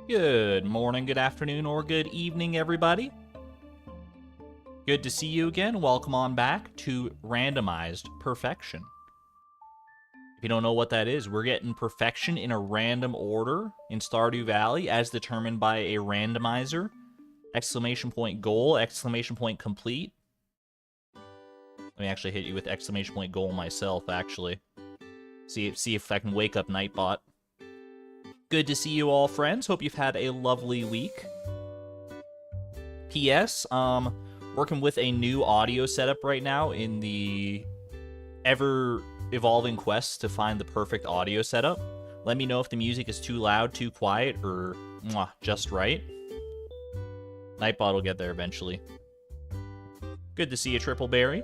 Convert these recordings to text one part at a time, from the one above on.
Good morning, good afternoon, or good evening, everybody. Good to see you again. Welcome on back to Randomized Perfection. If you don't know what that is, we're getting perfection in a random order in Stardew Valley as determined by a randomizer. Exclamation point goal, exclamation point complete. Let me actually hit you with exclamation point goal myself, actually. See if I can wake up Nightbot. Good to see you all, friends. Hope you've had a lovely week. P.S. Working with a new audio setup right now in the ever-evolving quest to find the perfect audio setup. Let me know if the music is too loud, too quiet, or just right. Nightbot will get there eventually. Good to see you, Tripleberry.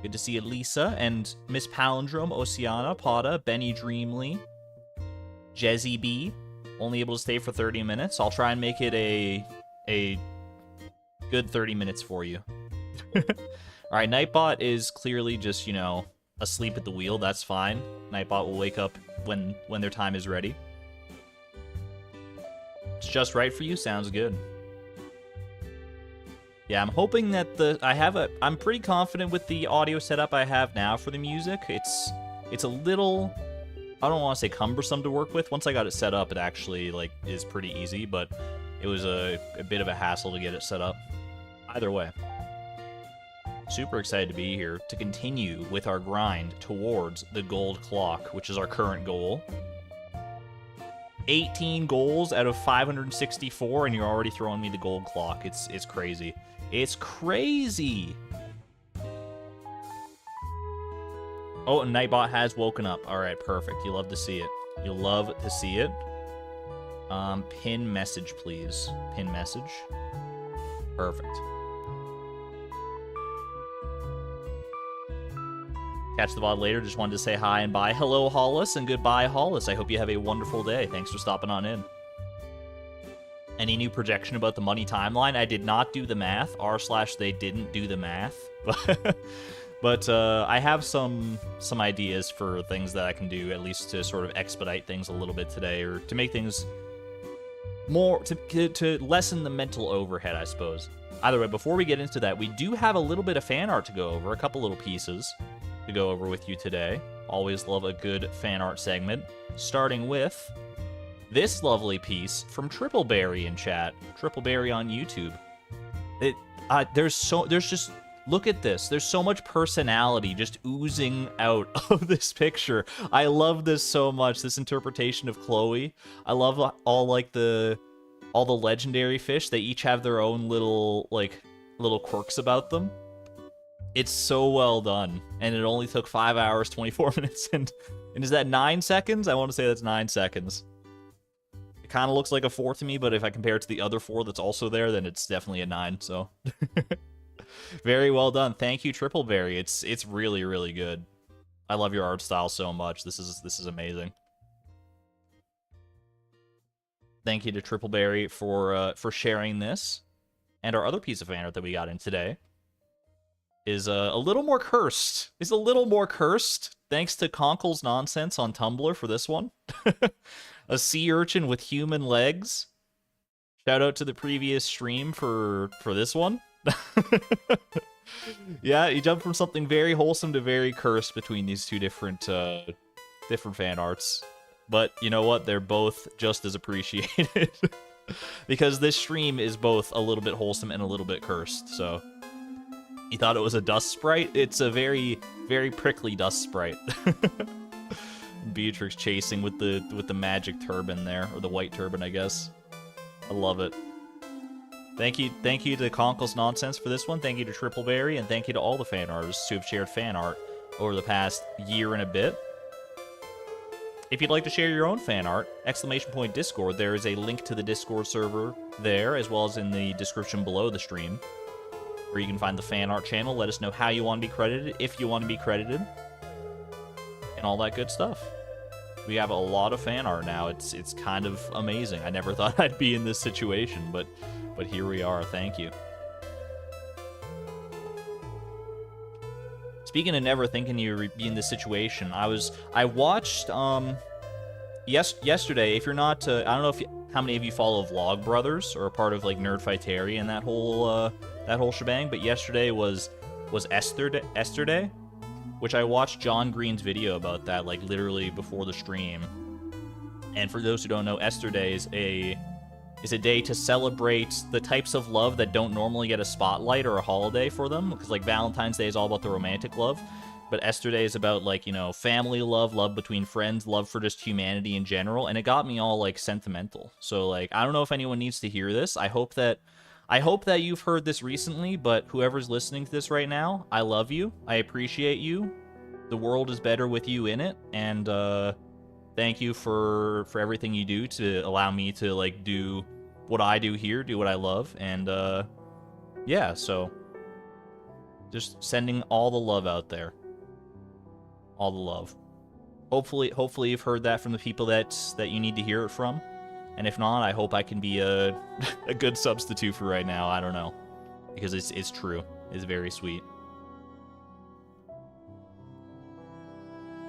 Good to see you, Lisa, and Miss Palindrome, Oceana, Pada, Benny Dreamly, Jezzy B, only able to stay for 30 minutes. I'll try and make it a good 30 minutes for you. Alright, Nightbot is clearly just, you know, asleep at the wheel. That's fine. Nightbot will wake up when their time is ready. It's just right for you. Sounds good. Yeah, I'm hoping that I'm pretty confident with the audio setup I have now for the music. It's a little, I don't want to say cumbersome to work with. Once I got it set up, it actually is pretty easy, but it was a bit of a hassle to get it set up. Either way, super excited to be here to continue with our grind towards the gold clock, which is our current goal. 18 goals out of 564, and you're already throwing me the gold clock. It's crazy. It's crazy. Oh, and Nightbot has woken up. All right, perfect. You love to see it. You love to see it. Pin message, please. Pin message. Perfect. Catch the VOD later. Just wanted to say hi and bye. Hello, Hollis, and goodbye, Hollis. I hope you have a wonderful day. Thanks for stopping on in. Any new projection about the money timeline? I did not do the math. r/they didn't do the math. But I have some ideas for things that I can do, at least to sort of expedite things a little bit today, or to make things more, to lessen the mental overhead, I suppose. Either way, before we get into that, we do have a little bit of fan art to go over, a couple little pieces to go over with you today. Always love a good fan art segment, starting with this lovely piece from Tripleberry in chat. Tripleberry on YouTube. There's just, look at this. There's so much personality just oozing out of this picture. I love this so much, this interpretation of Chloe. I love all the legendary fish. They each have their own little quirks about them. It's so well done, and it only took 5 hours, 24 minutes, and is that 9 seconds? I want to say that's 9 seconds. It kind of looks like a 4 to me, but if I compare it to the other 4 that's also there, then it's definitely a 9, so... Very well done. Thank you, Tripleberry. It's really, really good. I love your art style so much. This is amazing. Thank you to Tripleberry for sharing this. And our other piece of fan art that we got in today is a little more cursed. Is a little more cursed. Thanks to Conkle's Nonsense on Tumblr for this one. A sea urchin with human legs. Shout out to the previous stream for this one. Yeah, you jump from something very wholesome to very cursed between these two different fan arts. But you know what? They're both just as appreciated. Because this stream is both a little bit wholesome and a little bit cursed, so... You thought it was a dust sprite? It's a very, very prickly dust sprite. Beatrix chasing with the magic turban there, or the white turban, I guess. I love it. Thank you to Conkle's Nonsense for this one. Thank you to Tripleberry, and thank you to all the fan artists who have shared fan art over the past year and a bit. If you'd like to share your own fan art, !Discord, there is a link to the Discord server there, as well as in the description below the stream, where you can find the fan art channel. Let us know how you want to be credited, if you want to be credited, and all that good stuff. We have a lot of fan art now. It's kind of amazing. I never thought I'd be in this situation, but here we are. Thank you. Speaking of never thinking you'd be in this situation, I watched yesterday. If you're not, I don't know how many of you follow Vlog Brothers or are part of like Nerdfighteria and that whole shebang. But yesterday was Esther Day, which I watched John Green's video about that like literally before the stream. And for those who don't know, Esther Day is a day to celebrate the types of love that don't normally get a spotlight or a holiday for them, because like Valentine's Day is all about the romantic love, but Esther Day is about like, you know, family love, love between friends, love for just humanity in general, and it got me all like sentimental. So like, I don't know if anyone needs to hear this. I hope that you've heard this recently, but whoever's listening to this right now, I love you. I appreciate you. The world is better with you in it, and thank you for everything you do to allow me to like do what I do here, do what I love, and yeah, so just sending all the love out there. All the love. Hopefully you've heard that from the people that you need to hear it from. And if not, I hope I can be a good substitute for right now. I don't know. Because it's true. It's very sweet.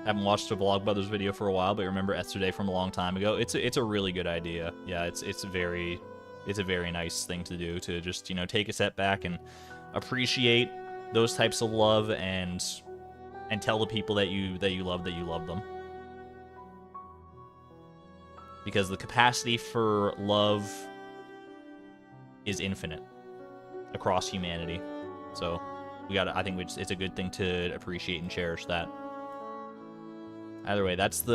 Haven't watched a Vlog Brothers video for a while, but remember Esther Day from a long time ago. It's a really good idea. Yeah, it's a very nice thing to do, to just, you know, take a step back and appreciate those types of love and tell the people that you love them. Because the capacity for love is infinite across humanity. So I think it's a good thing to appreciate and cherish that. Either way, that's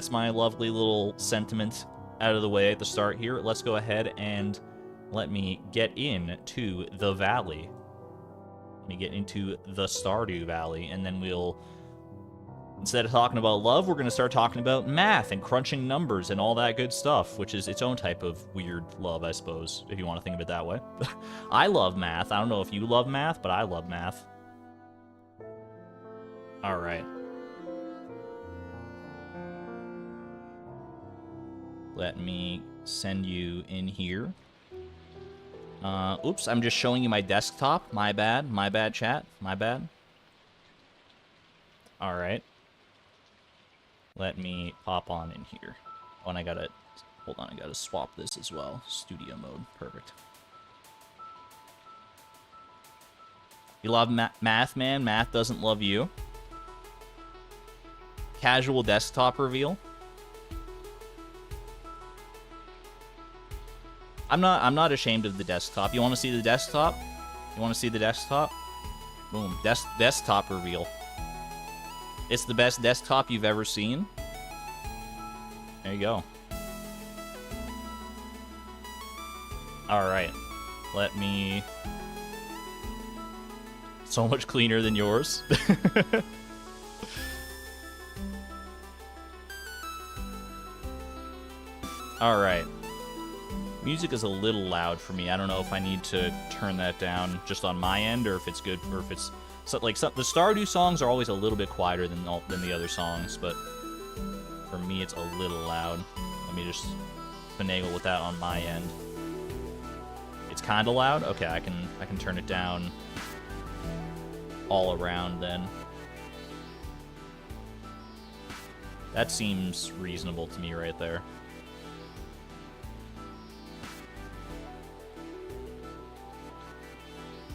my lovely little sentiment out of the way at the start here. Let's go ahead and let me get into the valley. Let me get into the Stardew Valley, and then we'll, instead of talking about love, we're going to start talking about math and crunching numbers and all that good stuff, which is its own type of weird love, I suppose, if you want to think of it that way. I love math. I don't know if you love math, but I love math. All right. Let me send you in here. Oops, I'm just showing you my desktop. My bad, chat. My bad. All right. Let me pop on in here. Oh, and hold on, I gotta swap this as well. Studio mode, perfect. You love math, man? Math doesn't love you. Casual desktop reveal. I'm not ashamed of the desktop. You want to see the desktop? You want to see the desktop? Boom. Desktop reveal. It's the best desktop you've ever seen. There you go. Alright. Let me... So much cleaner than yours. Alright. Music is a little loud for me. I don't know if I need to turn that down just on my end, or if it's good, or if it's so, like the Stardew songs are always a little bit quieter than the other songs, but for me it's a little loud. Let me just finagle with that on my end. It's kind of loud. Okay, I can turn it down all around then. That seems reasonable to me right there.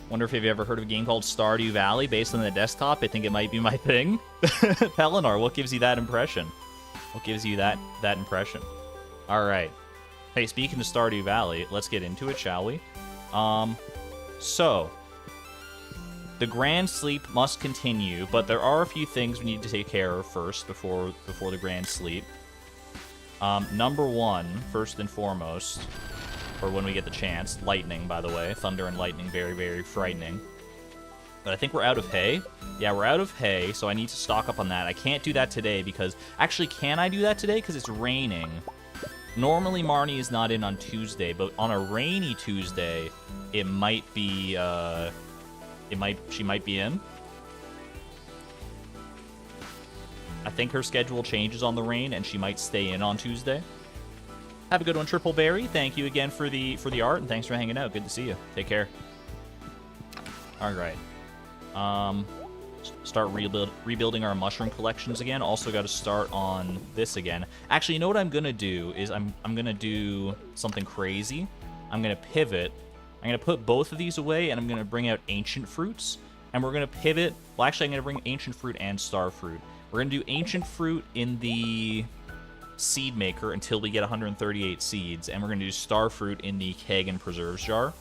Wonder if you've ever heard of a game called Stardew Valley based on the desktop. I think it might be my thing. Pelinar, what gives you that impression? What gives you that impression? All right. Hey, speaking of Stardew Valley, let's get into it, shall we? So, the grand sleep must continue, but there are a few things we need to take care of first before the grand sleep. Number one, first and foremost, or when we get the chance, lightning, by the way. Thunder and lightning, very, very frightening. But I think we're out of hay. Yeah, we're out of hay, so I need to stock up on that. I can't do that today because... Actually, can I do that today? Because it's raining. Normally, Marnie is not in on Tuesday, but on a rainy Tuesday, it might be, she might be in. I think her schedule changes on the rain, and she might stay in on Tuesday. Have a good one, Triple Berry. Thank you again for the art, and thanks for hanging out. Good to see you. Take care. All right. Start rebuilding our mushroom collections again. Also got to start on this again. Actually, you know what I'm gonna do is I'm gonna do something crazy. I'm gonna pivot. I'm gonna put both of these away, and I'm gonna bring out ancient fruits. And we're gonna pivot. Well, actually, I'm gonna bring ancient fruit and star fruit. We're gonna do ancient fruit in the seed maker until we get 138 seeds, and we're gonna do star fruit in the keg and preserves jar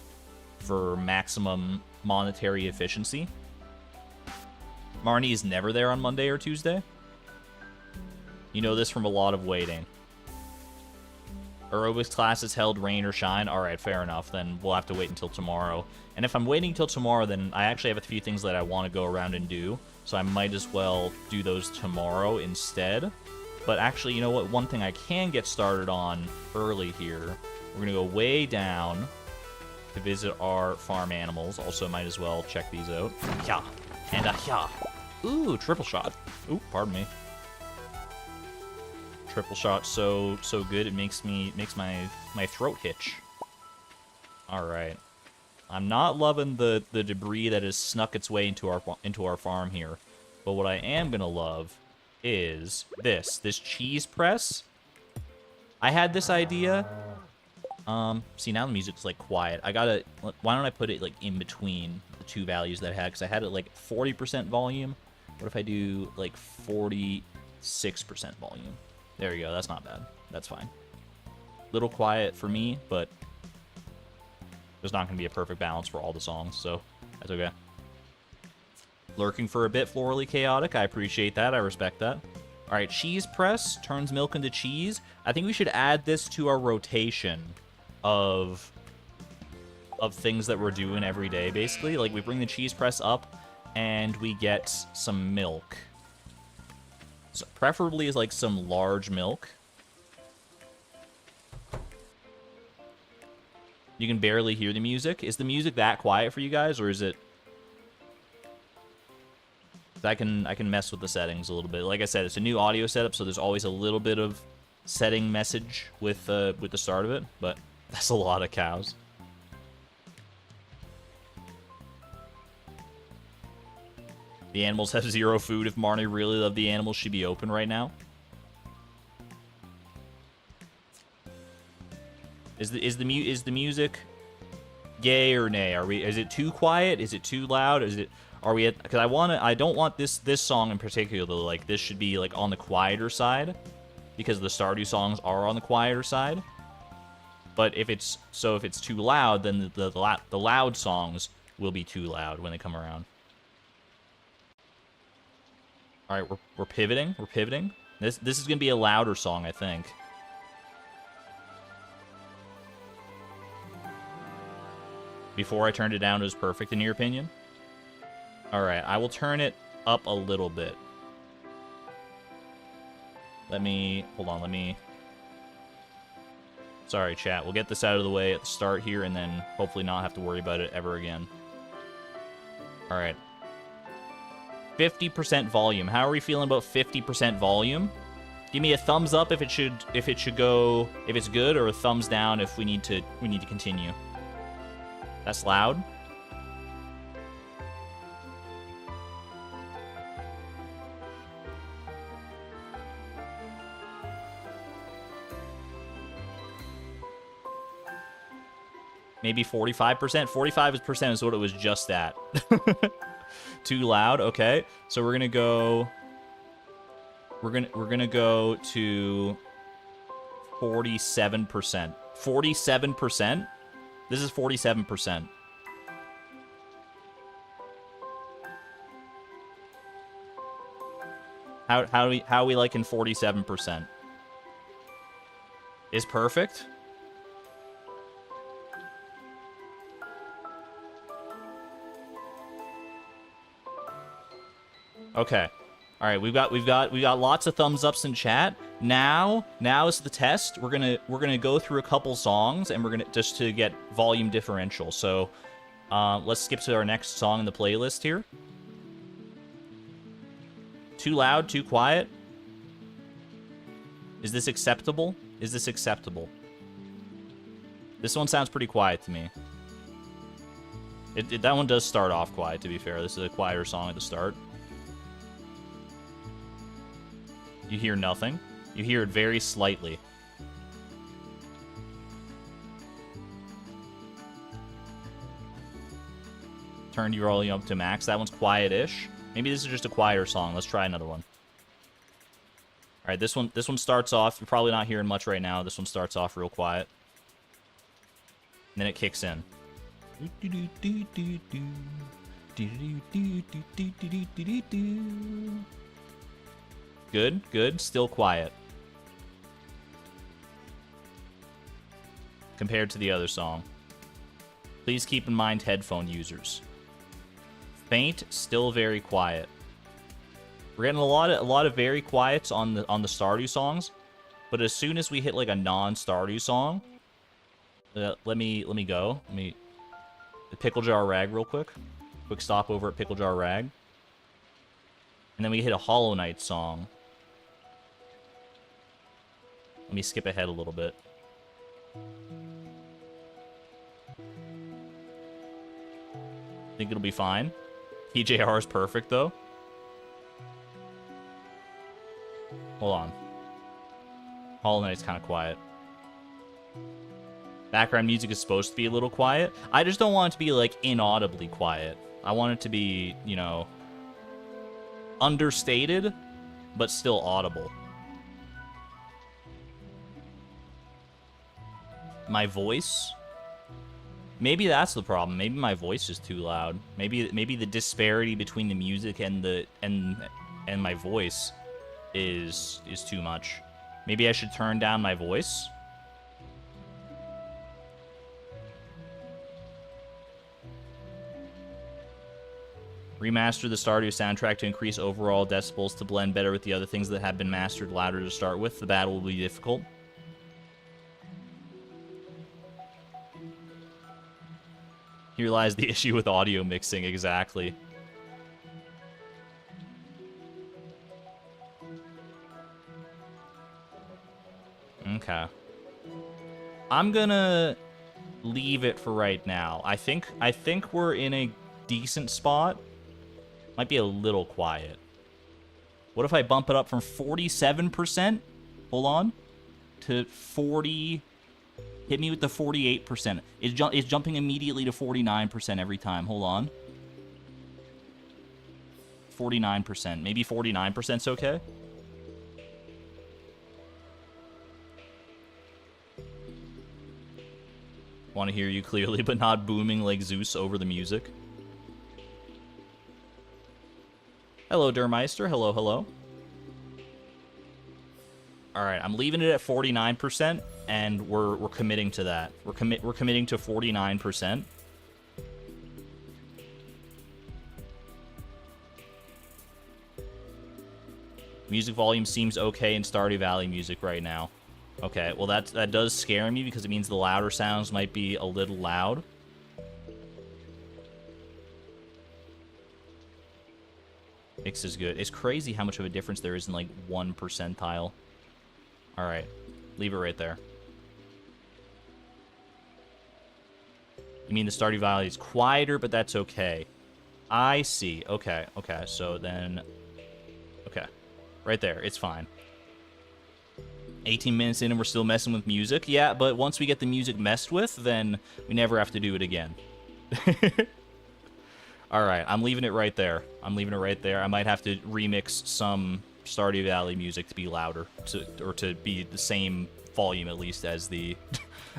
for maximum monetary efficiency. Marnie is never there on Monday or Tuesday. You know this from a lot of waiting. Aerobics class is held rain or shine. Alright, fair enough. Then we'll have to wait until tomorrow. And if I'm waiting until tomorrow, then I actually have a few things that I want to go around and do. So I might as well do those tomorrow instead. But actually, you know what? One thing I can get started on early here. We're going to go way down to visit our farm animals. Also, might as well check these out. Yeah. And a yeah. Ooh, triple shot. Ooh, pardon me. Triple shot, so good. It makes my throat hitch. All right. I'm not loving the debris that has snuck its way into our farm here, but what I am gonna love is this cheese press. I had this idea. See, now the music's like quiet. Why don't I put it like in between the two values that I had? Because I had it like 40% volume. What if I do like 46% volume? There we go. That's not bad. That's fine. Little quiet for me, but there's not going to be a perfect balance for all the songs, so that's okay. Lurking for a bit florally chaotic. I appreciate that. I respect that. All right, cheese press turns milk into cheese. I think we should add this to our rotation of things that we're doing every day, basically. Like, we bring the cheese press up, and we get some milk. So preferably is like some large milk. You can barely hear the music. Is the music that quiet for you guys, or is it? I can mess with the settings a little bit. Like I said, it's a new audio setup, so there's always a little bit of setting message with the start of it, but that's a lot of cows. The animals have zero food. If Marnie really loved the animals, she'd be open right now. Is the music yay or nay? Is it too quiet? Is it too loud? Are we at, because I don't want this song in particular, like, this should be like on the quieter side, because the Stardew songs are on the quieter side. But if it's too loud, then the loud songs will be too loud when they come around. All right, we're pivoting. We're pivoting. This is gonna be a louder song, I think. Before I turned it down, it was perfect, in your opinion? All right, I will turn it up a little bit. Hold on, sorry, chat. We'll get this out of the way at the start here, and then hopefully not have to worry about it ever again. All right. 50% volume. How are we feeling about 50% volume? Give me a thumbs up if it's good, or a thumbs down if we need to continue. That's loud. Maybe 45%. 45% is what it was just at. Too loud. Okay, so we're gonna go to 47%. 47%. This is 47%. How are we liking 47%? Is perfect. Okay. All right, we've got lots of thumbs ups in chat. Now is the test. We're gonna go through a couple songs, and we're gonna just to get volume differential. So let's skip to our next song in the playlist here. Too loud, too quiet. Is this acceptable? Is this acceptable? This one sounds pretty quiet to me. That one does start off quiet, to be fair. This is a quieter song at the start. You hear nothing. You hear it very slightly. Turned your volume up to max. That one's quiet-ish. Maybe this is just a quieter song. Let's try another one. All right, this one starts off. You're probably not hearing much right now. This one starts off real quiet. And then it kicks in. Good, good. Still quiet. Compared to the other song. Please keep in mind headphone users. Faint, still very quiet. We're getting a lot of very quiets on the Stardew songs, but as soon as we hit like a non-Stardew song, let me go. Let me Pickle Jar Rag real quick. Quick stop over at Pickle Jar Rag. And then we hit a Hollow Knight song. Let me skip ahead a little bit. Think it'll be fine. PJR is perfect, though. Hold on. Hollow Knight's kind of quiet. Background music is supposed to be a little quiet. I just don't want it to be, like, inaudibly quiet. I want it to be, you know, understated, but still audible. My voice? Maybe that's the problem. Maybe my voice is too loud. Maybe the disparity between the music and my voice is too much. Maybe I should turn down my voice. Remaster the Stardew soundtrack to increase overall decibels to blend better with the other things that have been mastered louder to start with. The battle will be difficult. Here lies the issue with audio mixing, exactly. Okay. I'm gonna leave it for right now. I think we're in a decent spot. Might be a little quiet. What if I bump it up from 47%? Hold on. To 40... Hit me with the 48%. It's jumping immediately to 49% every time. Hold on. 49%. Maybe 49%'s okay? Want to hear you clearly, but not booming like Zeus over the music. Hello, Dermeister. Hello, hello. Alright, I'm leaving it at 49%, and we're committing to that. We're committing to 49%. Music volume seems okay in Stardew Valley music right now. Okay, well that does scare me because it means the louder sounds might be a little loud. Mix is good. It's crazy how much of a difference there is in like 1 percentile. Alright, leave it right there. You mean the Stardew Valley is quieter, but that's okay. I see. Okay, okay, so then... Okay, right there, it's fine. 18 minutes in and we're still messing with music? Yeah, but once we get the music messed with, then we never have to do it again. Alright, I'm leaving it right there. I'm leaving it right there. I might have to remix some Stardew Valley music to be louder, or to be the same volume at least as the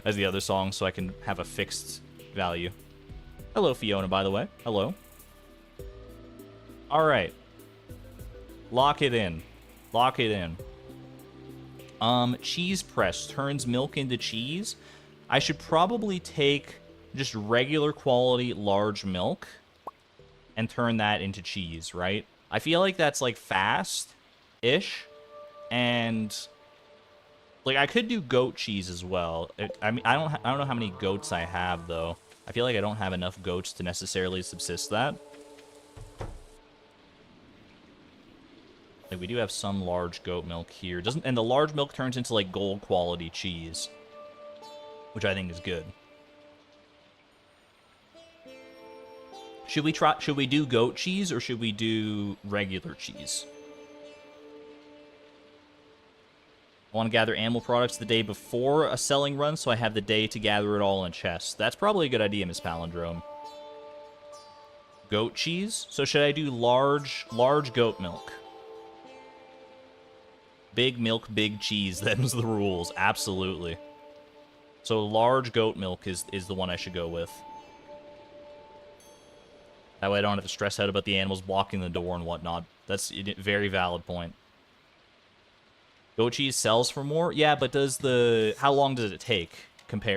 as the other songs, so I can have a fixed value. Hello, Fiona, by the way. Hello. Alright. Lock it in. Lock it in. Cheese press turns milk into cheese. I should probably take just regular quality large milk and turn that into cheese, right? I feel like that's like fast-ish, and like I could do goat cheese as well. I mean, I don't know how many goats I have though. I feel like I don't have enough goats to necessarily subsist that. Like we do have some large goat milk here. And the large milk turns into like gold quality cheese, which I think is good. Should we do goat cheese or should we do regular cheese? I want to gather animal products the day before a selling run, so I have the day to gather it all in a chest. That's probably a good idea, Miss Palindrome. Goat cheese? So should I do large goat milk? Big milk, big cheese. Them's the rules. Absolutely. So large goat milk is the one I should go with. That way I don't have to stress out about the animals blocking the door and whatnot. That's a very valid point. Goat cheese sells for more? Yeah, but does the... How long does it take?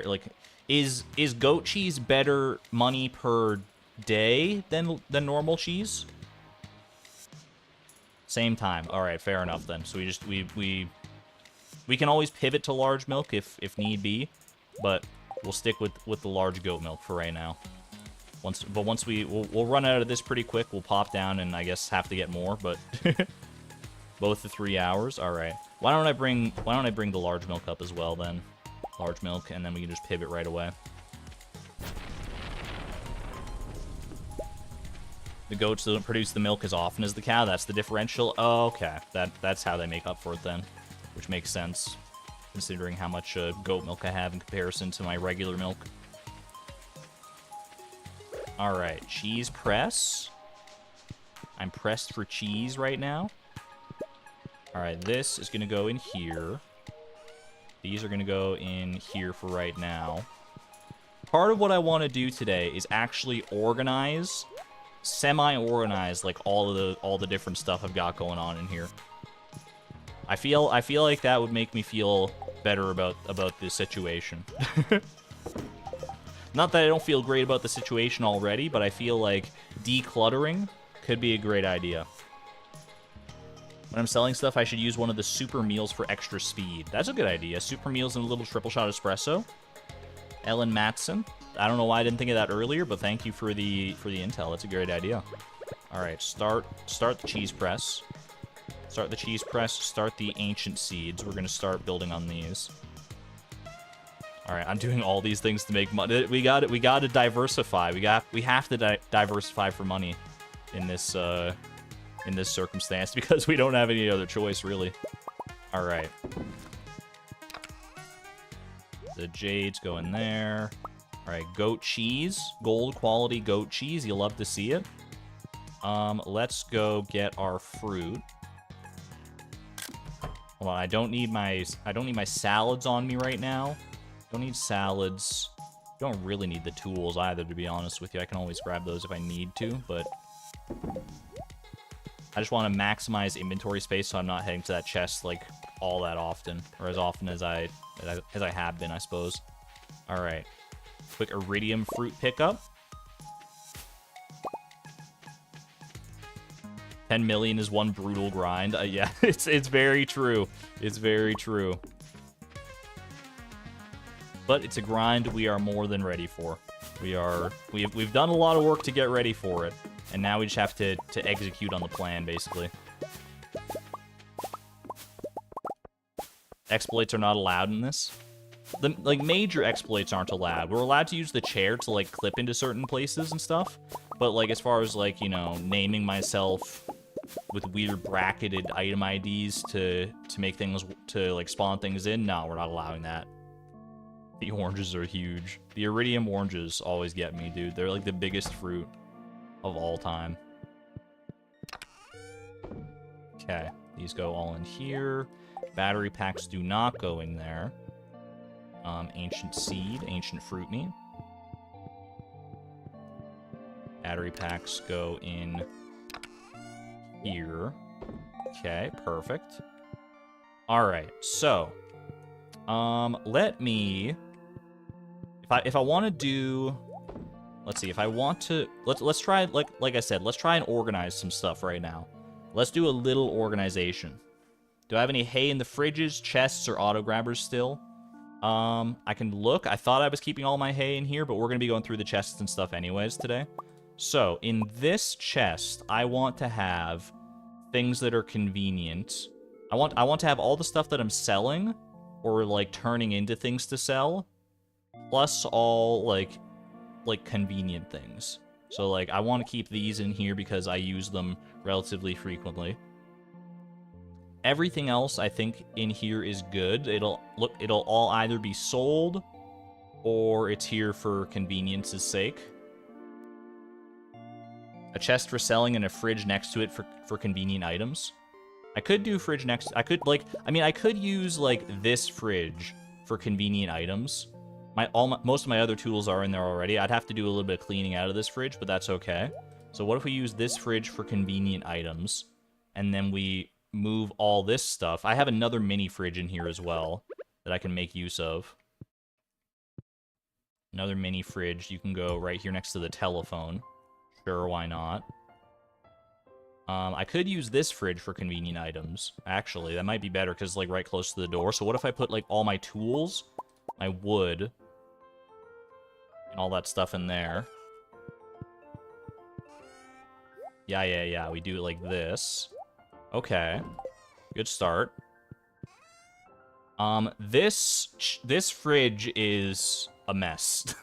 Like, is goat cheese better money per day than normal cheese? Same time. All right, fair enough then. So we can always pivot to large milk if need be, but we'll stick with the large goat milk for right now. Once we'll run out of this pretty quick. We'll pop down and I guess have to get more, but both the 3 hours. All right. Why don't I bring the large milk up as well then? Large milk, and then we can just pivot right away. The goats don't produce the milk as often as the cow. That's the differential. Oh, okay. That's how they make up for it then, which makes sense considering how much goat milk I have in comparison to my regular milk. All right, cheese press. I'm pressed for cheese right now. All right, this is going to go in here. These are going to go in here for right now. Part of what I want to do today is actually organize, semi-organize, like all the different stuff I've got going on in here. I feel like that would make me feel better about the situation. Not that I don't feel great about the situation already, but I feel like decluttering could be a great idea. When I'm selling stuff, I should use one of the super meals for extra speed. That's a good idea. Super meals and a little triple shot espresso. Ellen Matson. I don't know why I didn't think of that earlier, but thank you for the intel. That's a great idea. All right, start the cheese press. Start the cheese press. Start the ancient seeds. We're gonna start building on these. All right, I'm doing all these things to make money. We got to diversify. We have to diversify for money in this circumstance because we don't have any other choice, really. All right. The jades go in there. All right, goat cheese. Gold quality goat cheese. You'll love to see it. Let's go get our fruit. Hold on, I don't need my salads on me right now. Don't need salads. Don't really need the tools either, to be honest with you. I can always grab those if I need to, but I just want to maximize inventory space so I'm not heading to that chest like all that often, or as often as I have been, I suppose. All right, quick iridium fruit pickup. 10 million is one brutal grind. Yeah, it's very true. It's very true. But it's a grind we are more than ready for. We've done a lot of work to get ready for it, and now we just have to execute on the plan, basically. Exploits are not allowed in this. Like, major exploits aren't allowed. We're allowed to use the chair to, like, clip into certain places and stuff, but, like, as far as, like, you know, naming myself with weird bracketed item IDs to make things, to, like, spawn things in, no, we're not allowing that. The oranges are huge. The iridium oranges always get me, dude. They're like the biggest fruit of all time. Okay, these go all in here. Battery packs do not go in there. Ancient seed, ancient fruit meat. Battery packs go in here. Okay, perfect. All right, so let me, if I want to do, let's see, if I want to, let's try, like I said, let's try and organize some stuff right now. Let's do a little organization. Do I have any hay in the fridges, chests, or auto grabbers still? I can look. I thought I was keeping all my hay in here, but we're gonna be going through the chests and stuff anyways today. So in this chest, I want to have things that are convenient. I want to have all the stuff that I'm selling, or like turning into things to sell, plus all like convenient things. So like I want to keep these in here because I use them relatively frequently. Everything else, I think, in here is good. It'll all either be sold, or it's here for convenience's sake. A chest for selling and a fridge next to it for convenient items. I could do fridge next... I could, like... I mean, I could use, like, this fridge for convenient items. Most of my other tools are in there already. I'd have to do a little bit of cleaning out of this fridge, but that's okay. So what if we use this fridge for convenient items, and then we move all this stuff? I have another mini fridge in here as well that I can make use of. Another mini fridge. You can go right here next to the telephone. Sure, why not? I could use this fridge for convenient items. Actually, that might be better because it's, like, right close to the door. So what if I put, like, all my tools, my wood, and all that stuff in there? Yeah. We do it like this. Okay. Good start. This fridge is a mess.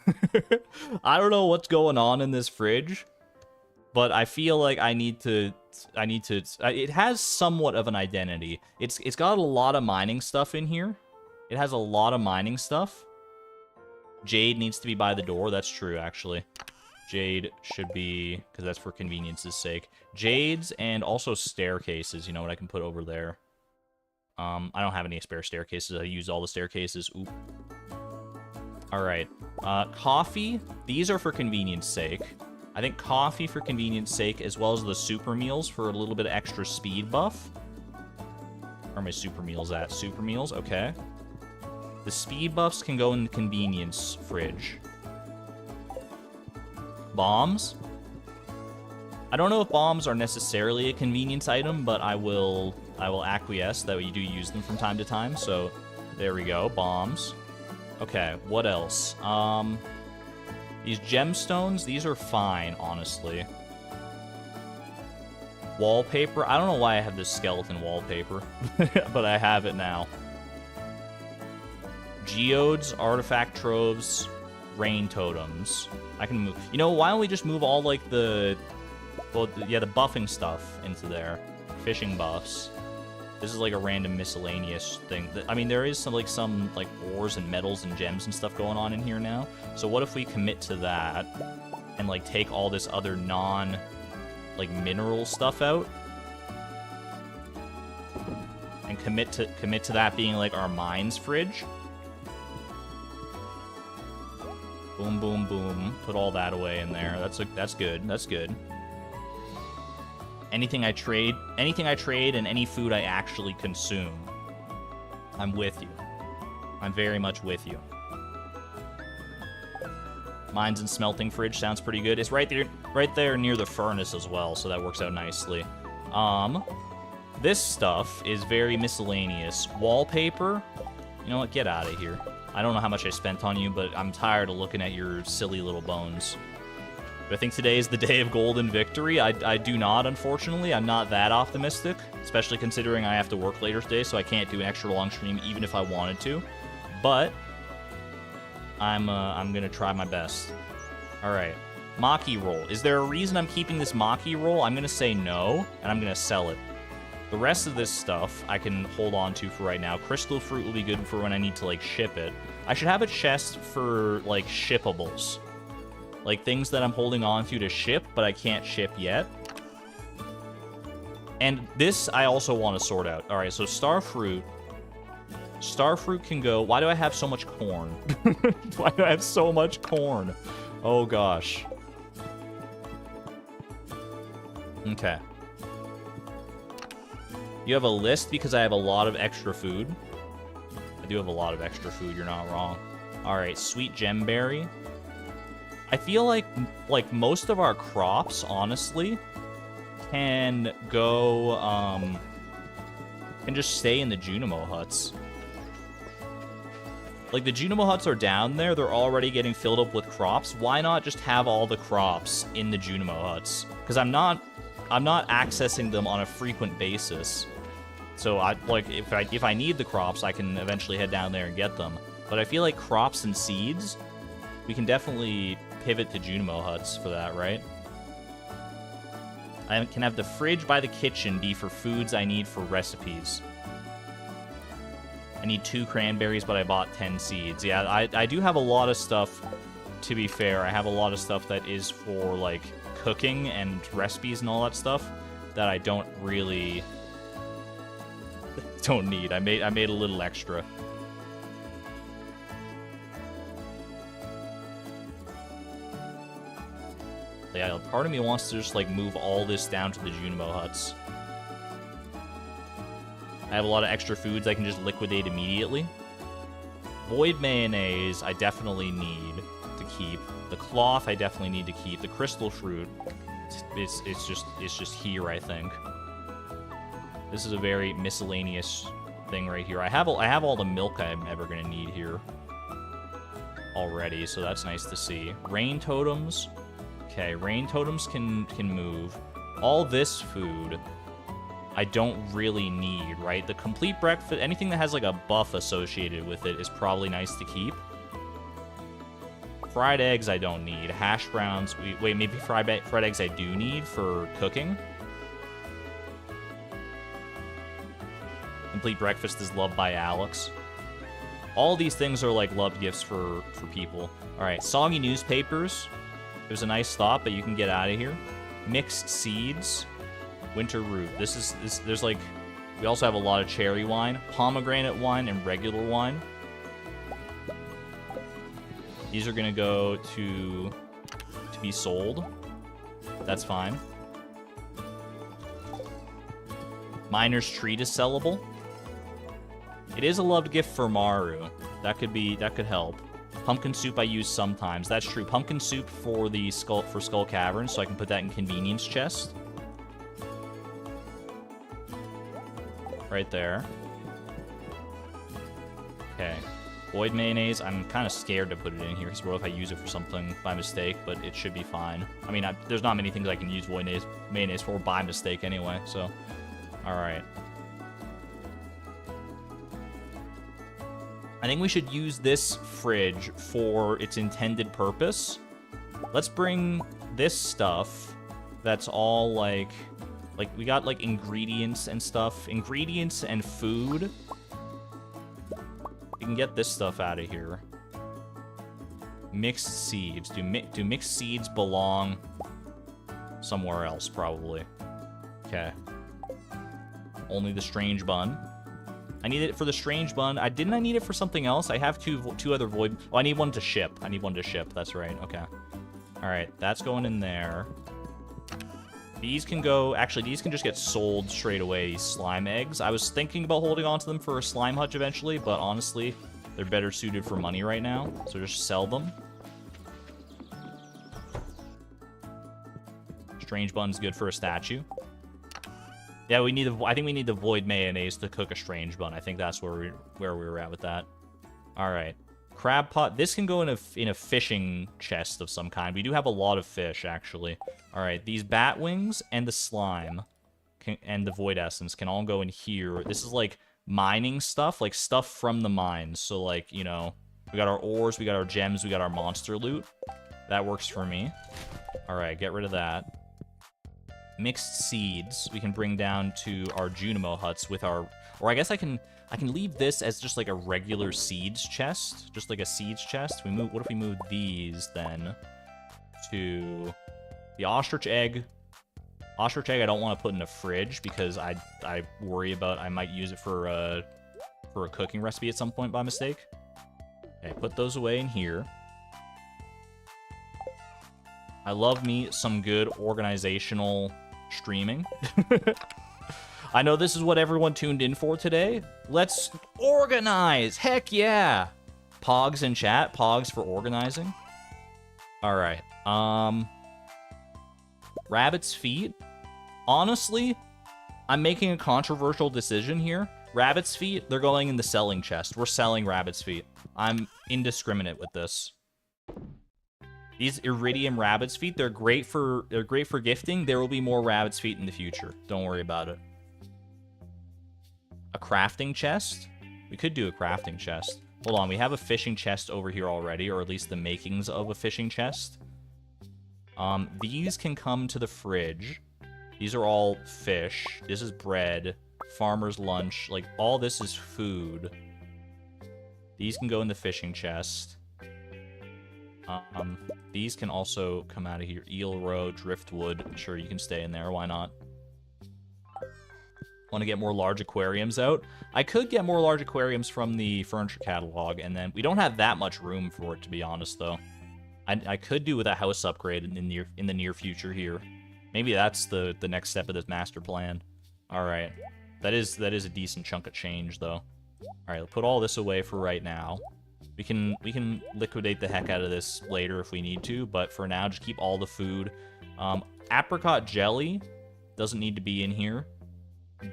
I don't know what's going on in this fridge, but I feel like I need to, it has somewhat of an identity. It's got a lot of mining stuff in here. It has a lot of mining stuff. Jade needs to be by the door. That's true, actually. Jade should be, because that's for convenience's sake. Jades and also staircases, you know what I can put over there. I don't have any spare staircases. I used all the staircases. Oop. Alright. Coffee. These are for convenience sake. I think coffee for convenience sake, as well as the super meals for a little bit of extra speed buff. Where are my super meals at? Super meals, okay. The speed buffs can go in the convenience fridge. Bombs. I don't know if bombs are necessarily a convenience item, but I will acquiesce that you do use them from time to time. So there we go, bombs. Okay, what else? These gemstones, these are fine, honestly. Wallpaper. I don't know why I have this skeleton wallpaper, but I have it now. Geodes, artifact troves, rain totems. I can move. You know, why don't we just move all, like, the buffing stuff into there. Fishing buffs. This is, like, a random miscellaneous thing. I mean, there is some ores and metals and gems and stuff going on in here now. So what if we commit to that and, like, take all this other mineral stuff out? And commit to that being, like, our mines fridge? Boom, boom, boom. Put all that away in there. That's good. That's good. Anything I trade, and any food I actually consume, I'm with you. I'm very much with you. Mines and smelting fridge sounds pretty good. It's right there near the furnace as well, so that works out nicely. This stuff is very miscellaneous. Wallpaper. You know what? Get out of here. I don't know how much I spent on you, but I'm tired of looking at your silly little bones. Do I think today is the day of golden victory? I do not, unfortunately. I'm not that optimistic, especially considering I have to work later today, so I can't do an extra long stream even if I wanted to. But I'm gonna try my best. All right, Maki roll. Is there a reason I'm keeping this Maki roll? I'm gonna say no, and I'm gonna sell it. The rest of this stuff I can hold on to for right now. Crystal fruit will be good for when I need to, like, ship it. I should have a chest for, like, shippables. Like, things that I'm holding on to ship, but I can't ship yet. And this I also want to sort out. Alright, so starfruit. Starfruit can go... Why do I have so much corn? Why do I have so much corn? Oh, gosh. Okay. You have a list because I have a lot of extra food. I do have a lot of extra food, you're not wrong. Alright, sweet gemberry. I feel like most of our crops, honestly, can go, can just stay in the Junimo huts. Like, the Junimo huts are down there, they're already getting filled up with crops. Why not just have all the crops in the Junimo huts? Because I'm not accessing them on a frequent basis. So, if I need the crops, I can eventually head down there and get them. But I feel like crops and seeds, we can definitely pivot to Junimo huts for that, right? I can have the fridge by the kitchen be for foods I need for recipes. I need 2 cranberries, but I bought 10 seeds. Yeah, I do have a lot of stuff, to be fair. I have a lot of stuff that is for, like, cooking and recipes and all that stuff that I don't really... don't need. I made a little extra. Yeah, part of me wants to just, like, move all this down to the Junimo huts. I have a lot of extra foods I can just liquidate immediately. Void mayonnaise, I definitely need to keep. The cloth, I definitely need to keep. The crystal fruit, it's just here, I think. This is a very miscellaneous thing right here. I have all the milk I'm ever gonna need here already, so that's nice to see. Rain totems. Okay, rain totems can move. All this food I don't really need, right? The complete breakfast, anything that has like a buff associated with it is probably nice to keep. Fried eggs I don't need. Hash browns, wait, maybe fried eggs I do need for cooking. Complete breakfast is loved by Alex. All these things are like loved gifts for people. All right, soggy newspapers. It was a nice thought, but you can get out of here. Mixed seeds. Winter root. There's like, we also have a lot of cherry wine, pomegranate wine, and regular wine. These are gonna go to be sold. That's fine. Miner's Treat is sellable. It is a loved gift for Maru. That could help. Pumpkin soup I use sometimes. That's true. Pumpkin soup for the Skull Cavern, so I can put that in convenience chest. Right there. Okay. Void mayonnaise. I'm kind of scared to put it in here, because what if I use it for something by mistake, but it should be fine. I mean, there's not many things I can use void mayonnaise for by mistake anyway, so... Alright. I think we should use this fridge for its intended purpose. Let's bring this stuff that's all, like, we got, like, ingredients and stuff. Ingredients and food. We can get this stuff out of here. Mixed seeds. Do mixed seeds belong somewhere else, probably? Okay. Only the strange bun. I need it for the strange bun. Didn't I need it for something else? I have two other void... Oh, I need one to ship. I need one to ship. That's right. Okay. Alright, that's going in there. These can go... Actually, these can just get sold straight away, these slime eggs. I was thinking about holding on to them for a slime hutch eventually, but honestly, they're better suited for money right now. So just sell them. Strange bun's good for a statue. Yeah, I think we need the void mayonnaise to cook a strange bun. I think that's where we were at with that. All right. Crab pot. This can go in a fishing chest of some kind. We do have a lot of fish, actually. All right, these bat wings and the slime and the void essence can all go in here. This is like mining stuff, like stuff from the mines. So like, you know, we got our ores, we got our gems, we got our monster loot. That works for me. All right, get rid of that. Mixed seeds we can bring down to our Junimo huts with our... Or I guess I can leave this as just like a regular seeds chest. Just like a seeds chest. What if we move these then to the ostrich egg? Ostrich egg I don't want to put in a fridge because I worry about I might use it for a cooking recipe at some point by mistake. Okay, put those away in here. I love me some good organizational streaming. I know this is what everyone tuned in for today. Let's organize! Heck yeah! Pogs in chat. Pogs for organizing. Alright. Rabbit's feet. Honestly, I'm making a controversial decision here. Rabbit's feet, they're going in the selling chest. We're selling rabbit's feet. I'm indiscriminate with this. These iridium rabbit's feet, they're great for gifting. There will be more rabbit's feet in the future. Don't worry about it. A crafting chest? We could do a crafting chest. Hold on, we have a fishing chest over here already, or at least the makings of a fishing chest. These can come to the fridge. These are all fish. This is bread. Farmer's lunch. Like, all this is food. These can go in the fishing chest. These can also come out of here. Eel roe, driftwood. Sure, you can stay in there. Why not? Want to get more large aquariums out? I could get more large aquariums from the furniture catalog, and then we don't have that much room for it, to be honest, though. I could do with a house upgrade in the near future here. Maybe that's the next step of this master plan. All right, that is a decent chunk of change, though. All right, put all this away for right now. We can liquidate the heck out of this later if we need to, but for now, just keep all the food. Apricot jelly doesn't need to be in here.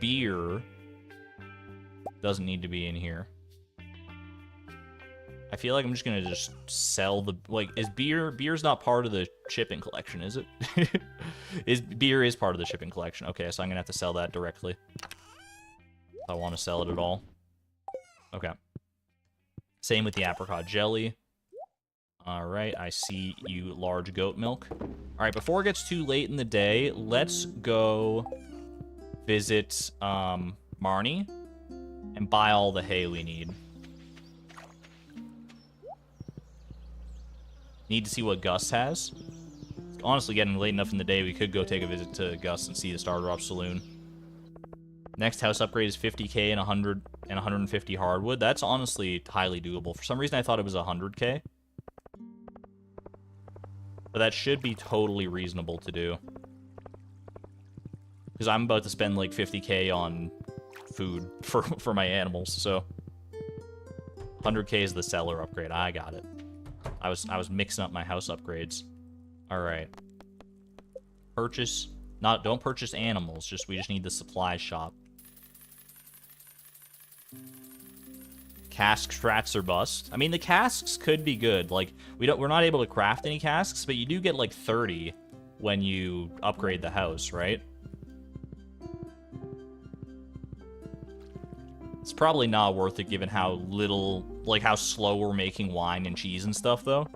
Beer doesn't need to be in here. I feel like I'm just gonna sell the, like, beer's not part of the shipping collection, is it? Beer is part of the shipping collection. Okay, so I'm gonna have to sell that directly if I want to sell it at all. Okay. Same with the apricot jelly. Alright, I see you, large goat milk. Alright, before it gets too late in the day, let's go visit Marnie and buy all the hay we need. Need to see what Gus has. It's honestly getting late enough in the day we could go take a visit to Gus and see the Star Drop Saloon. Next house upgrade is 50k and 150 hardwood. That's honestly highly doable. For some reason I thought it was 100k. But that should be totally reasonable to do. Because I'm about to spend like 50k on food for my animals, so 100k is the cellar upgrade. I got it. I was mixing up my house upgrades. All right. Purchase. Don't purchase animals. We just need the supply shop. Cask strats are bust. I mean, the casks could be good. Like, we're not able to craft any casks, but you do get like 30 when you upgrade the house, right? It's probably not worth it given how little, like how slow we're making wine and cheese and stuff, though.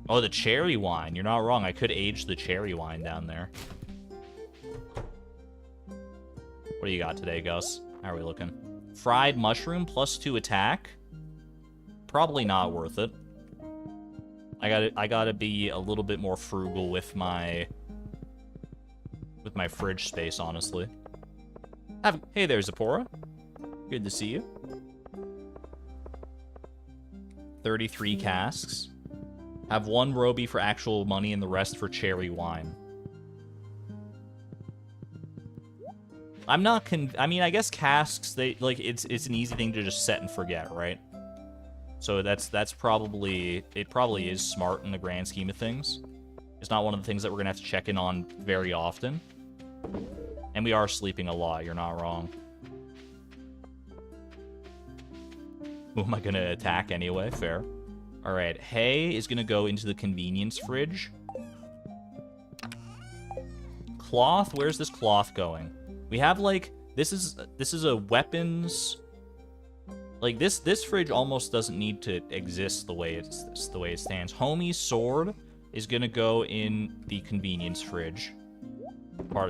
Oh, the cherry wine. You're not wrong. I could age the cherry wine down there. What do you got today, Gus? How are we looking? Fried mushroom plus 2 attack. Probably not worth it. I gotta be a little bit more frugal with my fridge space, honestly. Hey there, Zipporah. Good to see you. 33 casks. Have 1 Roby for actual money and the rest for cherry wine. I'm not I mean, I guess casks, it's an easy thing to just set and forget, right? So that's probably, it probably is smart in the grand scheme of things. It's not one of the things that we're gonna have to check in on very often. And we are sleeping a lot, you're not wrong. Who am I gonna attack anyway? Fair. Alright, hay is gonna go into the convenience fridge. Cloth, where's this cloth going? We have, like, this is a weapons... Like, this fridge almost doesn't need to exist the way it stands. Homie's sword is gonna go in the convenience fridge.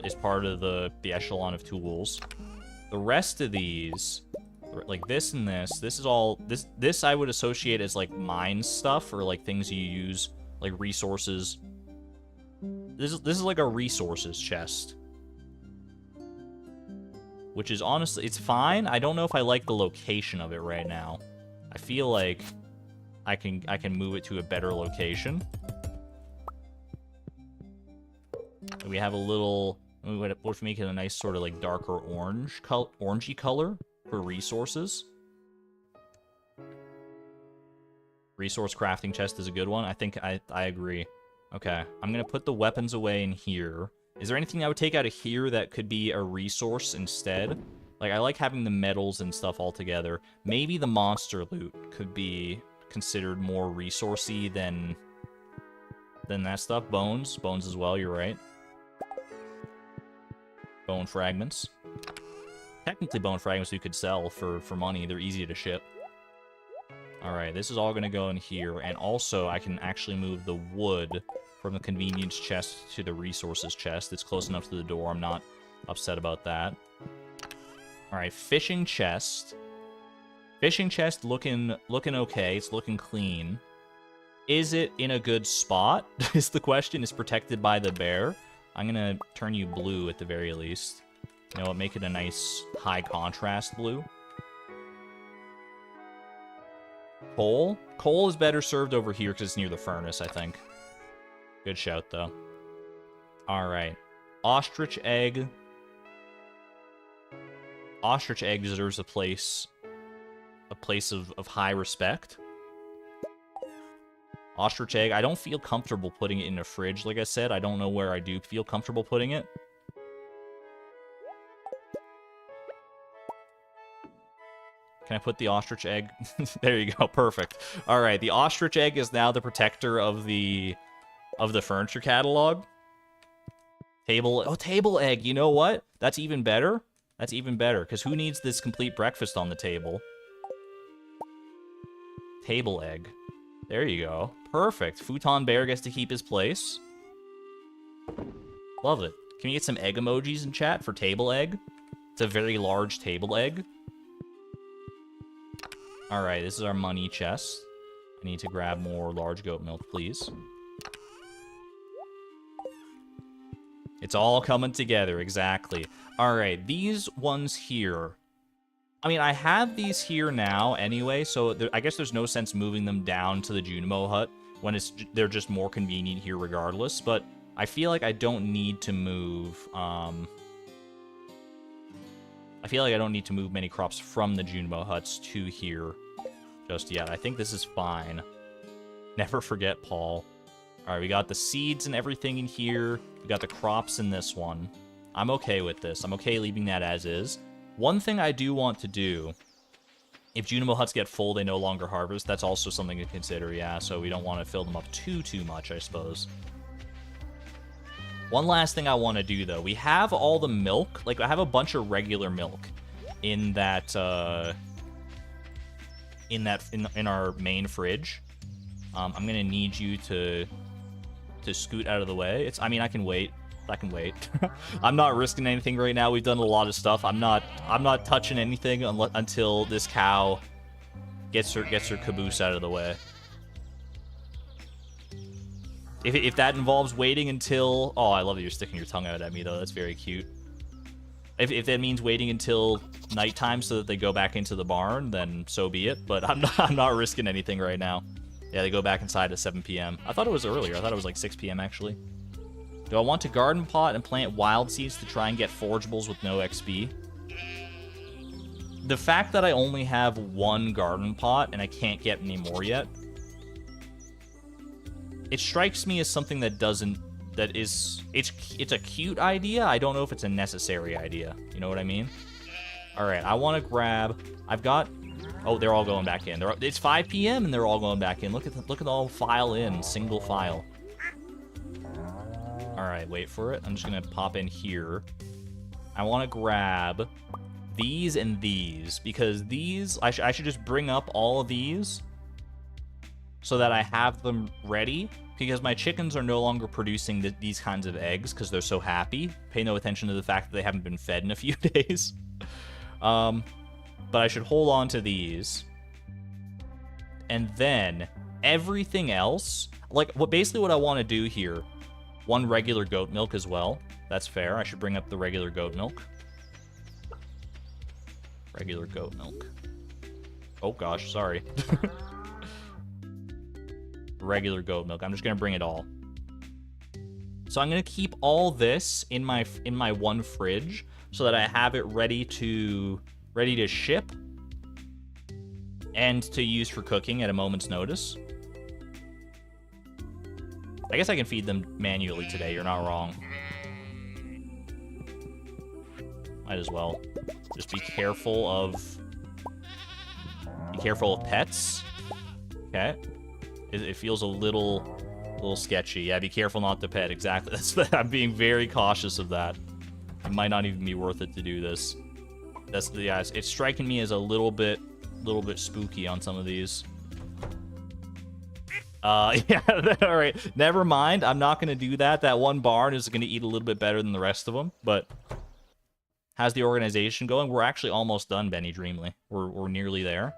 Is part of the echelon of tools. The rest of these, like this and this is all, this I would associate as, like, mine stuff, or, like, things you use, like, resources. This is like a resources chest. Which is honestly, it's fine. I don't know if I like the location of it right now. I feel like I can move it to a better location. We have a little, what if we make it a nice sort of like darker orange, orangey color for resources. Resource crafting chest is a good one. I think I agree. Okay, I'm gonna put the weapons away in here. Is there anything I would take out of here that could be a resource instead? Like, I like having the metals and stuff all together. Maybe the monster loot could be considered more resourcey than that stuff. Bones as well, you're right. Bone fragments. Technically bone fragments we could sell for money. They're easy to ship. Alright, this is all gonna go in here. And also, I can actually move the wood From the convenience chest to the resources chest. It's close enough to the door. I'm not upset about that. Alright, fishing chest. Fishing chest looking okay. It's looking clean. Is it in a good spot? Is the question. It's protected by the bear. I'm gonna turn you blue at the very least. You know what? Make it a nice high contrast blue. Coal? Coal is better served over here because it's near the furnace, I think. Good shout, though. Alright. Ostrich egg. Ostrich egg deserves a place of high respect. Ostrich egg, I don't feel comfortable putting it in a fridge, like I said. I don't know where I do feel comfortable putting it. Can I put the ostrich egg? There you go, perfect. Alright, the ostrich egg is now the protector of the furniture catalog. Table egg, you know what? That's even better. That's even better, because who needs this complete breakfast on the table? Table egg. There you go. Perfect. Futon Bear gets to keep his place. Love it. Can we get some egg emojis in chat for table egg? It's a very large table egg. Alright, this is our money chest. I need to grab more large goat milk, please. It's all coming together, exactly. Alright, these ones here. I mean, I have these here now anyway, so I guess there's no sense moving them down to the Junimo hut when they're just more convenient here regardless, but I feel like I don't need to move, I feel like I don't need to move many crops from the Junimo huts to here just yet. I think this is fine. Never forget Paul. Alright, we got the seeds and everything in here. We got the crops in this one. I'm okay with this. I'm okay leaving that as is. One thing I do want to do, if Junimo huts get full, they no longer harvest. That's also something to consider, yeah, so we don't want to fill them up too much, I suppose. One last thing I want to do, though. We have all the milk. Like, I have a bunch of regular milk in that, in our main fridge. I'm going to need you to scoot out of the way. I mean, I can wait. I can wait. I'm not risking anything right now. We've done a lot of stuff. I'm not touching anything until this cow gets her caboose out of the way. If that involves waiting until... Oh, I love that you're sticking your tongue out at me, though. That's very cute. If that means waiting until nighttime so that they go back into the barn, then so be it. But I'm not risking anything right now. Yeah, they go back inside at 7 p.m. I thought it was earlier. I thought it was like 6 p.m. actually. Do I want to garden pot and plant wild seeds to try and get forageables with no XP? The fact that I only have one garden pot and I can't get any more yet, it strikes me as something that it's a cute idea. I don't know if it's a necessary idea. You know what I mean? All right, I want to grab. I've got. Oh, they're all going back in. It's 5 p.m. and they're all going back in. Look at all file in, single file. All right, wait for it. I'm just gonna pop in here. I want to grab these and these because these I should just bring up all of these so that I have them ready because my chickens are no longer producing these kinds of eggs because they're so happy. Pay no attention to the fact that they haven't been fed in a few days. But I should hold on to these. And then everything else, like basically what I want to do here, one regular goat milk as well. That's fair. I should bring up the regular goat milk. Regular goat milk. Oh gosh, sorry. Regular goat milk. I'm just gonna bring it all. So I'm gonna keep all this in my one fridge so that I have it ready to ship and to use for cooking at a moment's notice. I guess I can feed them manually today. You're not wrong. Might as well. Just be careful of pets. Okay. It feels a little sketchy. Yeah, be careful not to pet. Exactly. I'm being very cautious of that. It might not even be worth it to do this. Yeah, it's striking me as a little bit spooky on some of these. Yeah, all right. Never mind. I'm not going to do that. That one barn is going to eat a little bit better than the rest of them, but how's the organization going? We're actually almost done, Benny Dreamly. We're nearly there.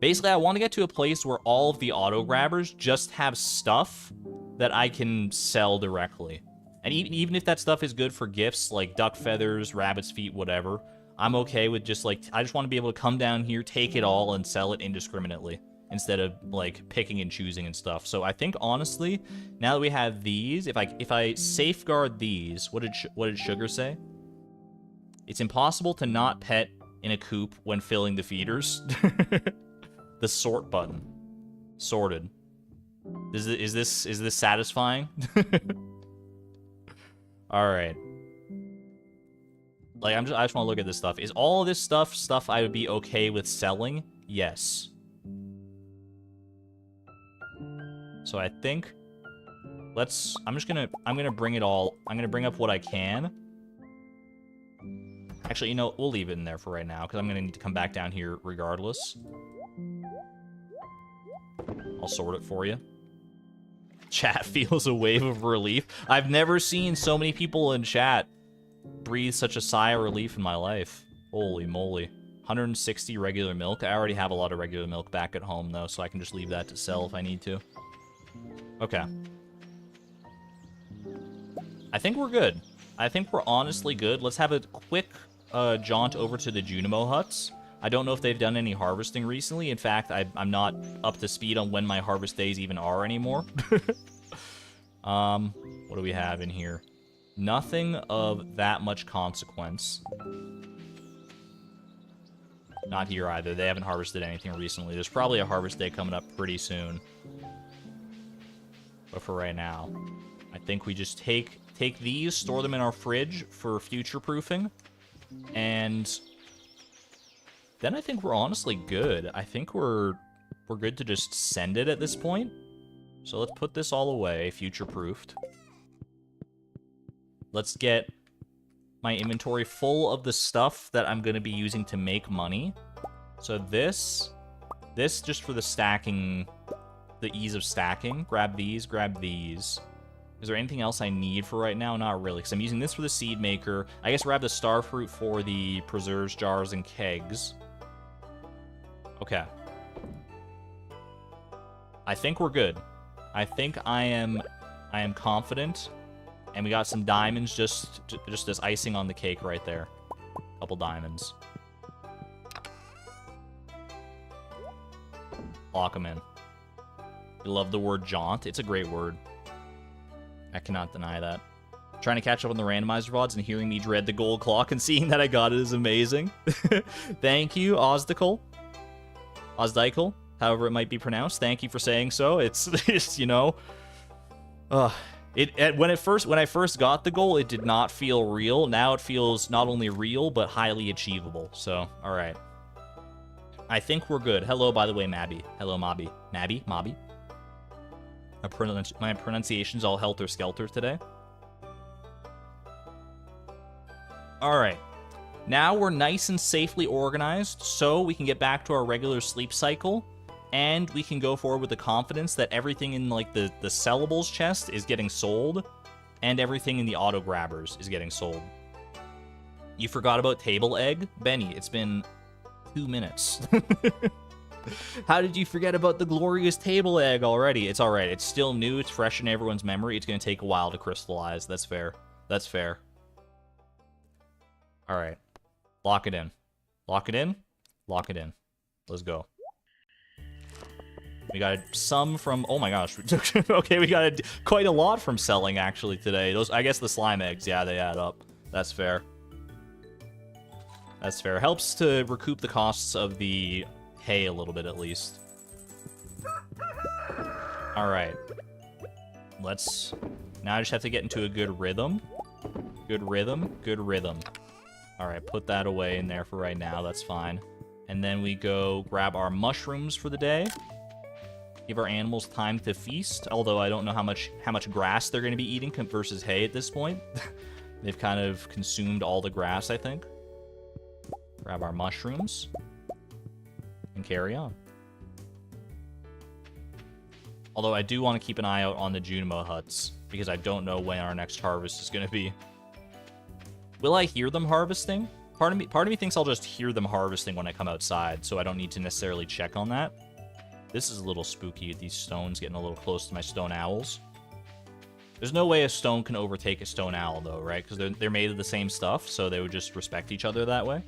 Basically, I want to get to a place where all of the auto-grabbers just have stuff that I can sell directly. And even if that stuff is good for gifts, like duck feathers, rabbit's feet, whatever, I'm okay with just, like, I just want to be able to come down here, take it all, and sell it indiscriminately, instead of, like, picking and choosing and stuff. So I think, honestly, now that we have these, if I safeguard these, what did Sugar say? It's impossible to not pet in a coop when filling the feeders. The sort button. Sorted. Is this satisfying? Alright. Like, I just want to look at this stuff. Is all of this stuff I would be okay with selling? Yes. So I think I'm gonna bring it all. I'm gonna bring up what I can. Actually, you know, we'll leave it in there for right now, because I'm gonna need to come back down here regardless. I'll sort it for you. Chat feels a wave of relief. I've never seen so many people in chat breathe such a sigh of relief in my life. Holy moly. 160 regular milk. I already have a lot of regular milk back at home, though, so I can just leave that to sell if I need to. Okay. I think we're good. I think we're honestly good. Let's have a quick jaunt over to the Junimo huts. I don't know if they've done any harvesting recently. In fact, I'm not up to speed on when my harvest days even are anymore. What do we have in here? Nothing of that much consequence. Not here either. They haven't harvested anything recently. There's probably a harvest day coming up pretty soon. But for right now, I think we just take these, store them in our fridge for future-proofing, and then I think we're honestly good. I think we're good to just send it at this point. So let's put this all away, future-proofed. Let's get my inventory full of the stuff that I'm going to be using to make money. So this just for the stacking, the ease of stacking. Grab these, grab these. Is there anything else I need for right now? Not really, because I'm using this for the seed maker. I guess grab the star fruit for the preserves, jars, and kegs. Okay. I think we're good. I think I am confident. And we got some diamonds just as icing on the cake right there. Couple diamonds. Lock them in. I love the word jaunt. It's a great word. I cannot deny that. Trying to catch up on the randomizer VODs and hearing me dread the gold clock and seeing that I got it is amazing. Thank you, Ozdical. Ozdical, however it might be pronounced. Thank you for saying so. It's you know... When I first got the goal, it did not feel real. Now it feels not only real, but highly achievable. So, alright. I think we're good. Hello, by the way, Mabby. Hello, Mobby. Nabby? Mobby? My pronunciation's all helter-skelter today. Alright. Now we're nice and safely organized, so we can get back to our regular sleep cycle. And we can go forward with the confidence that everything in, like, the sellables chest is getting sold, and everything in the auto-grabbers is getting sold. You forgot about table egg? Benny, it's been 2 minutes. How did you forget about the glorious table egg already? It's alright. It's still new. It's fresh in everyone's memory. It's going to take a while to crystallize. That's fair. That's fair. Alright. Lock it in. Lock it in. Lock it in. Let's go. We got some from... Oh my gosh. Okay, we got quite a lot from selling, actually, today. Those, I guess the slime eggs, yeah, they add up. That's fair. That's fair. Helps to recoup the costs of the hay a little bit, at least. Alright. Let's... Now I just have to get into a good rhythm. Good rhythm. Good rhythm. Alright, put that away in there for right now. That's fine. And then we go grab our mushrooms for the day. Give our animals time to feast, although I don't know how much grass they're going to be eating versus hay at this point. They've kind of consumed all the grass, I think. Grab our mushrooms. And carry on. Although I do want to keep an eye out on the Junimo huts, because I don't know when our next harvest is going to be. Will I hear them harvesting? Part of me thinks I'll just hear them harvesting when I come outside, so I don't need to necessarily check on that. This is a little spooky with these stones getting a little close to my stone owls. There's no way a stone can overtake a stone owl, though, right? Because they're made of the same stuff, so they would just respect each other that way.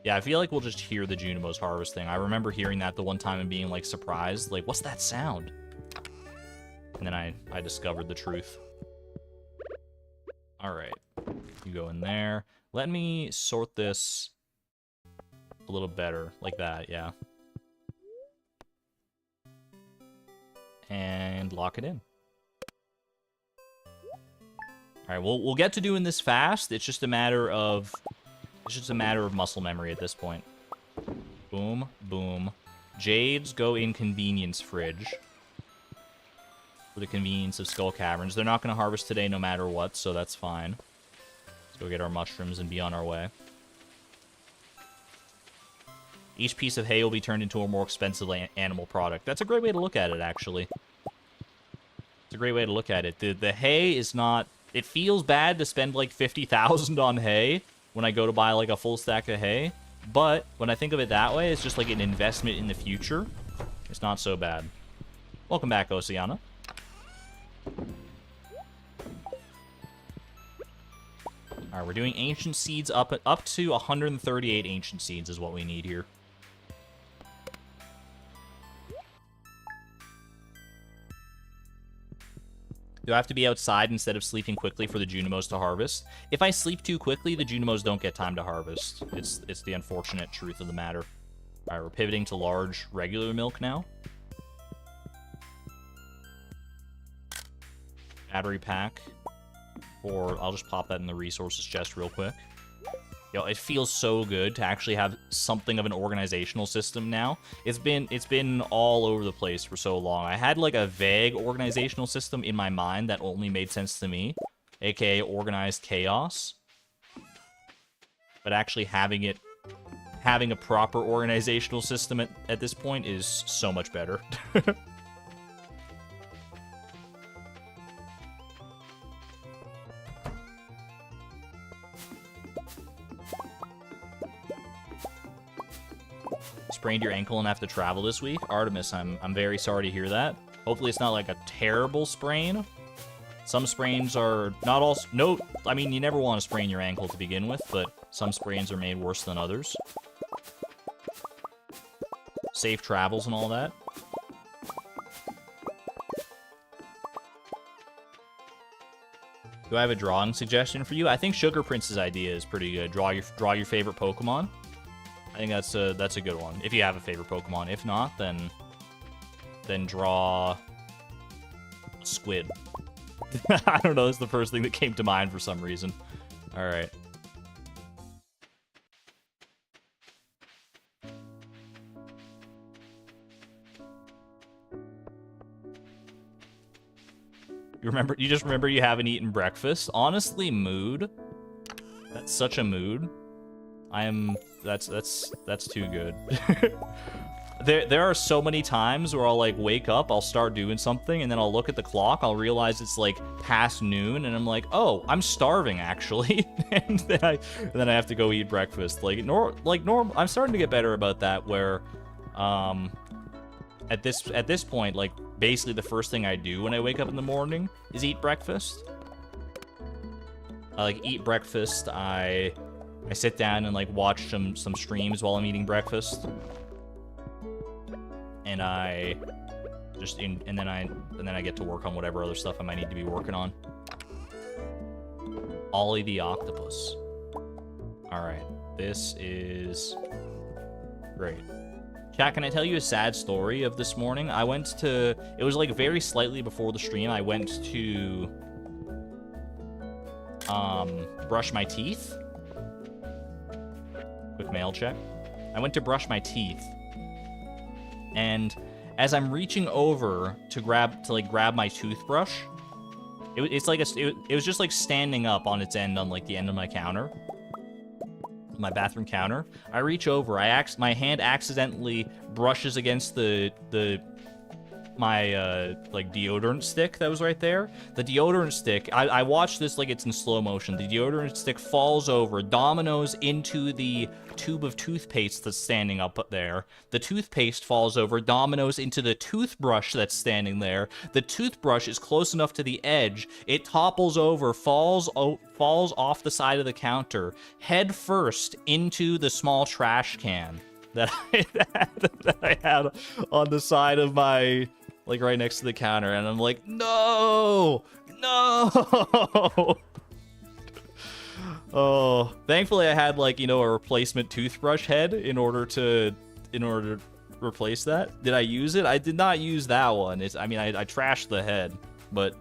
Yeah, I feel like we'll just hear the Junimos harvesting. I remember hearing that the one time and being, like, surprised. Like, what's that sound? And then I discovered the truth. Alright. You go in there. Let me sort this a little better. Like that, yeah. And lock it in. Alright, we'll get to doing this fast. It's just a matter of muscle memory at this point. Boom, boom. Jades go in convenience fridge. For the convenience of Skull Caverns. They're not going to harvest today no matter what, so that's fine. Let's go get our mushrooms and be on our way. Each piece of hay will be turned into a more expensive animal product. That's a great way to look at it, actually. It's a great way to look at it. The hay is not... It feels bad to spend, like, 50,000 on hay when I go to buy, like, a full stack of hay. But when I think of it that way, it's just like an investment in the future. It's not so bad. Welcome back, Oceana. Alright, we're doing ancient seeds up to 138 ancient seeds is what we need here. Do I have to be outside instead of sleeping quickly for the Junimos to harvest? If I sleep too quickly, the Junimos don't get time to harvest. It's the unfortunate truth of the matter. Alright, we're pivoting to large regular milk now. Battery pack. Or I'll just pop that in the resources chest real quick. Yo, it feels so good to actually have something of an organizational system now. It's been all over the place for so long. I had like a vague organizational system in my mind that only made sense to me, aka organized chaos. But actually having a proper organizational system at this point is so much better. Sprained your ankle and have to travel this week? Artemis, I'm very sorry to hear that. Hopefully it's not like a terrible sprain. Some sprains are not all... No, I mean, you never want to sprain your ankle to begin with, but some sprains are made worse than others. Safe travels and all that. Do I have a drawing suggestion for you? I think Sugar Prince's idea is pretty good. Draw your favorite Pokemon. I think that's a good one. If you have a favorite Pokemon. If not, then draw a squid. I don't know, that's the first thing that came to mind for some reason. Alright. You just remember you haven't eaten breakfast? Honestly, mood. That's such a mood. That's too good. There are so many times where I'll like wake up, I'll start doing something, and then I'll look at the clock, I'll realize it's like past noon, and I'm like, oh, I'm starving actually, and then I have to go eat breakfast. I'm starting to get better about that. Where, at this point, like basically the first thing I do when I wake up in the morning is eat breakfast. I like eat breakfast. I sit down and like watch some streams while I'm eating breakfast, and then I get to work on whatever other stuff I might need to be working on. Ollie the Octopus. All right, this is great. Chat, can I tell you a sad story of this morning? It was like very slightly before the stream. I went to brush my teeth. Quick mail check. I went to brush my teeth, and as I'm reaching over to grab my toothbrush, it was just like standing up on its end on like the end of my counter. my bathroom counter. I reach over. My hand accidentally brushes against my like deodorant stick that was right there. The deodorant stick, I watched this like it's in slow motion. The deodorant stick falls over, dominoes into the tube of toothpaste that's standing up there. The toothpaste falls over, dominoes into the toothbrush that's standing there. The toothbrush is close enough to the edge. It topples over, falls off the side of the counter, head first into the small trash can that I had on the side of my, like right next to the counter, and I'm like, no. Oh, thankfully I had, like, you know, a replacement toothbrush head in order to replace that. Did I use it? I did not use that one. I mean, I trashed the head, but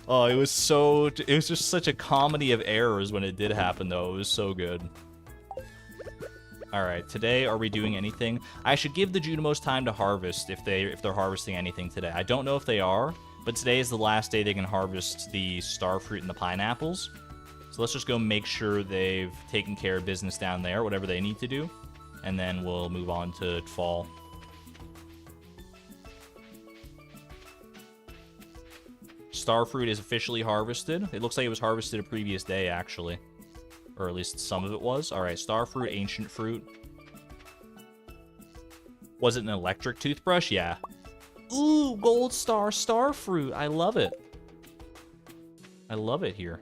oh, it was just such a comedy of errors when it did happen, though. It was so good. All right, today, are we doing anything? I should give the Junimos time to harvest if they're harvesting anything today. I don't know if they are, but today is the last day they can harvest the starfruit and the pineapples. So let's just go make sure they've taken care of business down there, whatever they need to do, and then we'll move on to fall. Starfruit is officially harvested. It looks like it was harvested a previous day, actually. Or at least some of it was. Alright, starfruit, ancient fruit. Was it an electric toothbrush? Yeah. Ooh, gold star starfruit. I love it. I love it here.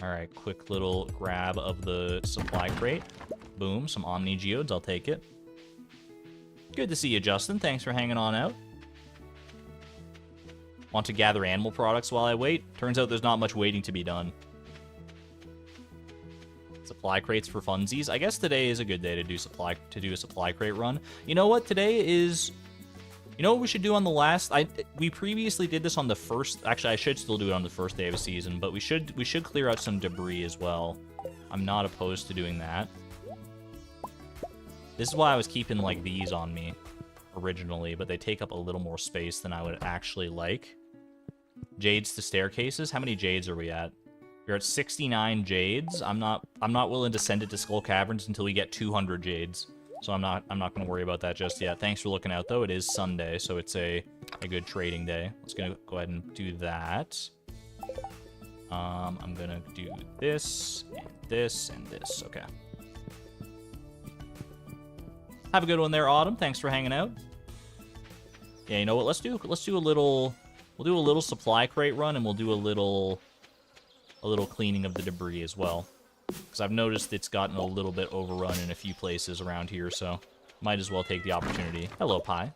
Alright, quick little grab of the supply crate. Boom, some Omni Geodes. I'll take it. Good to see you, Justin. Thanks for hanging on out. Want to gather animal products while I wait? Turns out there's not much waiting to be done. Supply crates for funsies. I guess today is a good day to do a supply crate run. You know what? Today is... You know what we should do on the last... We previously did this on the first... Actually, I should still do it on the first day of a season, but we should clear out some debris as well. I'm not opposed to doing that. This is why I was keeping, like, these on me originally, but they take up a little more space than I would actually like. Jades to staircases. How many jades are we at? We're at 69 jades. I'm not willing to send it to Skull Caverns until we get 200 jades. So I'm not going to worry about that just yet. Thanks for looking out, though. It is Sunday, so it's a good trading day. Let's go ahead and do that. I'm going to do this, and this, and this. Okay. Have a good one there, Autumn. Thanks for hanging out. Yeah, you know what? Let's do a little... We'll do a little supply crate run, and we'll do a little cleaning of the debris as well. Because I've noticed it's gotten a little bit overrun in a few places around here, so might as well take the opportunity. Hello, Pi.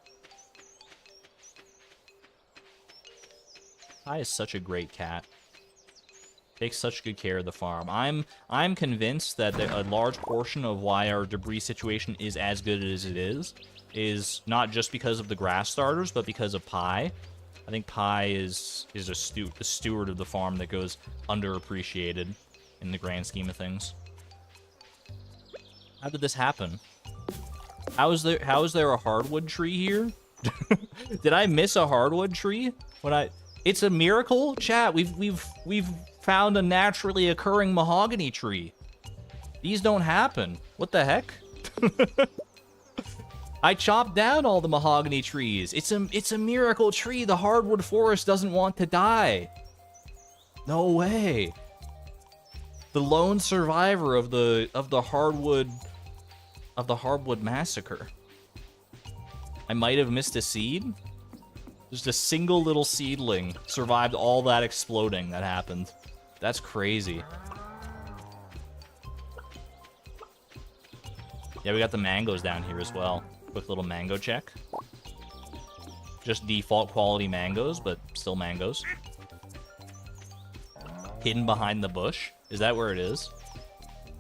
Pi is such a great cat. Takes such good care of the farm. I'm convinced that a large portion of why our debris situation is as good as it is not just because of the grass starters, but because of Pi. I think Pi is a steward of the farm that goes underappreciated in the grand scheme of things. How did this happen? How is there a hardwood tree here? Did I miss a hardwood tree? It's a miracle, chat. We've found a naturally occurring mahogany tree. These don't happen. What the heck? I chopped down all the mahogany trees. It's a miracle tree. The hardwood forest doesn't want to die. No way. The lone survivor of the hardwood massacre. I might have missed a seed. Just a single little seedling survived all that exploding that happened. That's crazy. Yeah, we got the mangoes down here as well. Quick little mango check. Just default quality mangoes, but still mangoes. Hidden behind the bush. Is that where it is?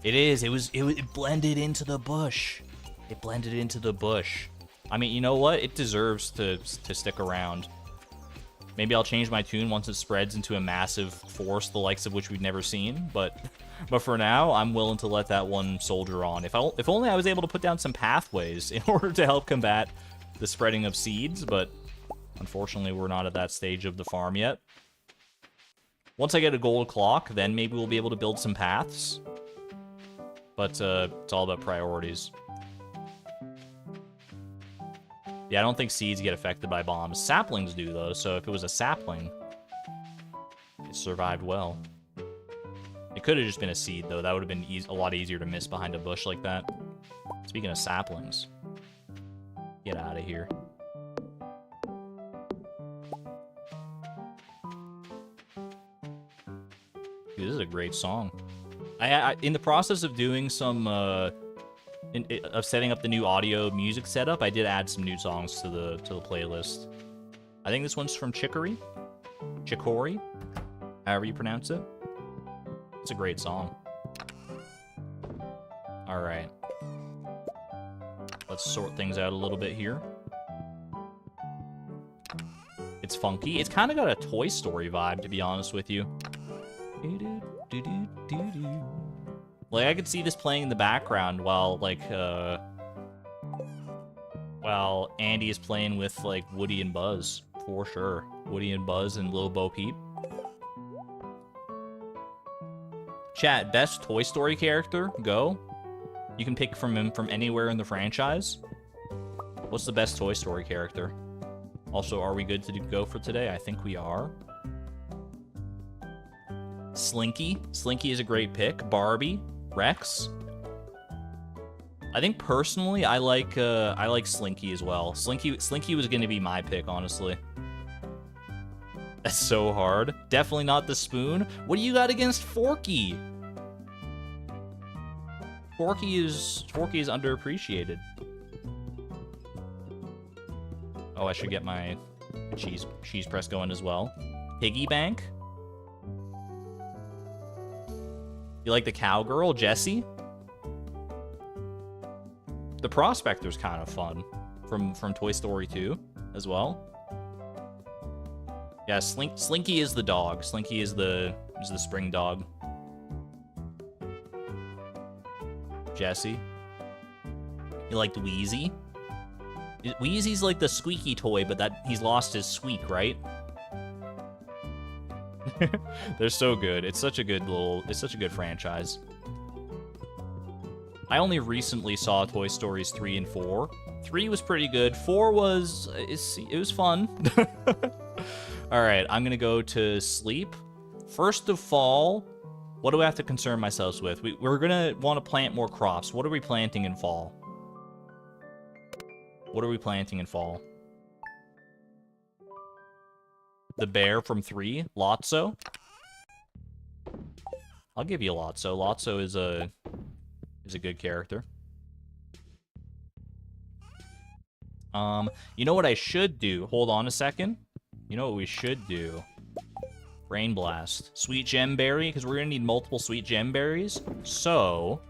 It is. It blended into the bush. It blended into the bush. I mean, you know what? It deserves to stick around. Maybe I'll change my tune once it spreads into a massive force, the likes of which we've never seen. But for now, I'm willing to let that one soldier on. If only I was able to put down some pathways in order to help combat the spreading of seeds. But unfortunately, we're not at that stage of the farm yet. Once I get a gold clock, then maybe we'll be able to build some paths. But it's all about priorities. Yeah, I don't think seeds get affected by bombs. Saplings do, though, so if it was a sapling, it survived well. It could have just been a seed, though. That would have been a lot easier to miss behind a bush like that. Speaking of saplings, get out of here. Dude, this is a great song. I in the process of doing some of setting up the new audio music setup, I did add some new songs to the playlist. I think this one's from Chicory, however you pronounce it. It's a great song. All right, let's sort things out a little bit here. It's funky. It's kind of got a Toy Story vibe, to be honest with you. Like, I could see this playing in the background while, like, while Andy is playing with, like, Woody and Buzz, for sure. Woody and Buzz and Lil Bo Peep. Chat, best Toy Story character, go. You can pick from anywhere in the franchise. What's the best Toy Story character? Also, are we good to go for today? I think we are. Slinky. Slinky is a great pick. Barbie. Rex. I think personally, I like Slinky as well. Slinky was gonna be my pick, honestly. That's so hard. Definitely not the spoon. What do you got against Forky? Forky is underappreciated. Oh, I should get my cheese press going as well. Piggy bank. You like the cowgirl, Jessie? The Prospector's kind of fun from Toy Story 2 as well. Yeah, Slinky is the dog. Slinky is the spring dog. Jessie. You liked Wheezy? Wheezy's like the squeaky toy, but that he's lost his squeak, right? They're so good. It's such a good franchise. I only recently saw Toy Stories 3 and 4. 3 was pretty good. 4 was it was fun. All right, I'm gonna go to sleep. First of fall, what do I have to concern myself with? We're gonna want to plant more crops. What are we planting in fall? What are we planting in fall? The bear from 3, Lotso. I'll give you Lotso. Lotso is a good character. You know what I should do? Hold on a second. You know what we should do? Rain Blast. Sweet Gem Berry, because we're gonna need multiple Sweet Gem Berries. So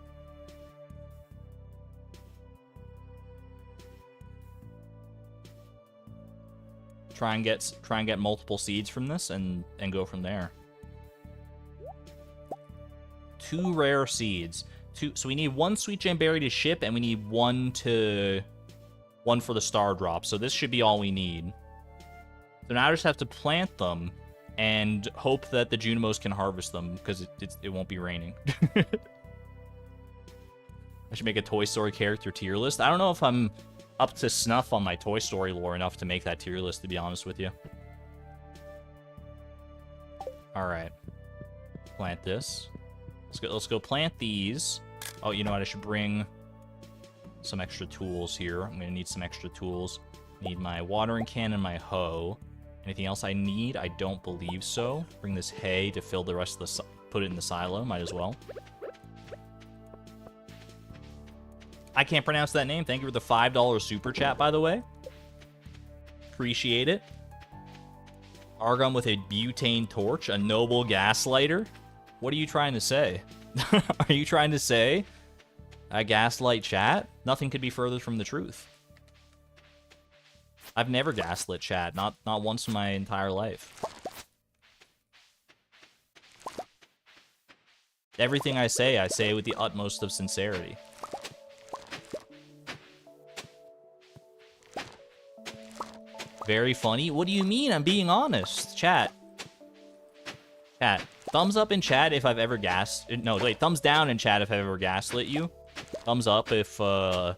try and get multiple seeds from this and go from there. 2 rare seeds. So we need 1 Sweet Gem Berry to ship, and we need 1 for the star drop. So this should be all we need. So now I just have to plant them and hope that the Junimos can harvest them, because it won't be raining. I should make a Toy Story character tier list. I don't know if I'm up to snuff on my Toy Story lore enough to make that tier list, to be honest with you. All right. Plant this. Let's go plant these. Oh, you know what? I should bring some extra tools here. I'm gonna need some extra tools. Need my watering can and my hoe. Anything else I need? I don't believe so. Bring this hay to fill the rest of the... Put it in the silo. Might as well. I can't pronounce that name. Thank you for the $5 super chat, by the way. Appreciate it. Argon with a butane torch. A noble gaslighter. What are you trying to say? Are you trying to say a gaslight chat? Nothing could be further from the truth. I've never gaslit chat, not once in my entire life. Everything I say with the utmost of sincerity. Very funny? What do you mean? I'm being honest, chat. Chat, thumbs up in chat if I've ever no, wait, thumbs down in chat if I've ever gaslit you. Thumbs up if no.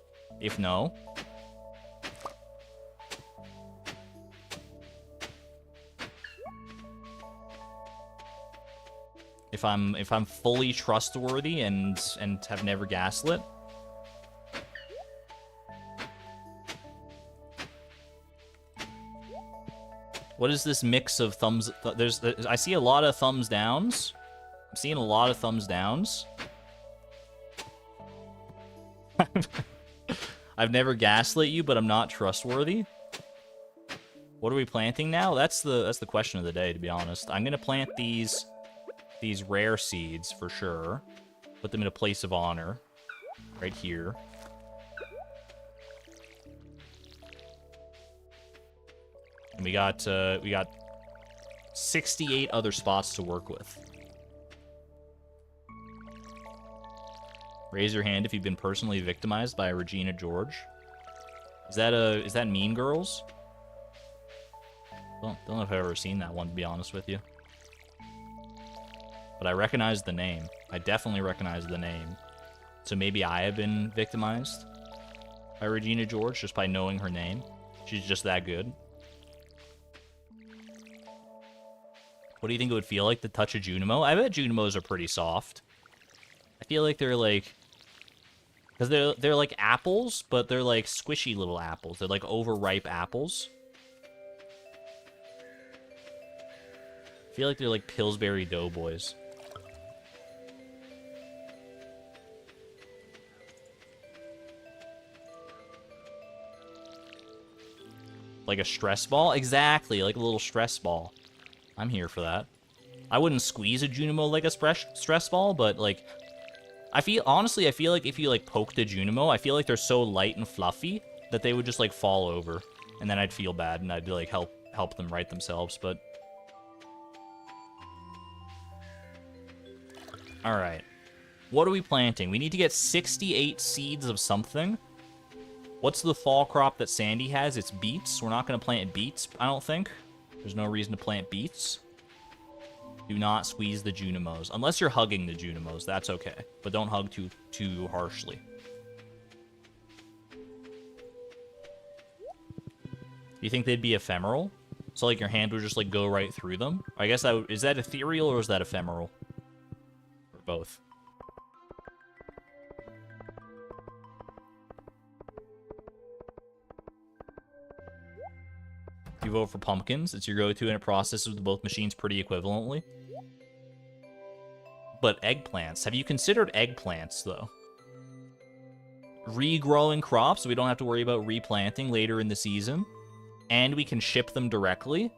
If I'm fully trustworthy and have never gaslit. What is this mix of thumbs? I see a lot of thumbs downs. I'm seeing a lot of thumbs downs. I've never gaslit you, but I'm not trustworthy. What are we planting now? That's the question of the day, to be honest. I'm gonna plant these rare seeds for sure. Put them in a place of honor, right here. And we got 68 other spots to work with. Raise your hand if you've been personally victimized by Regina George. Is that Mean Girls? Don't know if I've ever seen that one, to be honest with you. But I recognize the name. I definitely recognize the name. So maybe I have been victimized by Regina George just by knowing her name. She's just that good. What do you think it would feel like to touch a Junimo? I bet Junimos are pretty soft. I feel like they're like... Because they're like apples, but they're like squishy little apples. They're like overripe apples. I feel like they're like Pillsbury Doughboys. Like a stress ball? Exactly, like a little stress ball. I'm here for that. I wouldn't squeeze a Junimo like a stress ball, but like... honestly, I feel like if you like poked a Junimo, I feel like they're so light and fluffy that they would just like fall over. And then I'd feel bad and I'd like help them right themselves, but... Alright. What are we planting? We need to get 68 seeds of something. What's the fall crop that Sandy has? It's beets. We're not going to plant beets, I don't think. There's no reason to plant beets. Do not squeeze the Junimos. Unless you're hugging the Junimos, that's okay. But don't hug too harshly. Do you think they'd be ephemeral? So like your hand would just like go right through them? I guess is that ethereal or is that ephemeral? Or both? You vote for pumpkins. It's your go-to and it processes with both machines pretty equivalently. But eggplants. Have you considered eggplants, though? Regrowing crops, so we don't have to worry about replanting later in the season. And we can ship them directly.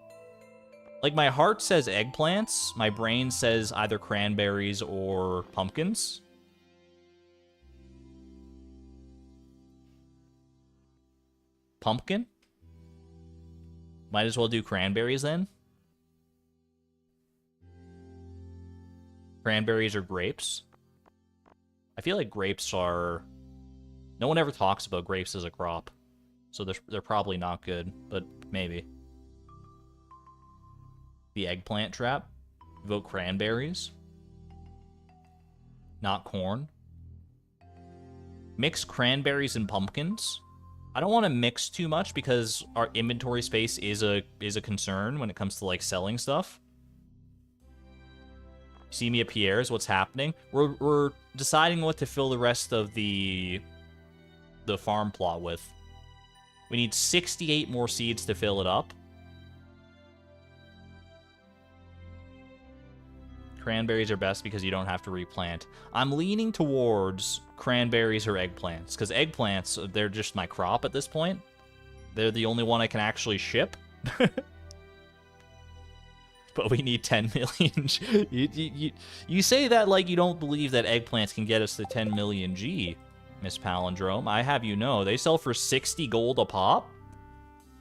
Like, my heart says eggplants. My brain says either cranberries or pumpkins. Pumpkin? Might as well do cranberries then. Cranberries or grapes. I feel like grapes are... No one ever talks about grapes as a crop. So they're probably not good, but maybe. The eggplant trap. Vote cranberries. Not corn. Mix cranberries and pumpkins. I don't want to mix too much because our inventory space is a concern when it comes to like selling stuff. See me at Pierre's, what's happening? We're deciding what to fill the rest of the farm plot with. We need 68 more seeds to fill it up. Cranberries are best because you don't have to replant. I'm leaning towards cranberries or eggplants, because eggplants, they're just my crop at this point. They're the only one I can actually ship. But we need 10 million. You say that like you don't believe that eggplants can get us to 10 million G, Miss Palindrome. I have you know, they sell for 60 gold a pop.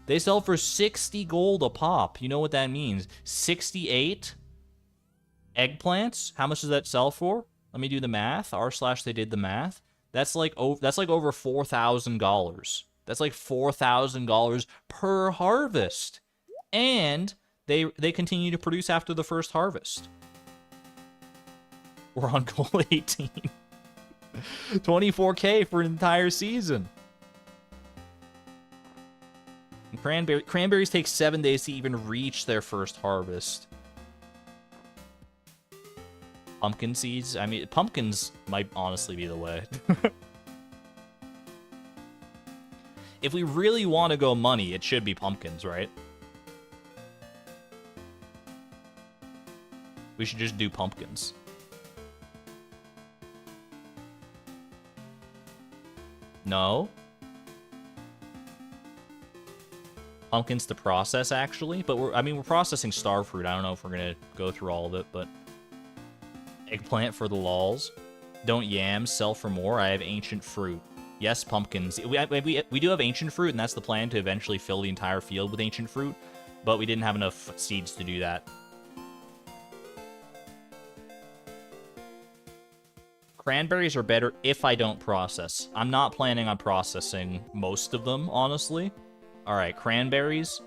They sell for 60 gold a pop. You know what that means? 68 eggplants? How much does that sell for? Let me do the math. They did the math. That's like over $4,000. That's like $4,000 per harvest. And they continue to produce after the first harvest. We're on goal 18. 24K for an entire season. And cranberries take 7 days to even reach their first harvest. Pumpkin seeds? I mean, pumpkins might honestly be the way. If we really want to go money, it should be pumpkins, right? We should just do pumpkins. No? Pumpkins to process, actually, but we're processing star fruit. I don't know if we're gonna go through all of it, but eggplant for the lols. Don't yams sell for more? I have ancient fruit. Yes, pumpkins. We do have ancient fruit, and that's the plan, to eventually fill the entire field with ancient fruit, but we didn't have enough seeds to do that. Cranberries are better if I don't process. I'm not planning on processing most of them, honestly. Alright, cranberries.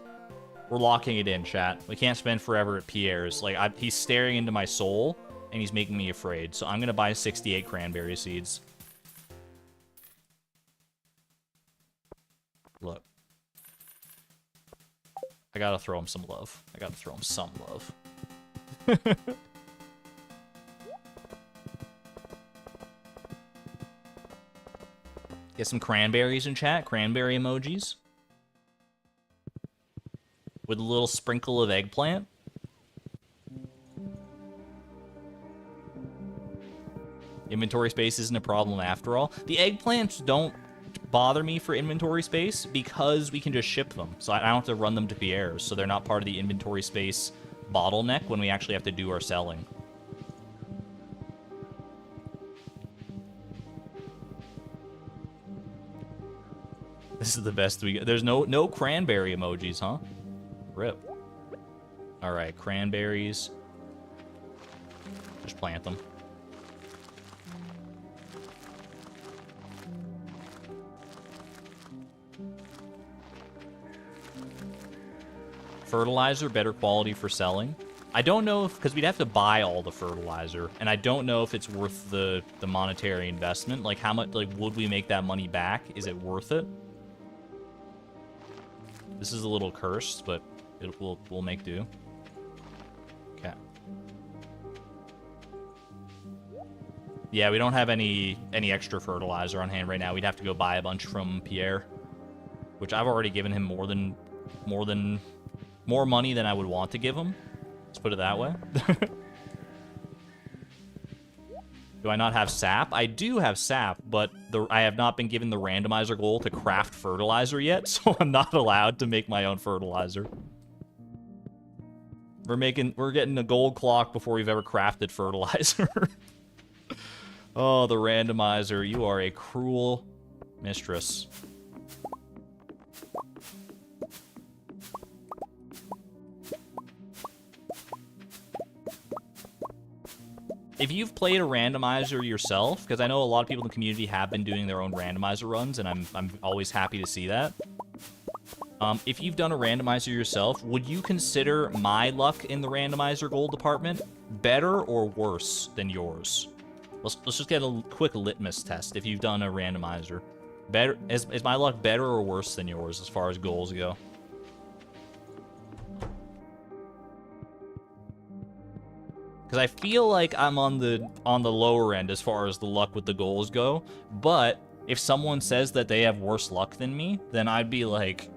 We're locking it in, chat. We can't spend forever at Pierre's. Like, he's staring into my soul, and he's making me afraid. So I'm gonna buy 68 cranberry seeds. Look. I gotta throw him some love. I gotta throw him some love. Get some cranberries in chat. Cranberry emojis. With a little sprinkle of eggplant. Inventory space isn't a problem after all. The eggplants don't bother me for inventory space because we can just ship them. So I don't have to run them to Pierre's. So they're not part of the inventory space bottleneck when we actually have to do our selling. This is the best we get. There's no cranberry emojis, huh? Rip. Alright, cranberries. Just plant them. Fertilizer, better quality for selling. I don't know if, because we'd have to buy all the fertilizer, and I don't know if it's worth the monetary investment. Like, how much, like, would we make that money back? Is it worth it? This is a little cursed, but we'll make do. Okay. Yeah, we don't have any extra fertilizer on hand right now. We'd have to go buy a bunch from Pierre, which I've already given him more money than I would want to give him. Let's put it that way. Do I not have sap? I do have sap, but I have not been given the randomizer goal to craft fertilizer yet, so I'm not allowed to make my own fertilizer. We're getting a gold clock before we've ever crafted fertilizer. Oh, the randomizer, you are a cruel mistress. If you've played a randomizer yourself, because I know a lot of people in the community have been doing their own randomizer runs, and I'm always happy to see that. If you've done a randomizer yourself, would you consider my luck in the randomizer goal department better or worse than yours? Let's just get a quick litmus test if you've done a randomizer. Is my luck better or worse than yours as far as goals go? Because I feel like I'm on the lower end as far as the luck with the goals go, but if someone says that they have worse luck than me, then I'd be like,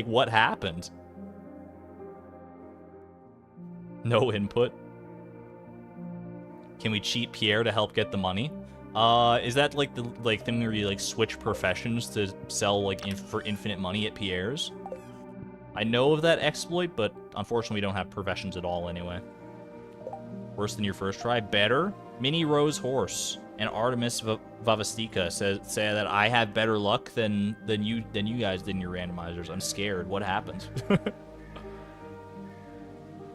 what happened? No input. Can we cheat Pierre to help get the money? Is that like the thing where you switch professions to sell for infinite money at Pierre's? I know of that exploit, but unfortunately we don't have professions at all anyway. Worse than your first try? Better? Mini Rose Horse and Artemis Vavastika say that I have better luck than you guys did in your randomizers. I'm scared. What happened?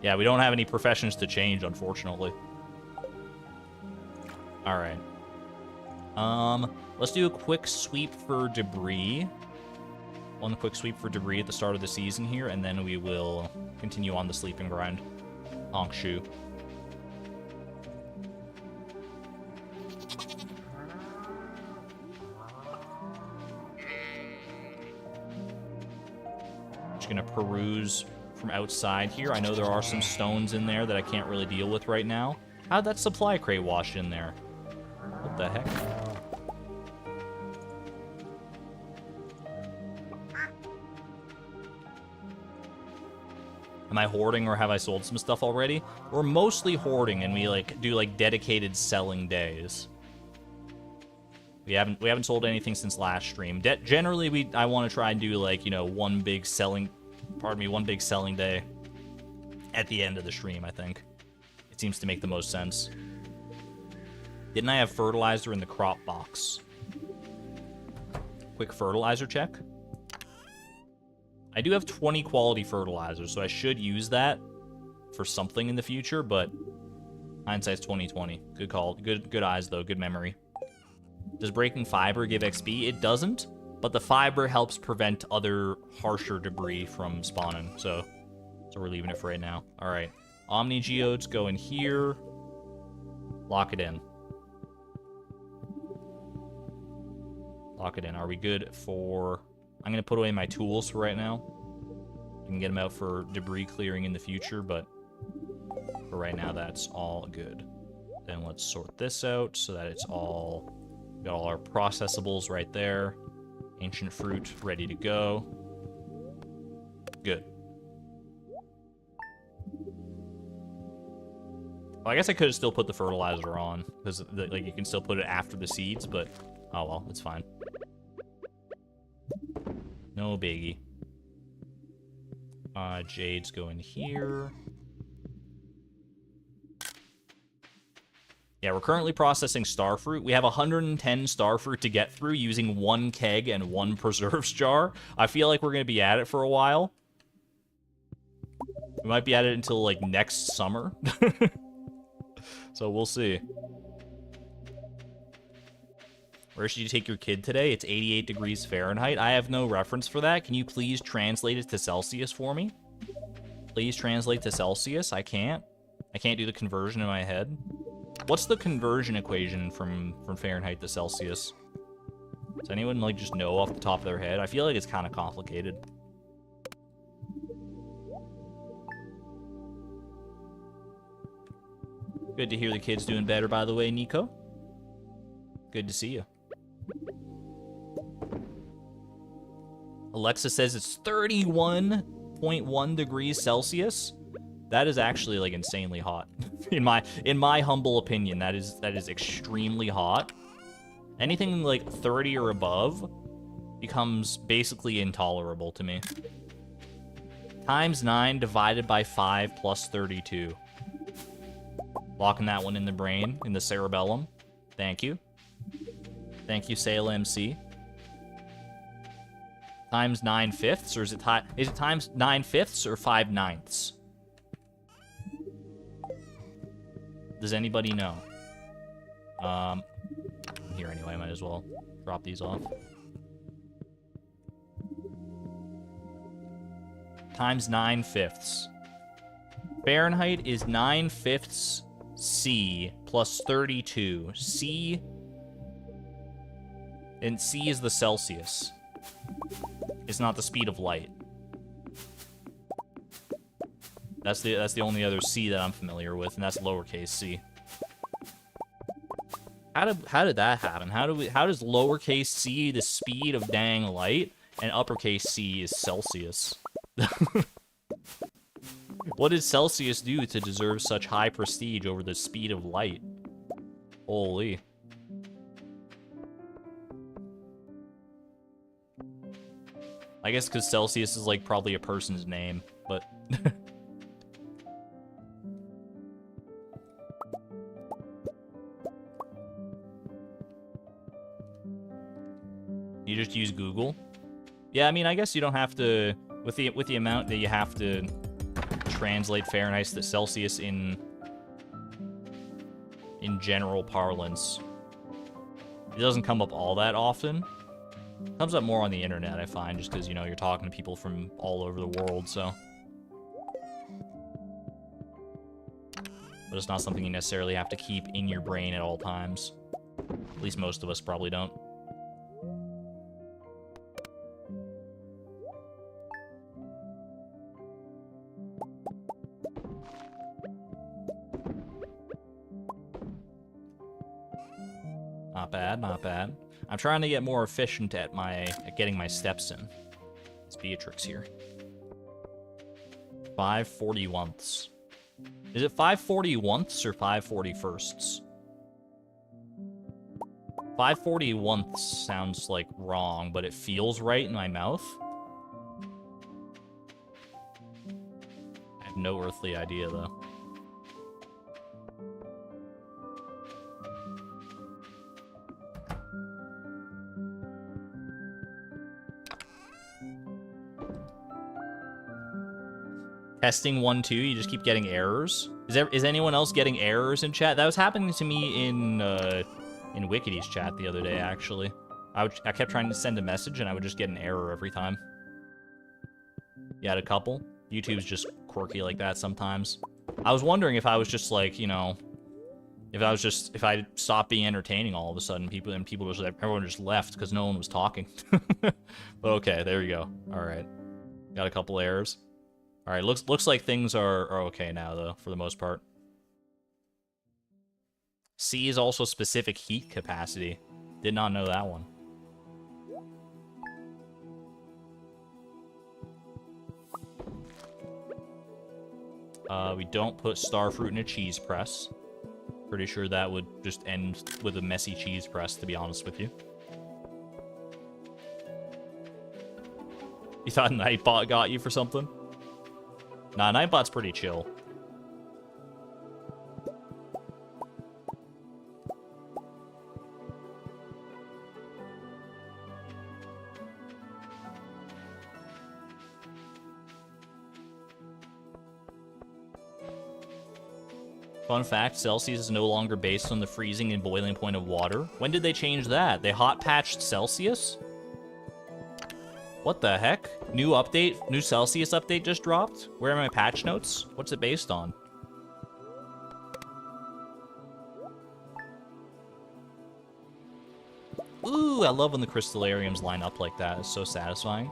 Yeah, we don't have any professions to change, unfortunately. All right. Let's do a quick sweep for debris. One quick sweep for debris at the start of the season here, and then we will continue on the sleeping grind. Honk shoe. gonna peruse from outside here. I know there are some stones in there that I can't really deal with right now. How'd that supply crate wash in there? What the heck? Am I hoarding or have I sold some stuff already? We're mostly hoarding, and we like do like dedicated selling days. We haven't sold anything since last stream. Generally, I want to try and do like, you know, one big selling day at the end of the stream, I think. It seems to make the most sense. Didn't I have fertilizer in the crop box? Quick fertilizer check. I do have 20 quality fertilizer, so I should use that for something in the future, but hindsight's 20/20. Good call. Good eyes, though. Good memory. Does breaking fiber give XP? It doesn't, but the fiber helps prevent other harsher debris from spawning, so we're leaving it for right now. All right. Omni geodes go in here. Lock it in. Lock it in. Are we good for... I'm going to put away my tools for right now. You can get them out for debris clearing in the future, but for right now, that's all good. Then let's sort this out so that it's all... Got all our processables right there. Ancient fruit ready to go. Good. Well, I guess I could have still put the fertilizer on, because like you can still put it after the seeds, but oh well, it's fine. No biggie. Jades go in here. Yeah, we're currently processing starfruit. We have 110 starfruit to get through using 1 keg and 1 preserves jar. I feel like we're going to be at it for a while. We might be at it until, like, next summer. So we'll see. Where should you take your kid today? It's 88 degrees Fahrenheit. I have no reference for that. Can you please translate it to Celsius for me? Please translate to Celsius. I can't. I can't do the conversion in my head. What's the conversion equation from Fahrenheit to Celsius? Does anyone, like, just know off the top of their head? I feel like it's kind of complicated. Good to hear the kid's doing better, by the way, Nico. Good to see you. Alexa says it's 31.1 degrees Celsius. That is actually, like, insanely hot. in my humble opinion, that is extremely hot. Anything like 30 or above becomes basically intolerable to me. Times 9 divided by 5 plus 32. Locking that one in the brain, in the cerebellum. Thank you. Thank you, Sail MC. Times 9/5, or is it times 9/5 or 5/9? Does anybody know? I'm here anyway, might as well drop these off. Times 9/5. Fahrenheit is 9/5 C plus 32. C, and C is the Celsius. It's not the speed of light. That's the only other C that I'm familiar with, and that's lowercase c. How did that happen? How does lowercase c the speed of dang light, and uppercase C is Celsius? What did Celsius do to deserve such high prestige over the speed of light? Holy. I guess because Celsius is like probably a person's name, but... You just use Google? Yeah, I mean, I guess you don't have to... With the amount that you have to translate Fahrenheit to Celsius in general parlance, it doesn't come up all that often. It comes up more on the internet, I find, just because, you know, you're talking to people from all over the world, so. But it's not something you necessarily have to keep in your brain at all times. At least most of us probably don't. Not bad, not bad. I'm trying to get more efficient at getting my steps in. It's Beatrix here. 5/41ths. Is it 5/41ths or 5/41sts? 5/41ths sounds like wrong, but it feels right in my mouth. I have no earthly idea, though. Testing 1, 2, you just keep getting errors. Is anyone else getting errors in chat? That was happening to me in Wickedy's chat the other day, actually. I kept trying to send a message, and I would just get an error every time. You had a couple? YouTube's just quirky like that sometimes. I was wondering if I was just like, you know, if I stopped being entertaining all of a sudden, everyone just left because no one was talking. But okay, there you go. All right, got a couple errors. All right, looks like things are okay now, though, for the most part. C is also specific heat capacity. Did not know that one. We don't put starfruit in a cheese press. Pretty sure that would just end with a messy cheese press, to be honest with you. You thought Nightbot got you for something? Nah, Nightbot's pretty chill. Fun fact, Celsius is no longer based on the freezing and boiling point of water. When did they change that? They hot patched Celsius? What the heck? New update? New Celsius update just dropped? Where are my patch notes? What's it based on? Ooh, I love when the crystallariums line up like that. It's so satisfying.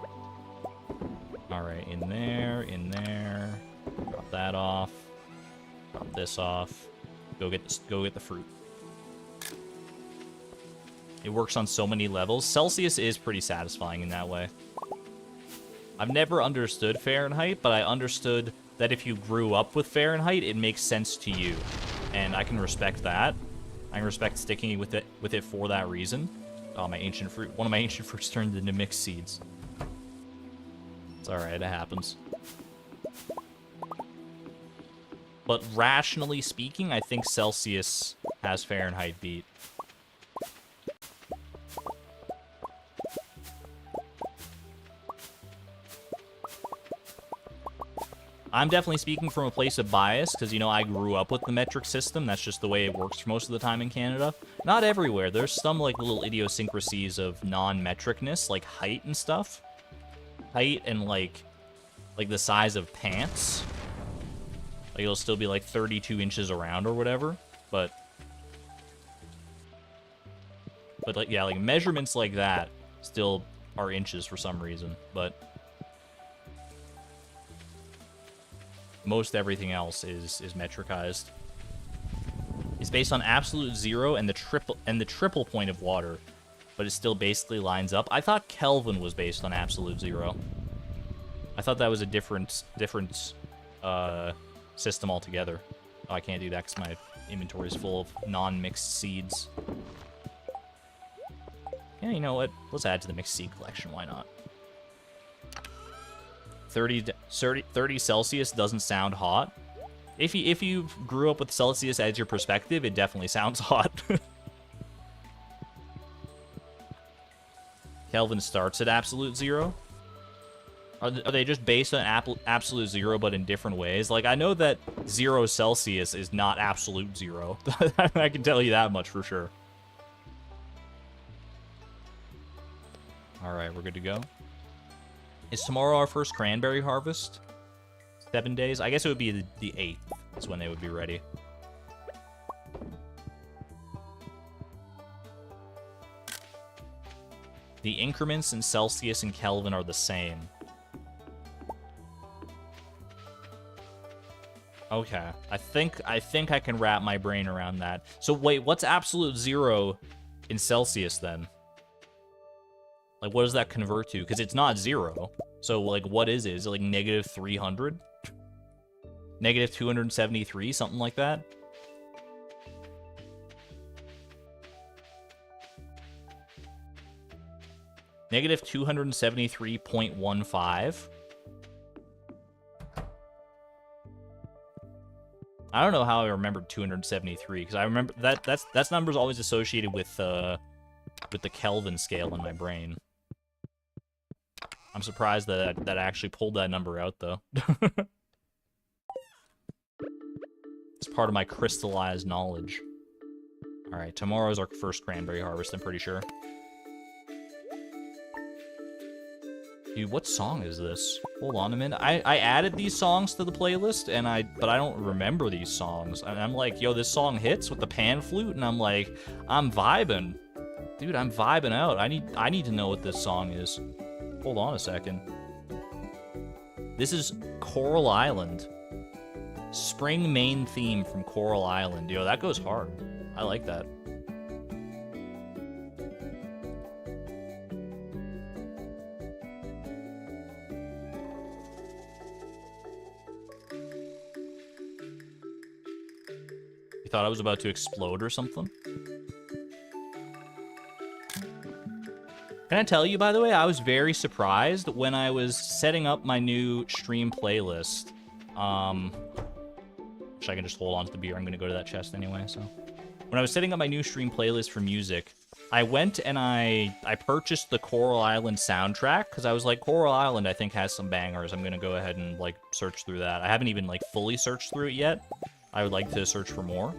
Alright, in there, in there. Drop that off. Drop this off. Go get the fruit. It works on so many levels. Celsius is pretty satisfying in that way. I've never understood Fahrenheit, but I understood that if you grew up with Fahrenheit, it makes sense to you. And I can respect that. I can respect sticking with it for that reason. Oh, my ancient fruit. One of my ancient fruits turned into mixed seeds. It's alright, it happens. But rationally speaking, I think Celsius has Fahrenheit beat. I'm definitely speaking from a place of bias, because, you know, I grew up with the metric system. That's just the way it works for most of the time in Canada. Not everywhere. There's some, like, little idiosyncrasies of non-metricness, like height and stuff. Height and, like the size of pants. Like, it'll still be, like, 32 inches around or whatever. But like, yeah, like, measurements like that still are inches for some reason. But most everything else is metricized. It's based on absolute zero and the triple point of water, but it still basically lines up. I thought Kelvin was based on absolute zero. I thought that was a different system altogether. Oh, I can't do that because my inventory is full of non-mixed seeds. Yeah, you know what? Let's add to the mixed seed collection. Why not? 30 Celsius doesn't sound hot. If you grew up with Celsius as your perspective, it definitely sounds hot. Kelvin starts at absolute zero. Are they just based on absolute zero, but in different ways? Like, I know that 0 Celsius is not absolute zero. I can tell you that much for sure. All right, we're good to go. Is tomorrow our first cranberry harvest? 7 days? I guess it would be the 8th is when they would be ready. The increments in Celsius and Kelvin are the same. Okay, I think I can wrap my brain around that. So wait, what's absolute zero in Celsius then? Like, what does that convert to? Because it's not 0. So, like, what is it? Is it like negative 300? Negative 273? Something like that? Negative 273.15. I don't know how I remembered 273, because I remember that's numbers always associated with the Kelvin scale in my brain. I'm surprised that I actually pulled that number out, though. It's part of my crystallized knowledge. Alright, tomorrow's our first cranberry harvest, I'm pretty sure. Dude, what song is this? Hold on a minute. I added these songs to the playlist, but I don't remember these songs. And I'm like, yo, this song hits with the pan flute, and I'm like, I'm vibing. Dude, I'm vibing out. I need to know what this song is. Hold on a second. This is Coral Island. Spring main theme from Coral Island. Yo, that goes hard. I like that. Thought I was about to explode or something. Can I tell you, by the way, I was very surprised when I was setting up my new stream playlist. Which I can just hold on to the beer. I'm going to go to that chest anyway, so. When I was setting up my new stream playlist for music, I went and I purchased the Coral Island soundtrack, because I was like, Coral Island, I think, has some bangers. I'm going to go ahead and, like, search through that. I haven't even, like, fully searched through it yet. I would like to search for more.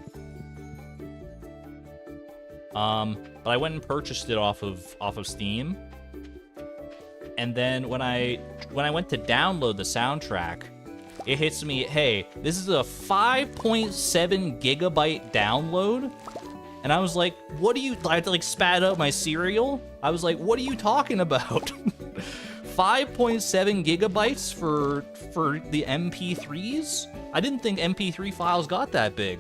But I went and purchased it off of Steam. And then when I went to download the soundtrack, it hits me, hey, this is a 5.7 gigabyte download. And I was like, what do you, I had to like spat out my cereal. I was like, what are you talking about? 5.7 gigabytes for the MP3s? I didn't think MP3 files got that big.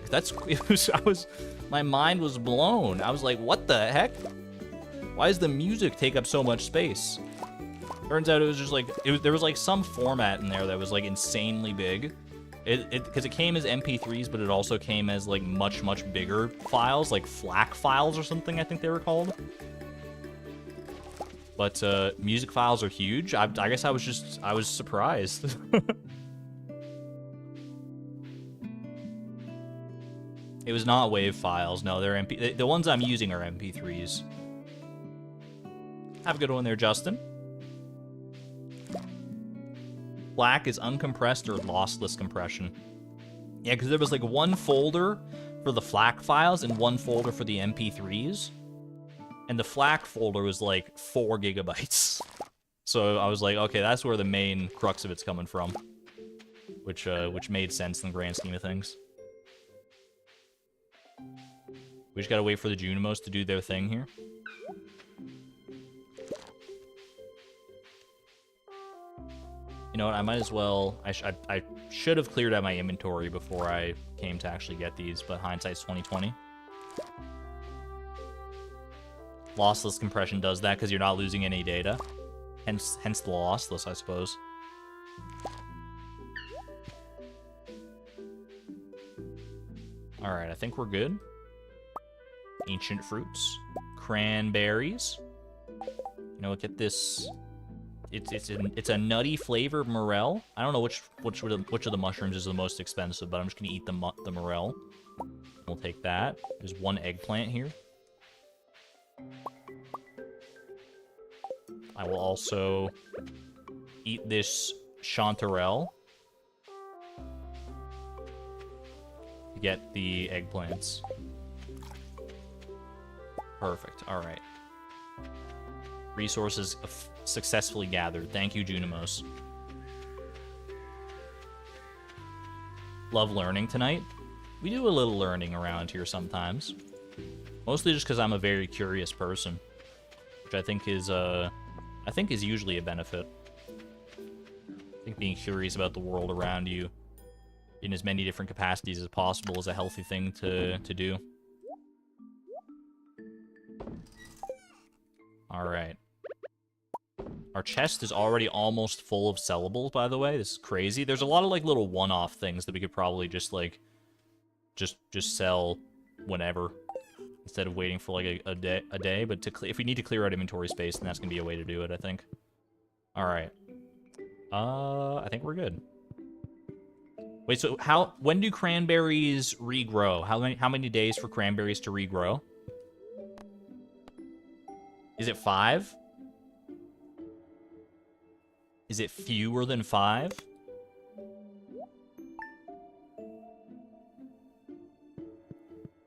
My mind was blown. I was like, what the heck? Why does the music take up so much space? Turns out it was just like, there was like some format in there that was like insanely big. Because it came as MP3s, but it also came as like much bigger files, like FLAC files or something, I think they were called. But music files are huge. I guess I was surprised. It was not WAV files. No, they're the ones I'm using are MP3s. Have a good one there, Justin. FLAC is uncompressed or lossless compression. Yeah, because there was like one folder for the FLAC files and one folder for the MP3s. And the FLAC folder was like 4 gigabytes. So I was like, okay, that's where the main crux of it's coming from. Which made sense in the grand scheme of things. We just gotta wait for the Junimos to do their thing here. You know what, I might as well... I should have cleared out my inventory before I came to actually get these, but hindsight's 2020. Lossless compression does that because you're not losing any data. Hence the lossless, I suppose. Alright, I think we're good. Ancient fruits. Cranberries. You know, look at this. It's a nutty flavored morel. I don't know which of the mushrooms is the most expensive, but I'm just gonna eat the morel. We'll take that. There's one eggplant here. I will also eat this chanterelle to get the eggplants. Perfect. All right. Resources successfully gathered. Thank you, Junimos. Love learning tonight. We do a little learning around here sometimes. Mostly just because I'm a very curious person, which I think is usually a benefit. I think being curious about the world around you in as many different capacities as possible is a healthy thing to do. All right. Our chest is already almost full of sellables, by the way. This is crazy. There's a lot of, like, little one-off things that we could probably just, like, just sell whenever, instead of waiting for, like, a day. But if we need to clear out inventory space, then that's going to be a way to do it, I think. All right. I think we're good. Wait, so when do cranberries regrow? How many days for cranberries to regrow? Is it 5? Is it fewer than 5?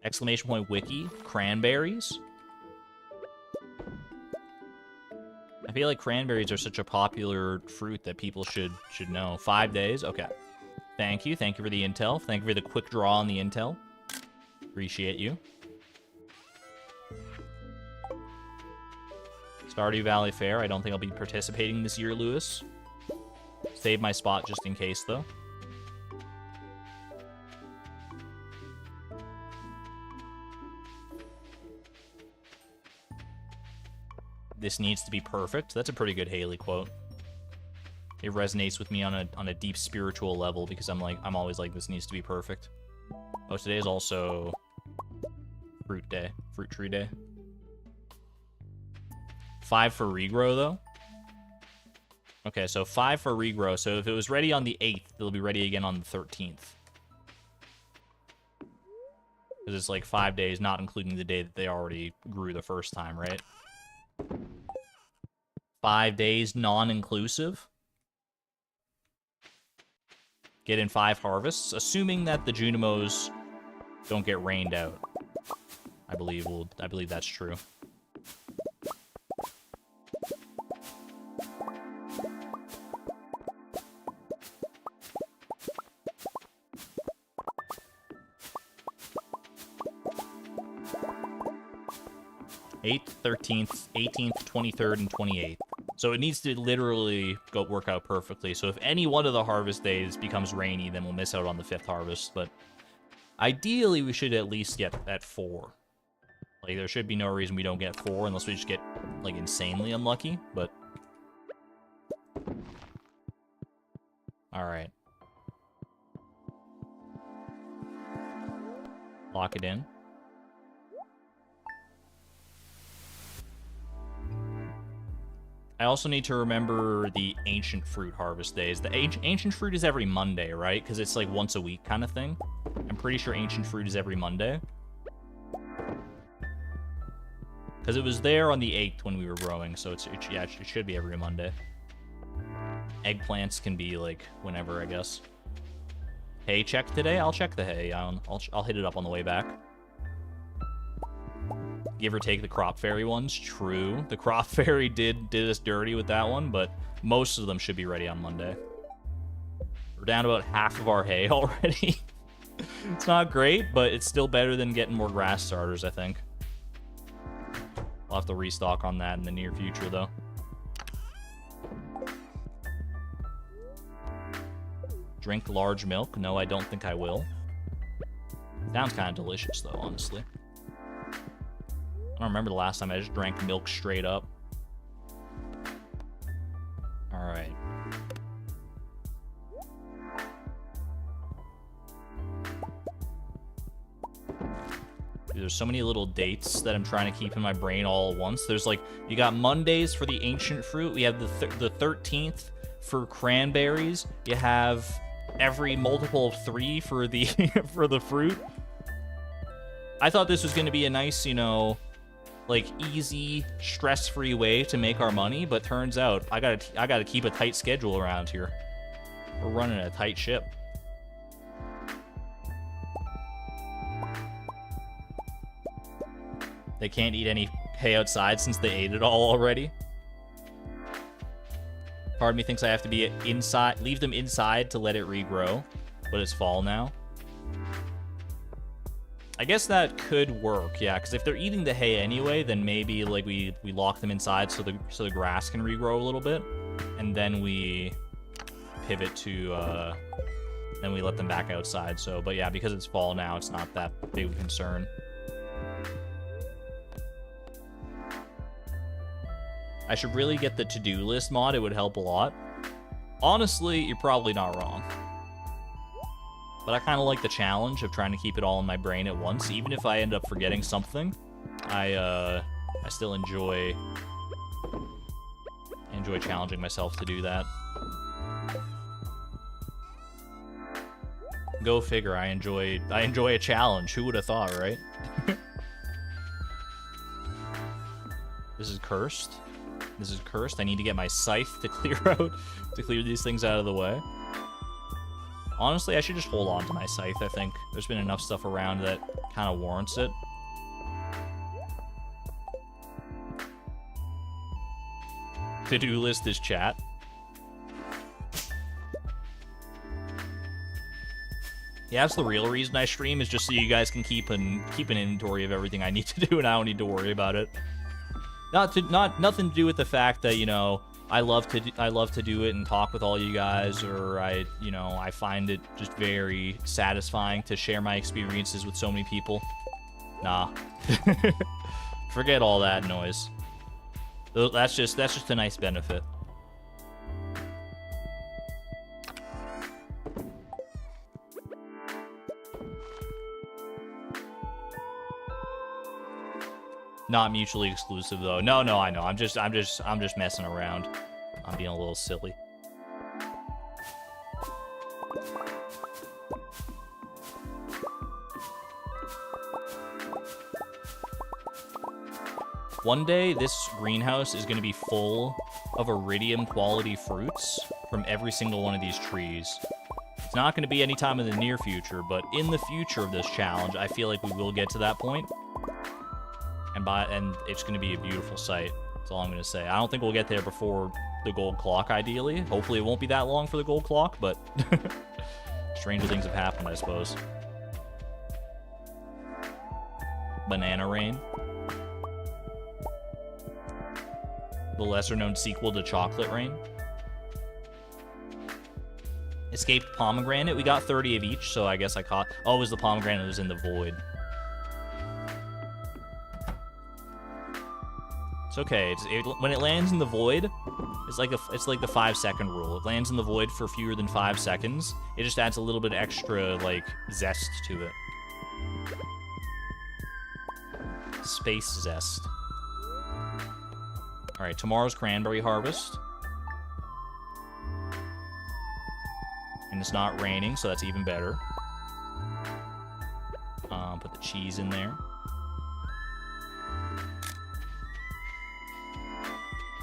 Exclamation point wiki, cranberries? I feel like cranberries are such a popular fruit that people should know. 5 days? Okay. Thank you. Thank you for the intel. Thank you for the quick draw on the intel. Appreciate you. Stardew Valley Fair. I don't think I'll be participating this year, Lewis. Save my spot just in case, though. This needs to be perfect. That's a pretty good Haley quote. It resonates with me on a deep spiritual level because I'm always like, this needs to be perfect. Oh, today is also fruit tree day. 5 for regrow though. Okay, so 5 for regrow. So if it was ready on the 8th, it'll be ready again on the 13th. Because it's like 5 days, not including the day that they already grew the first time, right? 5 days non-inclusive. Get in 5 harvests, assuming that the Junimos don't get rained out. I believe that's true. th, 13th, 18th, 23rd, and 28th. So it needs to literally work out perfectly. So if any one of the harvest days becomes rainy, then we'll miss out on the 5th harvest. But ideally, we should at least get at 4. Like, there should be no reason we don't get 4 unless we just get, like, insanely unlucky. But all right. Lock it in. I also need to remember the ancient fruit harvest days. The ancient fruit is every Monday, right? Because it's like once a week kind of thing. I'm pretty sure ancient fruit is every Monday. Because it was there on the 8th when we were growing, so it should be every Monday. Eggplants can be like whenever, I guess. Hay check today? I'll check the hay. I'll hit it up on the way back. Give or take the crop fairy ones. True. The crop fairy did us dirty with that one, but most of them should be ready on Monday. We're down about half of our hay already. It's not great, but it's still better than getting more grass starters, I think. I'll have to restock on that in the near future, though. Drink large milk? No, I don't think I will. Sounds kind of delicious, though, honestly. I don't remember the last time I just drank milk straight up. Alright. There's so many little dates that I'm trying to keep in my brain all at once. There's like, you got Mondays for the ancient fruit. We have the 13th for cranberries. You have every multiple of 3 for the for the fruit. I thought this was going to be a nice, you know, like easy, stress-free way to make our money, but turns out I gotta keep a tight schedule around here. We're running a tight ship. They can't eat any hay outside since they ate it all already. Part of me thinks I have to be inside, leave them inside to let it regrow, but it's fall now. I guess that could work, yeah, because if they're eating the hay anyway, then maybe like we lock them inside so the grass can regrow a little bit, and then we pivot to then we let them back outside. So, but yeah, because it's fall now, it's not that big of a concern. I should really get the to-do list mod. It would help a lot. Honestly, you're probably not wrong. But I kind of like the challenge of trying to keep it all in my brain at once. Even if I end up forgetting something, I still enjoy challenging myself to do that. Go figure. I enjoy a challenge. Who would have thought, right? This is cursed. This is cursed. I need to get my scythe to clear these things out of the way. Honestly, I should just hold on to my scythe, I think. There's been enough stuff around that kind of warrants it. To-do list is chat. Yeah, that's the real reason I stream, is just so you guys can keep an inventory of everything I need to do, and I don't need to worry about it. Nothing to do with the fact that, you know, I love to do it and talk with all you guys, or I find it just very satisfying to share my experiences with so many people. Nah. Forget all that noise. That's just a nice benefit. Not mutually exclusive though. No, I know. I'm just messing around. I'm being a little silly. One day, this greenhouse is going to be full of iridium quality fruits from every single one of these trees. It's not going to be any time in the near future, but in the future of this challenge, I feel like we will get to that point. And it's going to be a beautiful sight. That's all I'm going to say. I don't think we'll get there before the gold clock, ideally. Hopefully it won't be that long for the gold clock, but stranger things have happened, I suppose. Banana Rain. The lesser-known sequel to Chocolate Rain. Escaped Pomegranate. We got 30 of each, so I guess I caught... Oh, it was the pomegranate that was in the void. It's okay. When it lands in the void, it's like the 5-second rule. It lands in the void for fewer than 5 seconds. It just adds a little bit extra, like, zest to it. Space zest. Alright, tomorrow's cranberry harvest. And it's not raining, so that's even better. Put the cheese in there.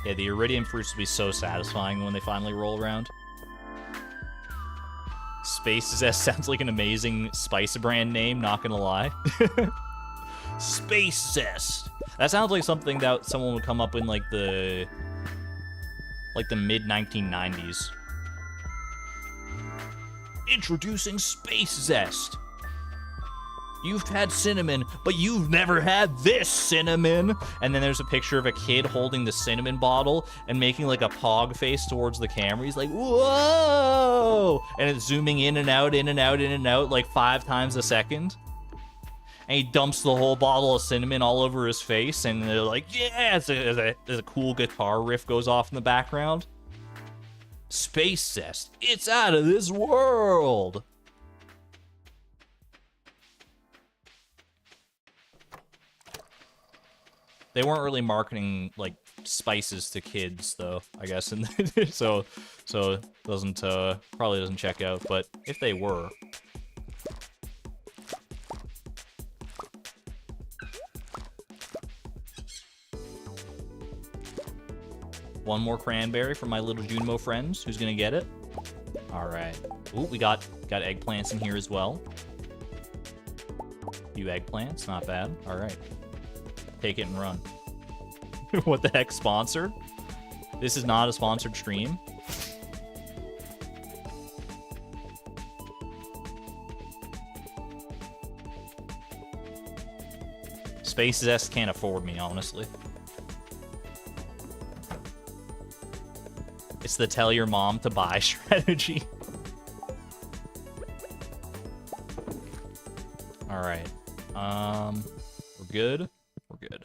Yeah, the iridium fruits will be so satisfying when they finally roll around. Space Zest sounds like an amazing spice brand name, not gonna lie. Space Zest! That sounds like something that someone would come up in, like, the mid-1990s. Introducing Space Zest! You've had cinnamon, but you've never had this cinnamon! And then there's a picture of a kid holding the cinnamon bottle and making, like, a pog face towards the camera. He's like, whoa! And it's zooming in and out, in and out, in and out, like 5 times a second. And he dumps the whole bottle of cinnamon all over his face, and they're like, yeah! As a cool guitar riff goes off in the background. Space Zest, it's out of this world! They weren't really marketing, like, spices to kids, though, I guess, and so doesn't probably doesn't check out. But if they were, one more cranberry for my little Junmo friends. Who's gonna get it? All right. Ooh, we got eggplants in here as well. A few eggplants, not bad. All right. Take it and run. What the heck, sponsored? This is not a sponsored stream. Space Zest can't afford me, honestly. It's the tell your mom to buy strategy. Alright. We're good. We're good.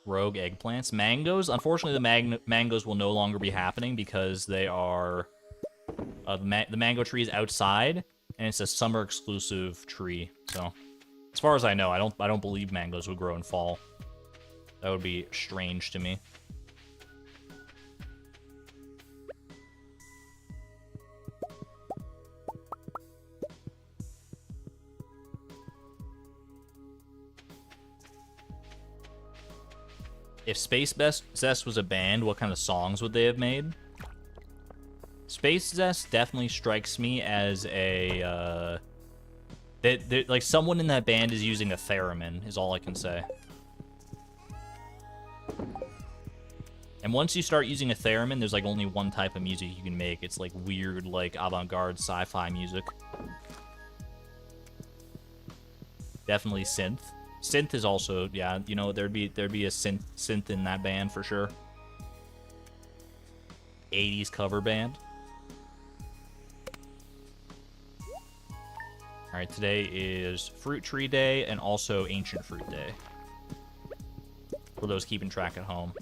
Rogue eggplants. Mangoes. Unfortunately, the mangoes will no longer be happening because they are... the mango tree is outside, and it's a summer exclusive tree. So, as far as I know, I don't believe mangoes would grow in fall. That would be strange to me. If Space Zest was a band, what kind of songs would they have made? Space Zest definitely strikes me as a, like, someone in that band is using a theremin, is all I can say. And once you start using a theremin, there's, like, only one type of music you can make. It's, like, weird, like, avant-garde sci-fi music. Definitely synth. Synth is also, yeah, you know, there'd be a synth in that band for sure. 80s cover band. All right, today is Fruit Tree Day and also Ancient Fruit Day. For those keeping track at home.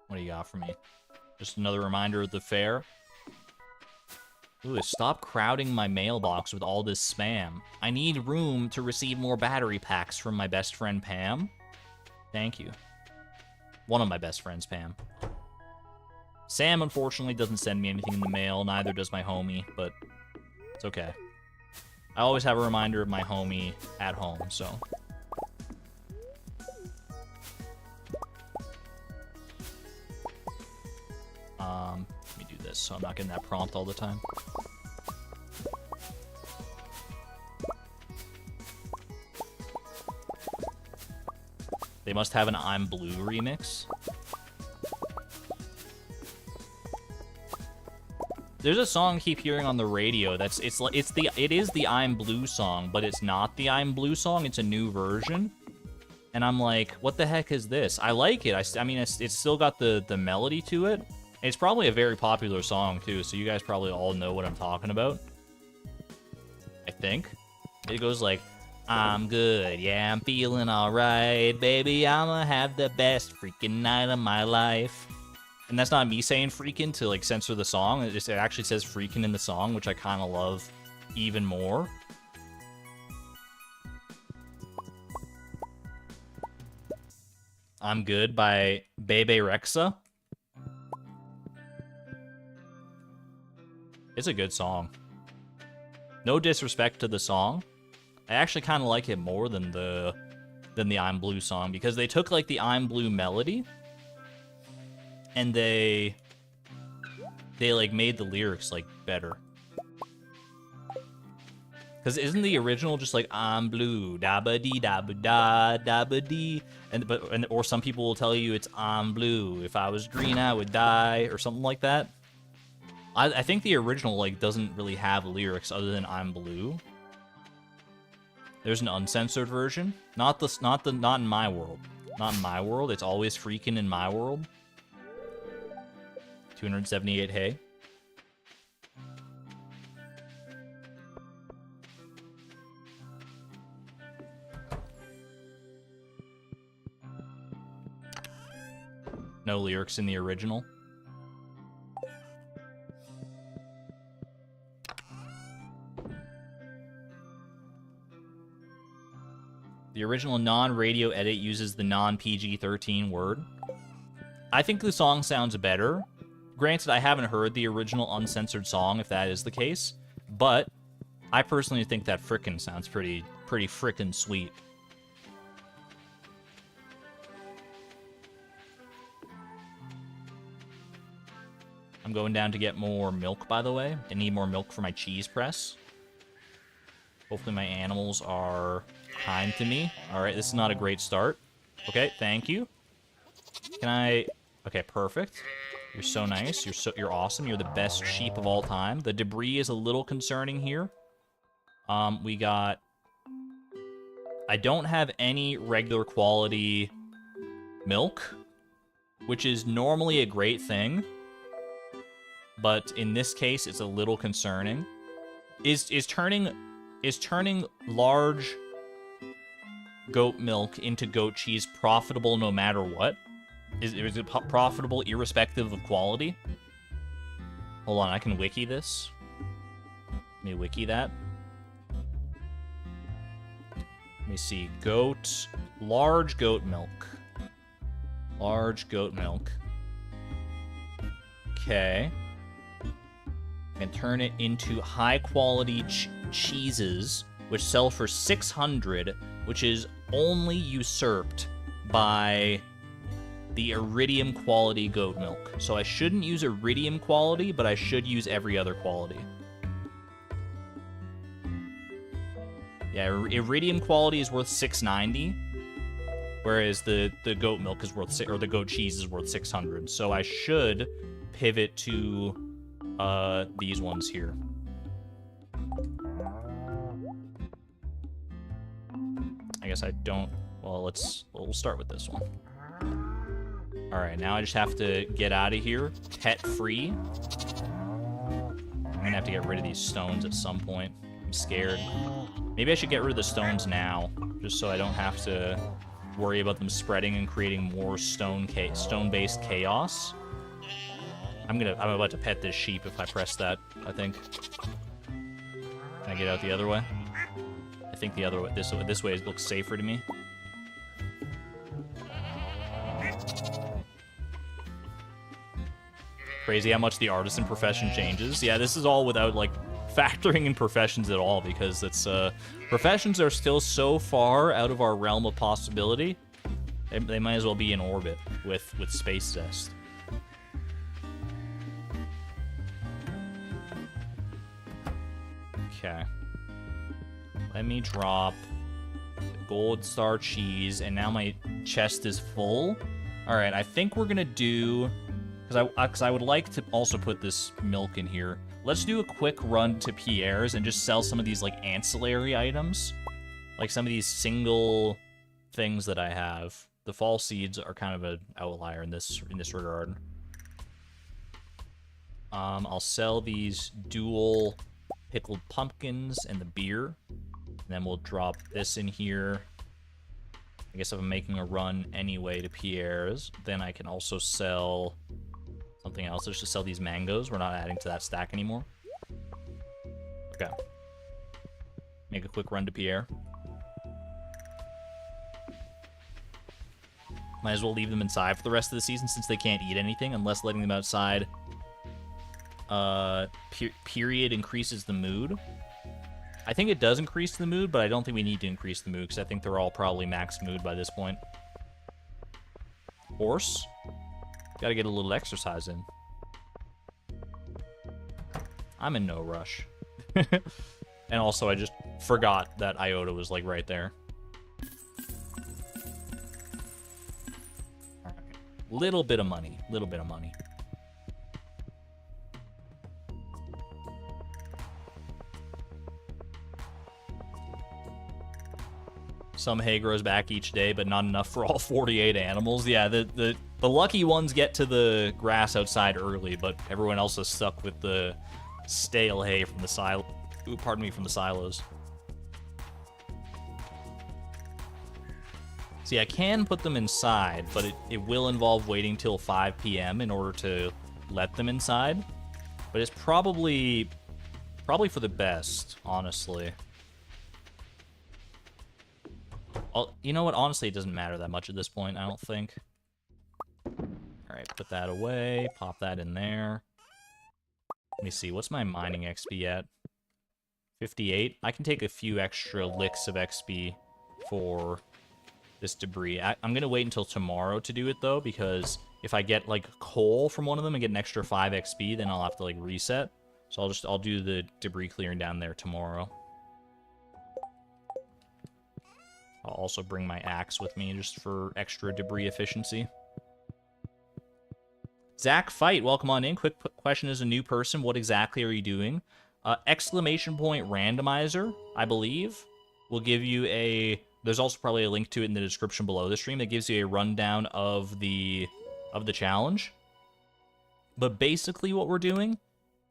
What do you got for me? Just another reminder of the fair. Ooh, stop crowding my mailbox with all this spam. I need room to receive more battery packs from my best friend, Pam. Thank you. One of my best friends, Pam. Sam, unfortunately, doesn't send me anything in the mail. Neither does my homie, but it's okay. I always have a reminder of my homie at home, so... let me do this so I'm not getting that prompt all the time. They must have an I'm Blue remix. There's a song I keep hearing on the radio that's it is the I'm Blue song, but it's not the I'm Blue song. It's a new version. And I'm like, what the heck is this? I like it. I mean, it's still got the melody to it. It's probably a very popular song, too, so you guys probably all know what I'm talking about. I think. It goes like, I'm good, yeah, I'm feeling alright, baby, I'ma have the best freaking night of my life. And that's not me saying freaking to, like, censor the song. It actually says freaking in the song, which I kind of love even more. I'm Good by Bebe Rexha. It's a good song. No disrespect to the song. I actually kind of like it more than the I'm Blue song because they took like the I'm Blue melody and they like made the lyrics like better. Because isn't the original just like I'm blue, da ba dee da ba da da ba dee, or some people will tell you it's I'm blue. If I was green, I would die, or something like that. I think the original like doesn't really have lyrics other than I'm blue. There's an uncensored version. Not in my world. Not in my world. It's always freaking in my world. 278 hey. No lyrics in the original. The original non-radio edit uses the non-PG-13 word. I think the song sounds better. Granted, I haven't heard the original uncensored song, if that is the case, but I personally think that frickin' sounds pretty frickin' sweet. I'm going down to get more milk, by the way. I need more milk for my cheese press. Hopefully my animals are kind to me. Alright, this is not a great start. Okay, thank you. Can I... Okay, perfect. You're so nice. You're awesome. You're the best sheep of all time. The debris is a little concerning here. We got... I don't have any regular quality milk, which is normally a great thing. but in this case, it's a little concerning. Is turning large goat milk into goat cheese profitable no matter what? Is it profitable irrespective of quality? Hold on, I can wiki this. Let me wiki that. Let me see. Large goat milk. Large goat milk. Okay. And turn it into high-quality cheeses, which sell for 600, which is only usurped by the iridium quality goat milk. So I shouldn't use iridium quality, but I should use every other quality. Yeah, iridium quality is worth 690, whereas the goat milk is worth, or the goat cheese is worth 600. So I should pivot to these ones here. I guess I don't. Well, we'll start with this one. All right, now I just have to get out of here, pet free. I'm gonna have to get rid of these stones at some point. I'm scared. Maybe I should get rid of the stones now, just so I don't have to worry about them spreading and creating more stone-based chaos. I'm about to pet this sheep if I press that, I think. Can I get out the other way? I think the other way, this way looks safer to me. Crazy how much the artisan profession changes. Yeah, this is all without, like, factoring in professions at all, because it's, professions are still so far out of our realm of possibility. They might as well be in orbit with Space Zest. Okay. Let me drop the gold star cheese, and now my chest is full. All right, I think we're gonna do, because I would like to also put this milk in here. Let's do a quick run to Pierre's and just sell some of these, like, ancillary items, like some of these single things that I have. The fall seeds are kind of an outlier in this regard. I'll sell these dual pickled pumpkins and the beer. And then we'll drop this in here. I guess if I'm making a run anyway to Pierre's, then I can also sell something else. Let's just sell these mangoes. We're not adding to that stack anymore. Okay. Make a quick run to Pierre. Might as well leave them inside for the rest of the season since they can't eat anything unless letting them outside period increases the mood. I think it does increase the mood, but I don't think we need to increase the mood because I think they're all probably max mood by this point. Horse. Gotta get a little exercise in. I'm in no rush. And also, I just forgot that Iota was, like, right there. Alright. Little bit of money. Little bit of money. Some hay grows back each day, but not enough for all 48 animals. Yeah, the lucky ones get to the grass outside early, but everyone else is stuck with the stale hay from the silo. Ooh, pardon me, from the silos. See, I can put them inside, but it will involve waiting till 5 p.m. in order to let them inside. But it's probably for the best, honestly. You know what? Honestly, it doesn't matter that much at this point, I don't think. Alright, put that away. Pop that in there. Let me see. What's my mining XP at? 58? I can take a few extra licks of XP for this debris. I'm going to wait until tomorrow to do it, though, because if I get, like, coal from one of them and get an extra 5 XP, then I'll have to, like, reset. So I'll do the debris clearing down there tomorrow. I'll also bring my axe with me just for extra debris efficiency. Zach Fight, welcome on in. Quick question as a new person. What exactly are you doing? Exclamation point randomizer, I believe, will give you a... There's also probably a link to it in the description below the stream that gives you a rundown of the challenge. But basically what we're doing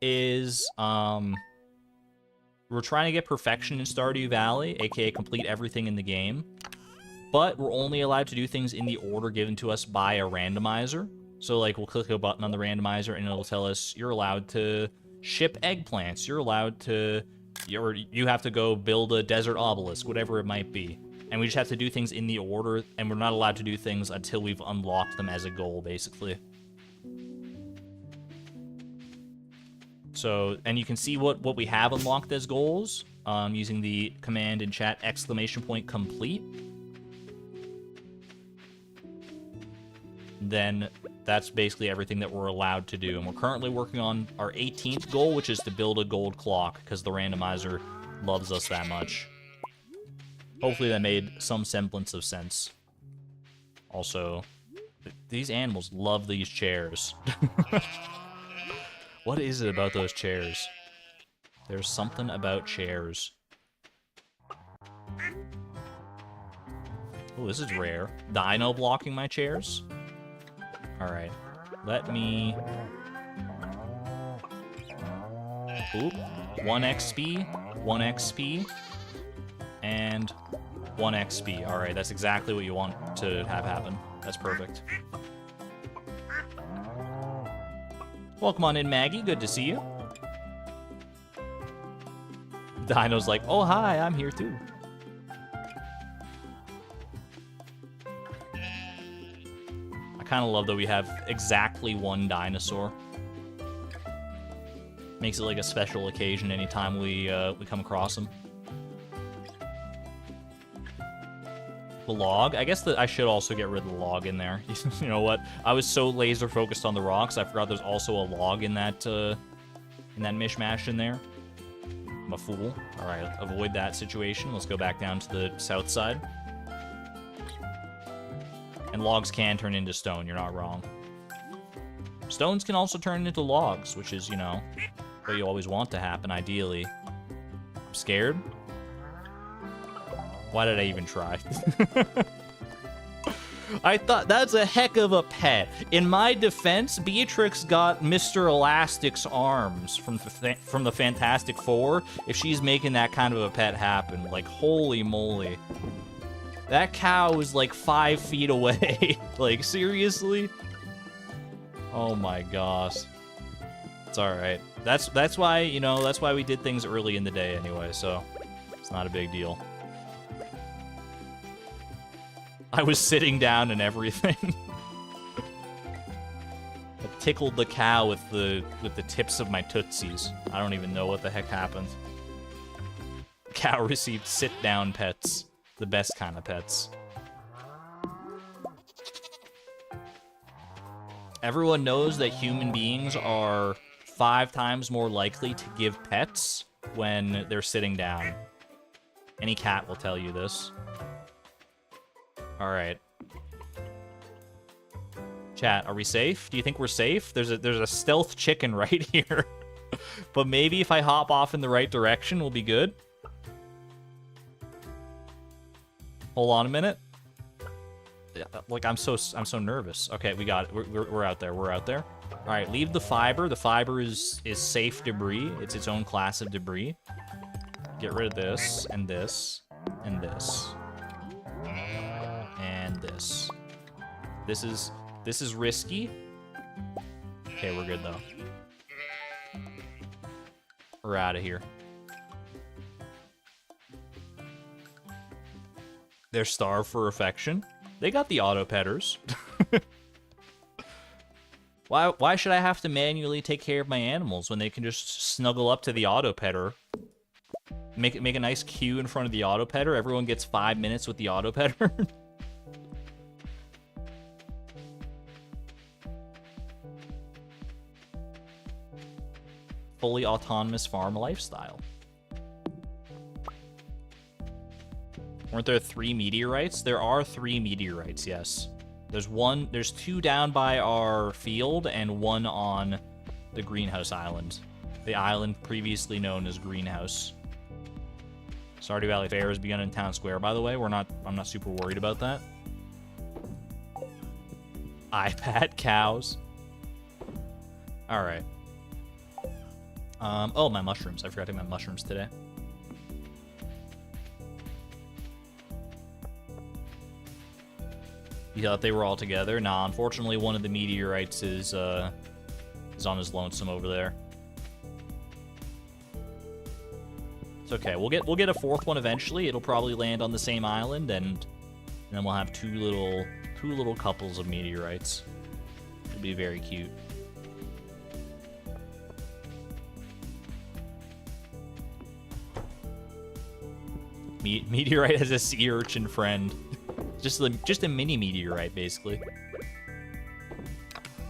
is we're trying to get perfection in Stardew Valley, aka complete everything in the game. But we're only allowed to do things in the order given to us by a randomizer. So, like, we'll click a button on the randomizer, and it'll tell us you're allowed to ship eggplants. You're allowed to... you have to go build a desert obelisk, whatever it might be. And we just have to do things in the order, and we're not allowed to do things until we've unlocked them as a goal, basically. So, and you can see what we have unlocked as goals using the command in chat !complete. Then that's basically everything that we're allowed to do. And we're currently working on our 18th goal, which is to build a gold clock, because the randomizer loves us that much. Hopefully that made some semblance of sense. Also, these animals love these chairs. What is it about those chairs? There's something about chairs. Oh, this is rare. Dino blocking my chairs? Alright. Let me... Oop. 1 XP, 1 XP, and 1 XP. Alright, that's exactly what you want to have happen. That's perfect. Welcome on in, Maggie. Good to see you. Dino's like, oh, hi, I'm here too. I kind of love that we have exactly 1 dinosaur. Makes it like a special occasion anytime we come across him. The log? I guess that I should also get rid of the log in there. You know what? I was so laser focused on the rocks, I forgot there's also a log in that mishmash in there. I'm a fool. Alright, avoid that situation. Let's go back down to the south side. And logs can turn into stone, you're not wrong. Stones can also turn into logs, which is, you know, what you always want to happen, ideally. I'm scared. Why did I even try? I thought that's a heck of a pet. In my defense, Beatrix got Mr. Elastic's arms from the Fantastic Four. If she's making that kind of a pet happen, like, holy moly. That cow is like 5 feet away. Like, seriously? Oh my gosh. It's alright. That's why, you know, that's why we did things early in the day anyway, so it's not a big deal. I was sitting down and everything. I tickled the cow with the tips of my tootsies. I don't even know what the heck happened. Cow received sit-down pets. The best kind of pets. Everyone knows that human beings are 5 times more likely to give pets when they're sitting down. Any cat will tell you this. Alright. Chat, are we safe? Do you think we're safe? There's a stealth chicken right here. But maybe if I hop off in the right direction, we'll be good. Hold on a minute. Yeah, like, I'm so nervous. Okay, we got it. We're out there. We're out there. All right, leave the fiber. The fiber is safe debris. It's its own class of debris. Get rid of this and this and this and this. This is risky. Okay, we're good though. We're out of here. They're starved for affection. They got the auto petters. Why should I have to manually take care of my animals when they can just snuggle up to the auto petter? Make a nice queue in front of the auto petter. Everyone gets 5 minutes with the auto petter. Fully autonomous farm lifestyle. Weren't there 3 meteorites? There are 3 meteorites, yes. There's 2 down by our field and 1 on the greenhouse island. The island previously known as Greenhouse. Stardew Valley Fair has begun in Town Square, by the way. I'm not super worried about that. iPad cows. Alright. Oh, my mushrooms. I forgot to get my mushrooms today. You thought they were all together? Nah, unfortunately, one of the meteorites is on his lonesome over there. It's okay. We'll get a fourth one eventually. It'll probably land on the same island, and then we'll have two little couples of meteorites. It'll be very cute. Meteorite has a sea urchin friend. Just a mini meteorite, basically.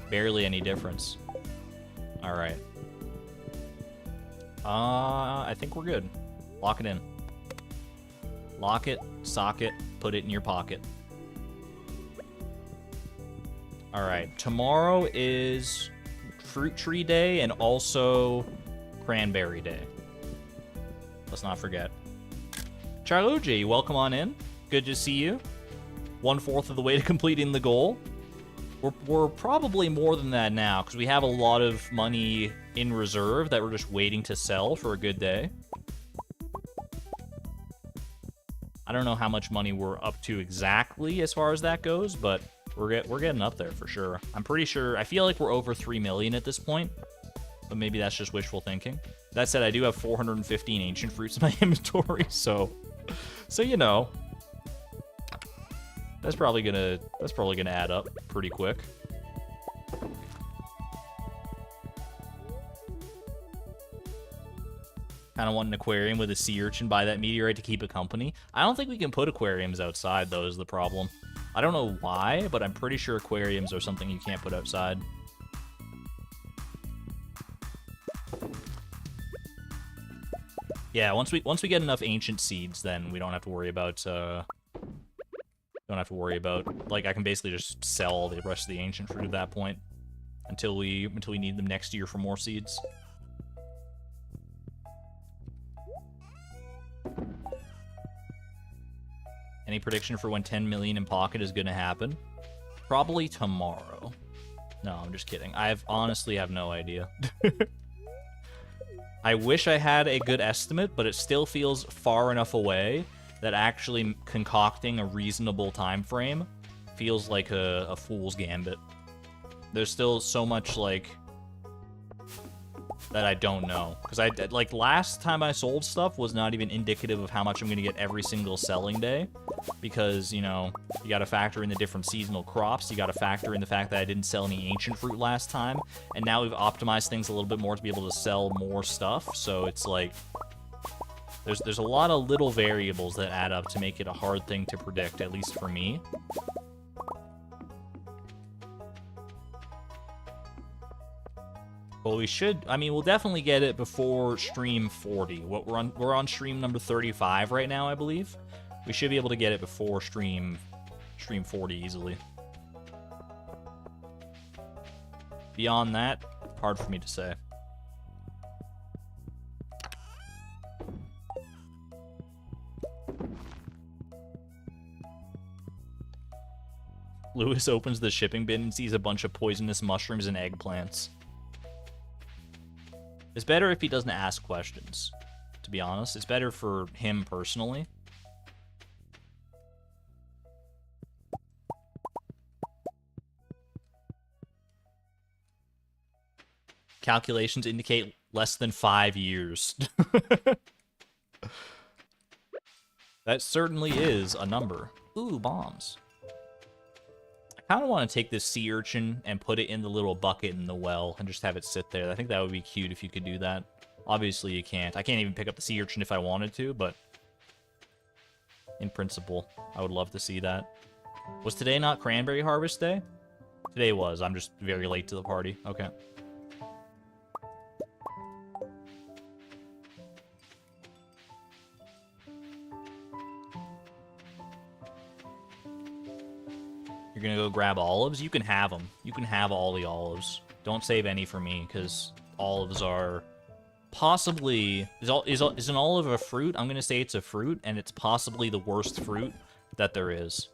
Barely any difference. All right. I think we're good. Lock it in. Lock it, sock it, put it in your pocket. All right. Tomorrow is Fruit Tree Day and also Cranberry Day. Let's not forget. Charloji, welcome on in. Good to see you. 1/4 of the way to completing the goal. We're probably more than that now, because we have a lot of money in reserve that we're just waiting to sell for a good day. I don't know how much money we're up to exactly as far as that goes, but we're getting up there for sure. I'm pretty sure, I feel like we're over 3 million at this point, but maybe that's just wishful thinking. That said, I do have 415 ancient fruits in my inventory, so you know. That's probably gonna add up pretty quick. Kind of want an aquarium with a sea urchin by that meteorite to keep it company. I don't think we can put aquariums outside, though, is the problem. I don't know why, but I'm pretty sure aquariums are something you can't put outside. Yeah, once we get enough ancient seeds, then we don't have to worry about like, I can basically just sell all the rest of the ancient fruit at that point until we need them next year for more seeds. Any prediction for when 10 million in pocket is going to happen? Probably tomorrow. No, I'm just kidding. Honestly have no idea. I wish I had a good estimate, but it still feels far enough away that actually concocting a reasonable time frame feels like a fool's gambit. There's still so much, like, that I don't know. Because like, last time I sold stuff was not even indicative of how much I'm going to get every single selling day. Because, you know, you got to factor in the different seasonal crops. You got to factor in the fact that I didn't sell any ancient fruit last time. And now we've optimized things a little bit more to be able to sell more stuff. So it's like, there's a lot of little variables that add up to make it a hard thing to predict, at least for me. Well, we should, I mean, we'll definitely get it before stream 40. We're on stream number 35 right now, I believe. We should be able to get it before stream 40 easily. Beyond that, hard for me to say. Lewis opens the shipping bin and sees a bunch of poisonous mushrooms and eggplants. It's better if he doesn't ask questions, to be honest. It's better for him personally. Calculations indicate less than 5 years. That certainly is a number. Ooh, bombs. I kind of want to take this sea urchin and put it in the little bucket in the well and just have it sit there. I think that would be cute if you could do that. Obviously, you can't. I can't even pick up the sea urchin if I wanted to, but in principle, I would love to see that. Was today not cranberry harvest day? Today was. I'm just very late to the party. Okay. You're gonna go grab olives? You can have them. You can have all the olives. Don't save any for me, because olives are possibly... Is an olive a fruit? I'm gonna say it's a fruit, and it's possibly the worst fruit that there is.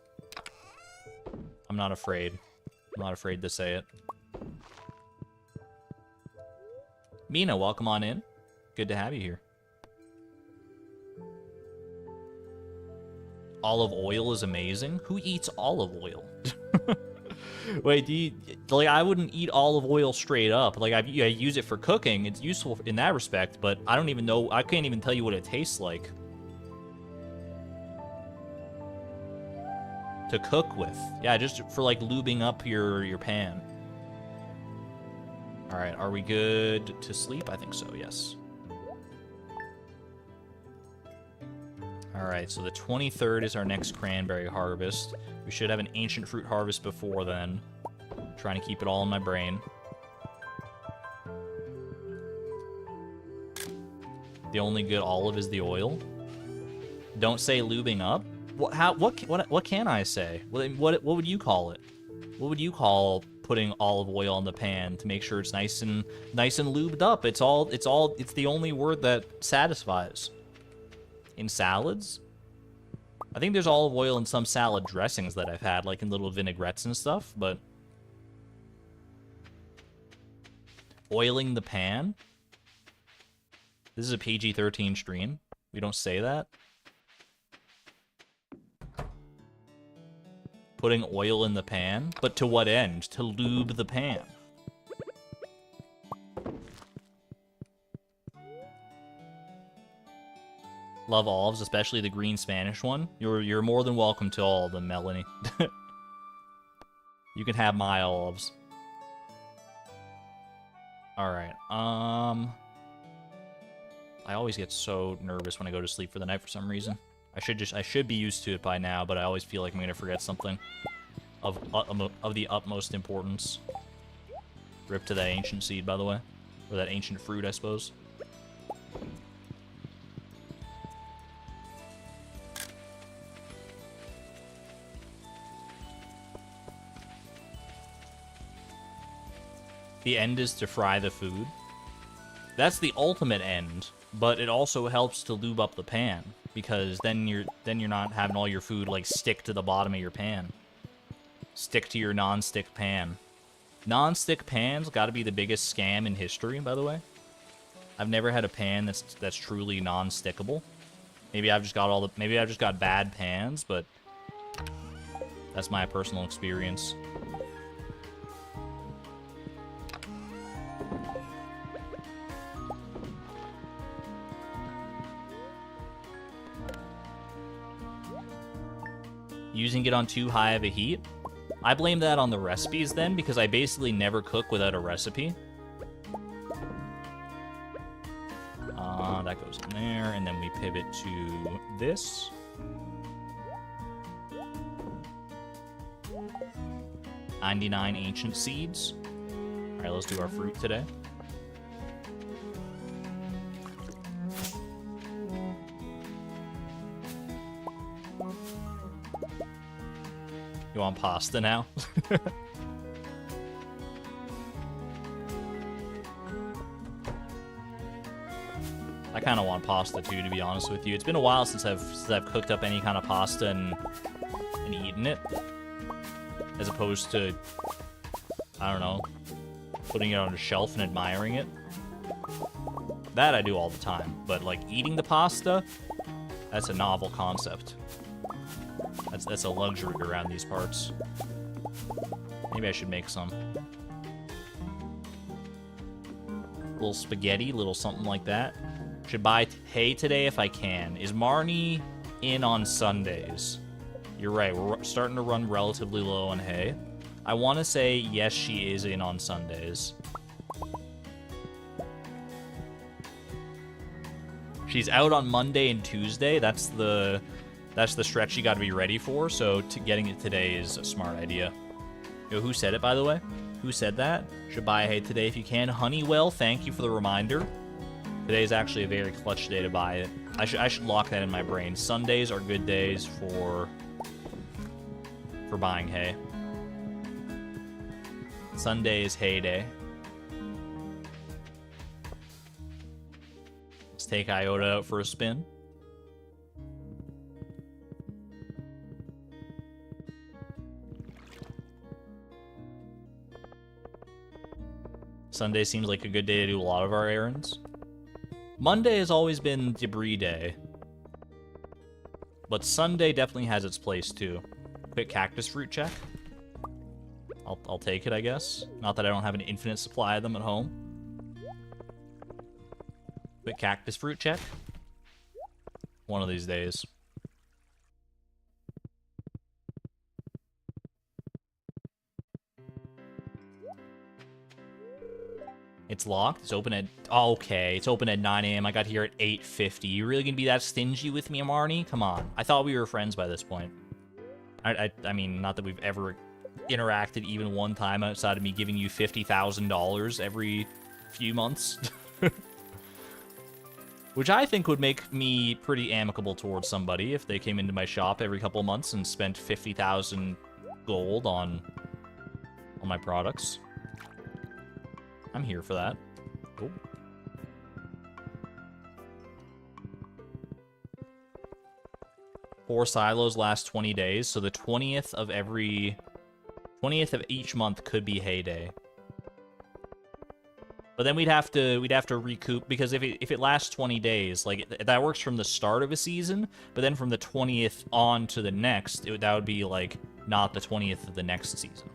I'm not afraid. I'm not afraid to say it. Mina, welcome on in. Good to have you here. Olive oil is amazing. Who eats olive oil? Wait, do you, like, I wouldn't eat olive oil straight up. Like, I use it for cooking. It's useful in that respect, but I don't even know, I can't even tell you what it tastes like to cook with. Yeah, just for, like, lubing up your pan. All right, are we good to sleep? I think so, yes. All right, so the 23rd is our next cranberry harvest. We should have an ancient fruit harvest before then. I'm trying to keep it all in my brain. The only good olive is the oil. Don't say lubing up. What can I say? What would you call it? What would you call putting olive oil in the pan to make sure it's nice and lubed up? It's the only word that satisfies. In salads? I think there's olive oil in some salad dressings that I've had, like in little vinaigrettes and stuff, but... Oiling the pan? This is a PG-13 stream. We don't say that. Putting oil in the pan? But to what end? To lube the pan. Love olives, especially the green Spanish one. You're more than welcome to all of them, Melanie. You can have my olives. Alright, I always get so nervous when I go to sleep for the night for some reason. I should be used to it by now, but I always feel like I'm gonna forget something of the utmost importance. Rip to that ancient seed, by the way. Or that ancient fruit, I suppose. The end is to fry the food. That's the ultimate end, but it also helps to lube up the pan, because then you're not having all your food like stick to the bottom of your pan. Stick to your non-stick pan. Non-stick pans got to be the biggest scam in history, by the way. I've never had a pan that's truly non-stickable. Maybe I've just got bad pans, but that's my personal experience. Using it on too high of a heat? I blame that on the recipes then, because I basically never cook without a recipe. That goes in there, and then we pivot to this. "99 ancient seeds." Alright, let's do our fruit today. You want pasta now? I kind of want pasta too, to be honest with you. It's been a while since I've cooked up any kind of pasta and eaten it, as opposed to, I don't know, putting it on a shelf and admiring it. That I do all the time, but like eating the pasta, that's a novel concept. That's a luxury around these parts. Maybe I should make some. Little spaghetti, little something like that. Should buy hay today if I can. Is Marnie in on Sundays? You're right, we're starting to run relatively low on hay. I want to say yes, she is in on Sundays. She's out on Monday and Tuesday. That's the stretch you got to be ready for, so getting it today is a smart idea. Yo, who said it, by the way? Who said that? Should buy hay today if you can. Honeywell, thank you for the reminder. Today is actually a very clutch day to buy it. I should lock that in my brain. Sundays are good days for buying hay. Sunday is hay day. Let's take Iota out for a spin. Sunday seems like a good day to do a lot of our errands. Monday has always been debris day. But Sunday definitely has its place, too. Quick cactus fruit check. I'll take it, I guess. Not that I don't have an infinite supply of them at home. Quick cactus fruit check. One of these days. It's locked. It's open at... Oh, okay, it's open at 9 a.m. I got here at 8:50. You really gonna be that stingy with me, Marnie? Come on. I thought we were friends by this point. I mean, not that we've ever interacted even one time outside of me giving you $50,000 every few months. Which I think would make me pretty amicable towards somebody if they came into my shop every couple months and spent 50,000 gold on my products. I'm here for that. Cool. Four silos last 20 days, so the 20th of each month could be hay day. But then we'd have to recoup, because if it lasts 20 days, like that works from the start of a season, but then from the 20th on to the next, that would be like not the 20th of the next season.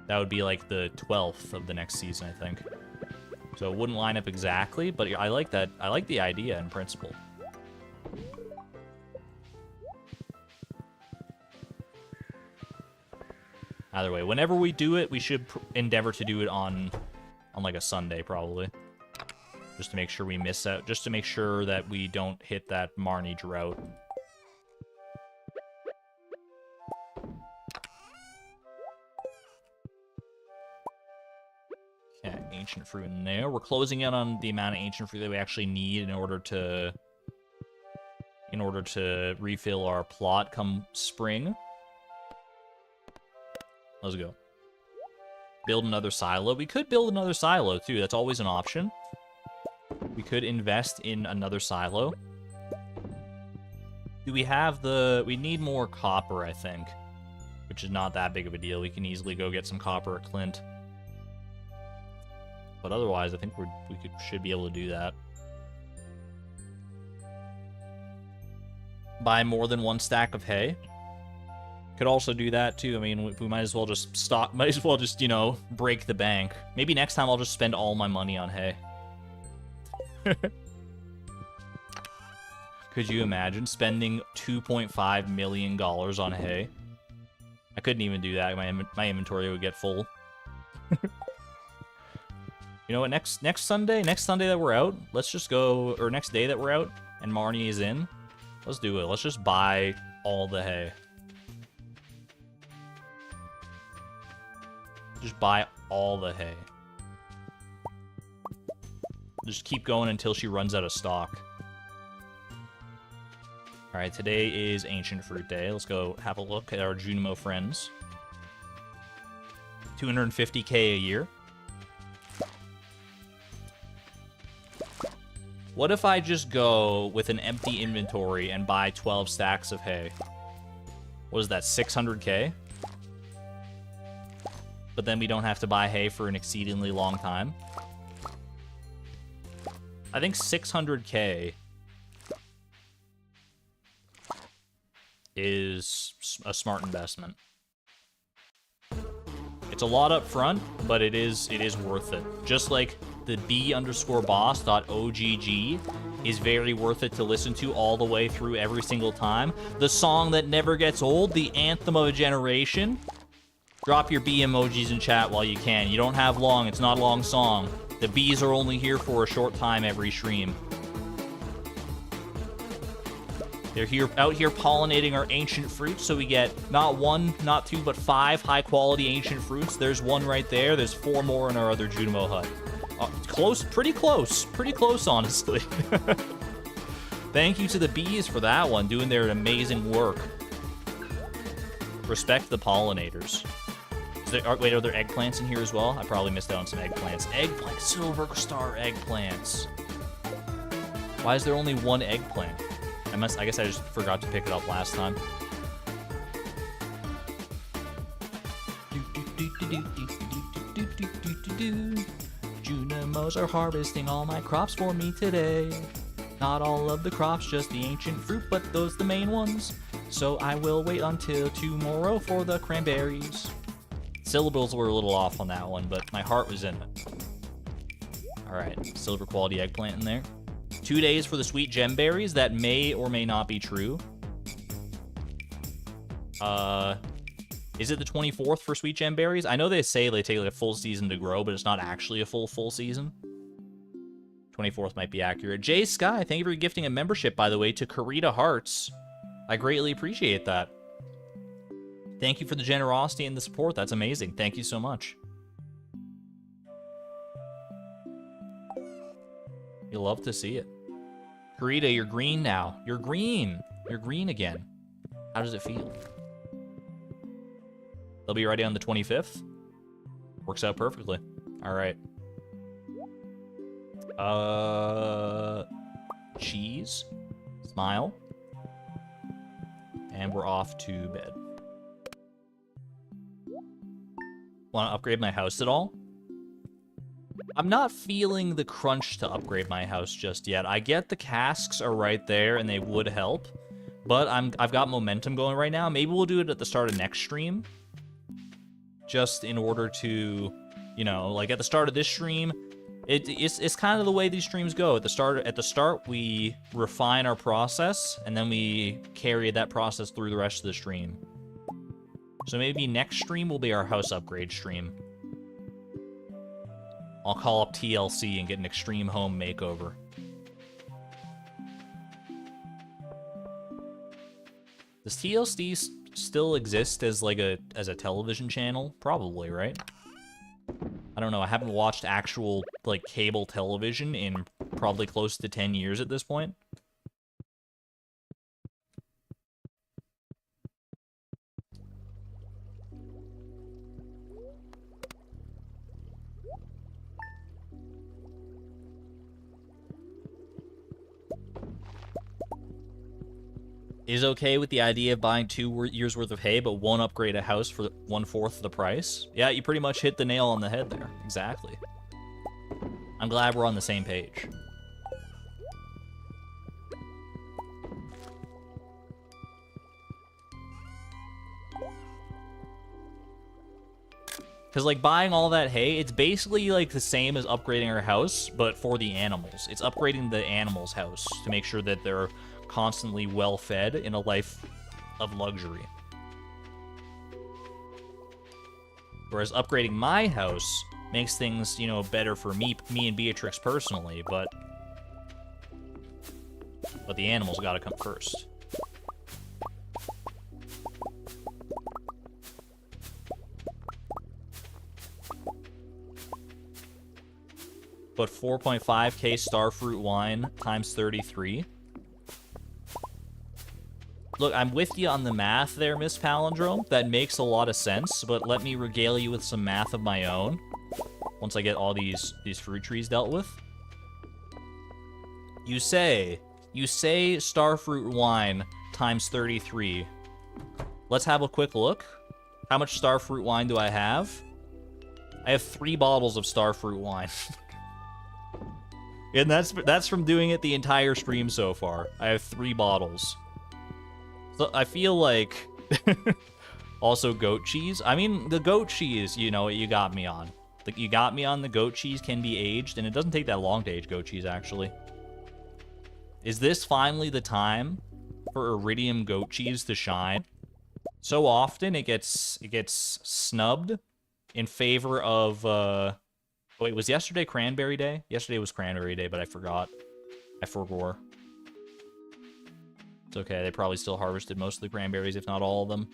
That would be like the 12th of the next season, I think. So it wouldn't line up exactly, but I like that. I like the idea in principle. Either way, whenever we do it, we should endeavor to do it on like a Sunday, probably. Just to make sure we miss out. Just to make sure that we don't hit that Marnie drought. Okay, ancient fruit in there. We're closing in on the amount of ancient fruit that we actually need in order to refill our plot come spring. Let's go. Build another silo. We could build another silo, too. That's always an option. We could invest in another silo. Do we have the... We need more copper, I think. Which is not that big of a deal. We can easily go get some copper at Clint. But otherwise, I think should be able to do that. Buy more than one stack of hay. Could also do that too. I mean, we might as well just stop. Might as well just, you know, break the bank. Maybe next time I'll just spend all my money on hay. Could you imagine spending $2.5 million on hay? I couldn't even do that. My inventory would get full. You know what? Next Sunday that we're out, let's just go. Or next day that we're out, and Marnie is in. Let's do it. Let's just buy all the hay. Just buy all the hay. Just keep going until she runs out of stock. Alright, today is Ancient Fruit Day. Let's go have a look at our Junimo friends. 250k a year. What if I just go with an empty inventory and buy 12 stacks of hay? What is that, 600k? But then we don't have to buy hay for an exceedingly long time. I think 600k is a smart investment. It's a lot up front, but it is worth it. Just like the b_boss.ogg is very worth it to listen to all the way through every single time. The song that never gets old, the anthem of a generation. Drop your B emojis in chat while you can. You don't have long. It's not a long song. The bees are only here for a short time every stream. They're out here pollinating our ancient fruits, so we get not one, not two, but 5 high-quality ancient fruits. There's one right there. There's 4 more in our other Junimo hut. Close, pretty close, honestly. Thank you to the bees for that one, doing their amazing work. Respect the pollinators. Wait, are there eggplants in here as well? I probably missed out on some eggplants. Eggplant, silver star eggplants. Why is there only one eggplant? I guess I just forgot to pick it up last time. Junimos are harvesting all my crops for me today. Not all of the crops, just the ancient fruit, but those the main ones. So I will wait until tomorrow for the cranberries. Syllables were a little off on that one, but my heart was in it. Alright, silver quality eggplant in there. 2 days for the sweet gemberries. That may or may not be true. Is it the 24th for sweet gemberries? I know they say they take like a full season to grow, but it's not actually a full season. 24th might be accurate. Jay Sky, thank you for gifting a membership, by the way, to Karita Hearts. I greatly appreciate that. Thank you for the generosity and the support. That's amazing. Thank you so much. You'll love to see it. Karita, you're green now. You're green. You're green again. How does it feel? They'll be ready on the 25th. Works out perfectly. All right. Cheese. Smile. And we're off to bed. Want to upgrade my house at all? I'm not feeling the crunch to upgrade my house just yet. I get the casks are right there and they would help, but I've got momentum going right now. Maybe we'll do it at the start of next stream, just in order to, you know, like at the start of this stream, it's kind of the way these streams go. At the start we refine our process and then we carry that process through the rest of the stream. So maybe next stream will be our house upgrade stream. I'll call up TLC and get an extreme home makeover. Does TLC still exist as like a television channel? Probably, right? I don't know. I haven't watched actual like cable television in probably close to 10 years at this point. Is okay with the idea of buying 2 years worth of hay, but won't upgrade a house for 1/4 the price? Yeah, you pretty much hit the nail on the head there. Exactly. I'm glad we're on the same page. Because, like, buying all that hay, it's basically, like, the same as upgrading our house, but for the animals. It's upgrading the animals' house to make sure that they're constantly well-fed in a life of luxury. Whereas upgrading my house makes things, you know, better for me and Beatrix personally, but the animals gotta come first. But 4.5k starfruit wine times 33. Look, I'm with you on the math there, Miss Palindrome. That makes a lot of sense, but let me regale you with some math of my own once I get all these fruit trees dealt with. You say starfruit wine times 33. Let's have a quick look. How much starfruit wine do I have? I have 3 bottles of starfruit wine. And that's from doing it the entire stream so far. I have 3 bottles. So I feel like... Also goat cheese. I mean, the goat cheese, you know, you got me on. You got me on the goat cheese can be aged, and it doesn't take that long to age goat cheese, actually. Is this finally the time for iridium goat cheese to shine? So often it gets snubbed in favor of... Wait, was yesterday Cranberry Day? Yesterday was Cranberry Day, but I forgot. I forgot. It's okay, they probably still harvested most of the cranberries, if not all of them.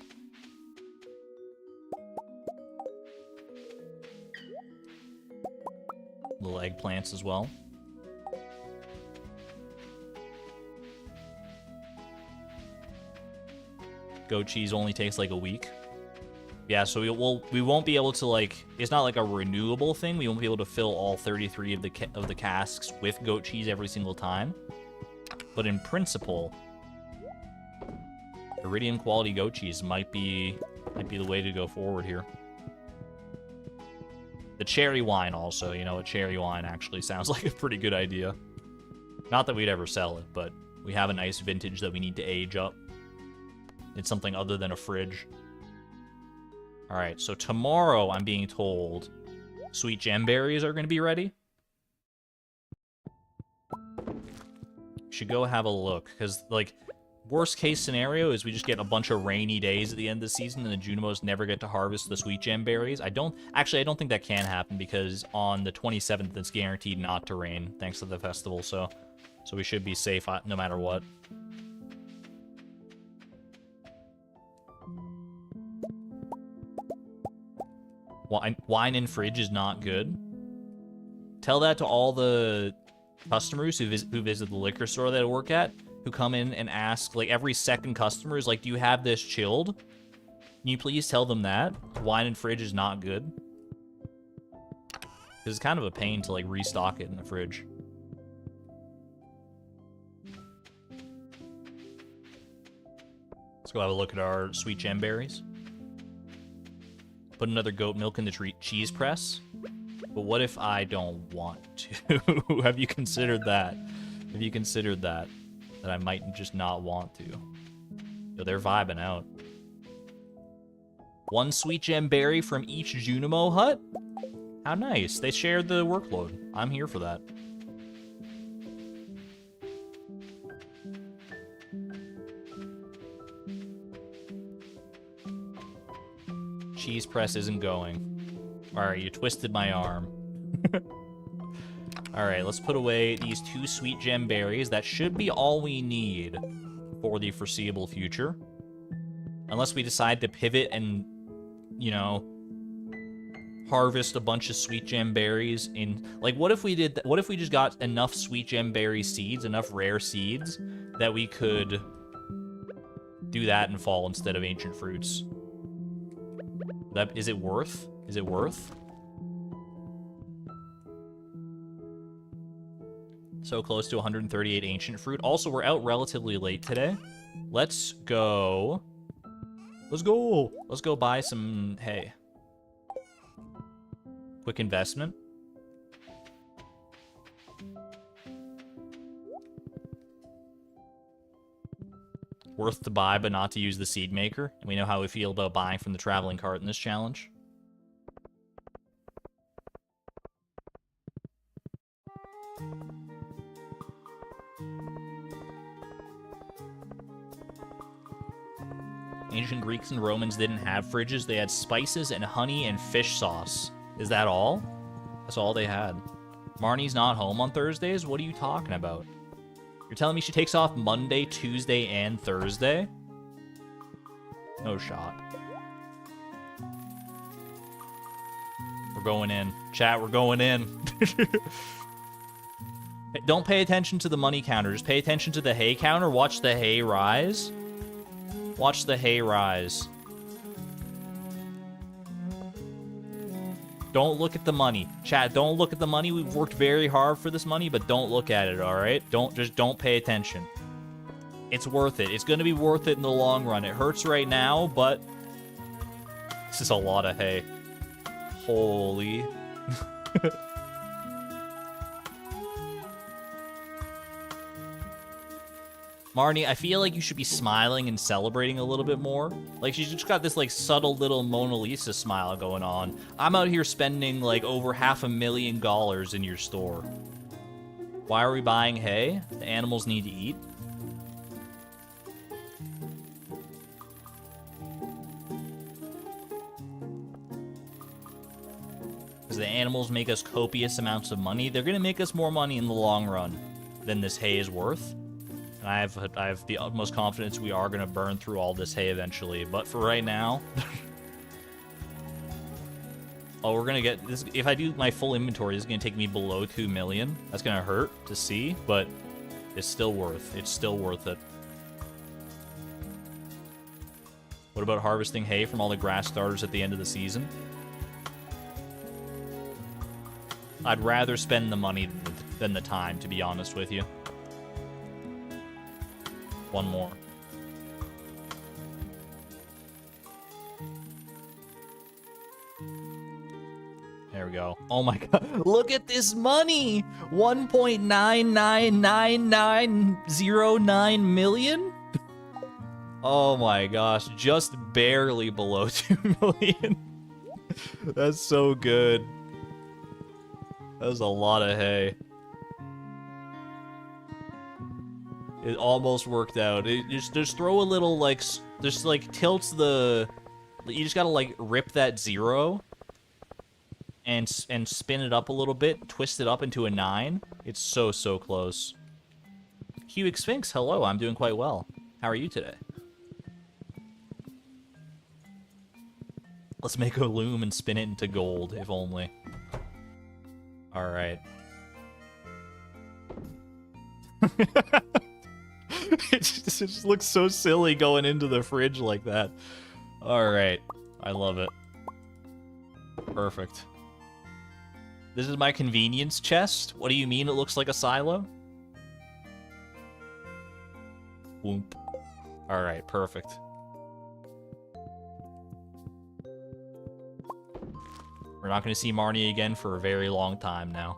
Little eggplants as well. Goat cheese only takes like a week. Yeah, so we won't be able to, like, it's not like a renewable thing. We won't be able to fill all 33 of the casks with goat cheese every single time. But in principle, iridium quality goat cheese might be the way to go forward here. The cherry wine also, you know, a cherry wine actually sounds like a pretty good idea. Not that we'd ever sell it, but we have a nice vintage that we need to age up. It's something other than a fridge. Alright, so tomorrow I'm being told sweet gemberries are going to be ready. Should go have a look, because, like, worst case scenario is we just get a bunch of rainy days at the end of the season and the Junimos never get to harvest the sweet gem berries. I don't think that can happen because on the 27th it's guaranteed not to rain thanks to the festival, so we should be safe no matter what. Wine in fridge is not good. Tell that to all the customers who visit the liquor store that I work at, who come in and ask, like, every second customer is like, do you have this chilled? Can you please tell them that? Wine in fridge is not good. Because it's kind of a pain to, like, restock it in the fridge. Let's go have a look at our sweet gemberries. Put another goat milk in the cheese press. But what if I don't want to? Have you considered that? Have you considered that? That I might just not want to. Yo, they're vibing out. One sweet gem berry from each Junimo hut? How nice. They shared the workload. I'm here for that. Cheese press isn't going. Alright, you twisted my arm. Alright, let's put away these 2 sweet gem berries. That should be all we need for the foreseeable future. Unless we decide to pivot and, you know, harvest a bunch of sweet gem berries in... Like, what if we did... What if we just got enough sweet gem berry seeds, enough rare seeds, that we could do that in fall instead of ancient fruits? Is it worth? Is it worth? So close to 138 ancient fruit. Also, we're out relatively late today. Let's go. Let's go. Let's go buy some hay. Quick investment. Worth to buy, but not to use the seed maker. And we know how we feel about buying from the traveling cart in this challenge. Ancient Greeks and Romans didn't have fridges. They had spices and honey and fish sauce. Is that all? That's all they had. Marnie's not home on Thursdays? What are you talking about? You're telling me she takes off Monday, Tuesday, and Thursday? No shot. We're going in. Chat, we're going in. Don't pay attention to the money counter. Just pay attention to the hay counter. Watch the hay rise. Watch the hay rise. Don't look at the money. Chat, don't look at the money. We've worked very hard for this money, but don't look at it, alright? Don't pay attention. It's worth it. It's gonna be worth it in the long run. It hurts right now, but this is a lot of hay. Holy. Marnie, I feel like you should be smiling and celebrating a little bit more. Like, she's just got this, like, subtle little Mona Lisa smile going on. I'm out here spending, like, over $500,000 in your store. Why are we buying hay? The animals need to eat. Because the animals make us copious amounts of money. They're going to make us more money in the long run than this hay is worth. And I have the utmost confidence we are going to burn through all this hay eventually. But for right now... oh, we're going to get... this. If I do my full inventory, this is going to take me below 2 million. That's going to hurt to see, but it's still worth. It's still worth it. What about harvesting hay from all the grass starters at the end of the season? I'd rather spend the money than the time, to be honest with you. One more. There we go. Oh my god. Look at this money! 1.999909 million? Oh my gosh. Just barely below 2 million. That's so good. That was a lot of hay. It almost worked out. It just throw a little, like, just, like, tilts the... You just gotta, like, rip that 0 and spin it up a little bit, twist it up into a 9. It's so, so close. Hugh Sphinx, hello, I'm doing quite well. How are you today? Let's make a loom and spin it into gold, if only. Alright. It just looks so silly going into the fridge like that. Alright. I love it. Perfect. This is my convenience chest? What do you mean it looks like a silo? Whoop. Alright, perfect. We're not going to see Marnie again for a very long time now.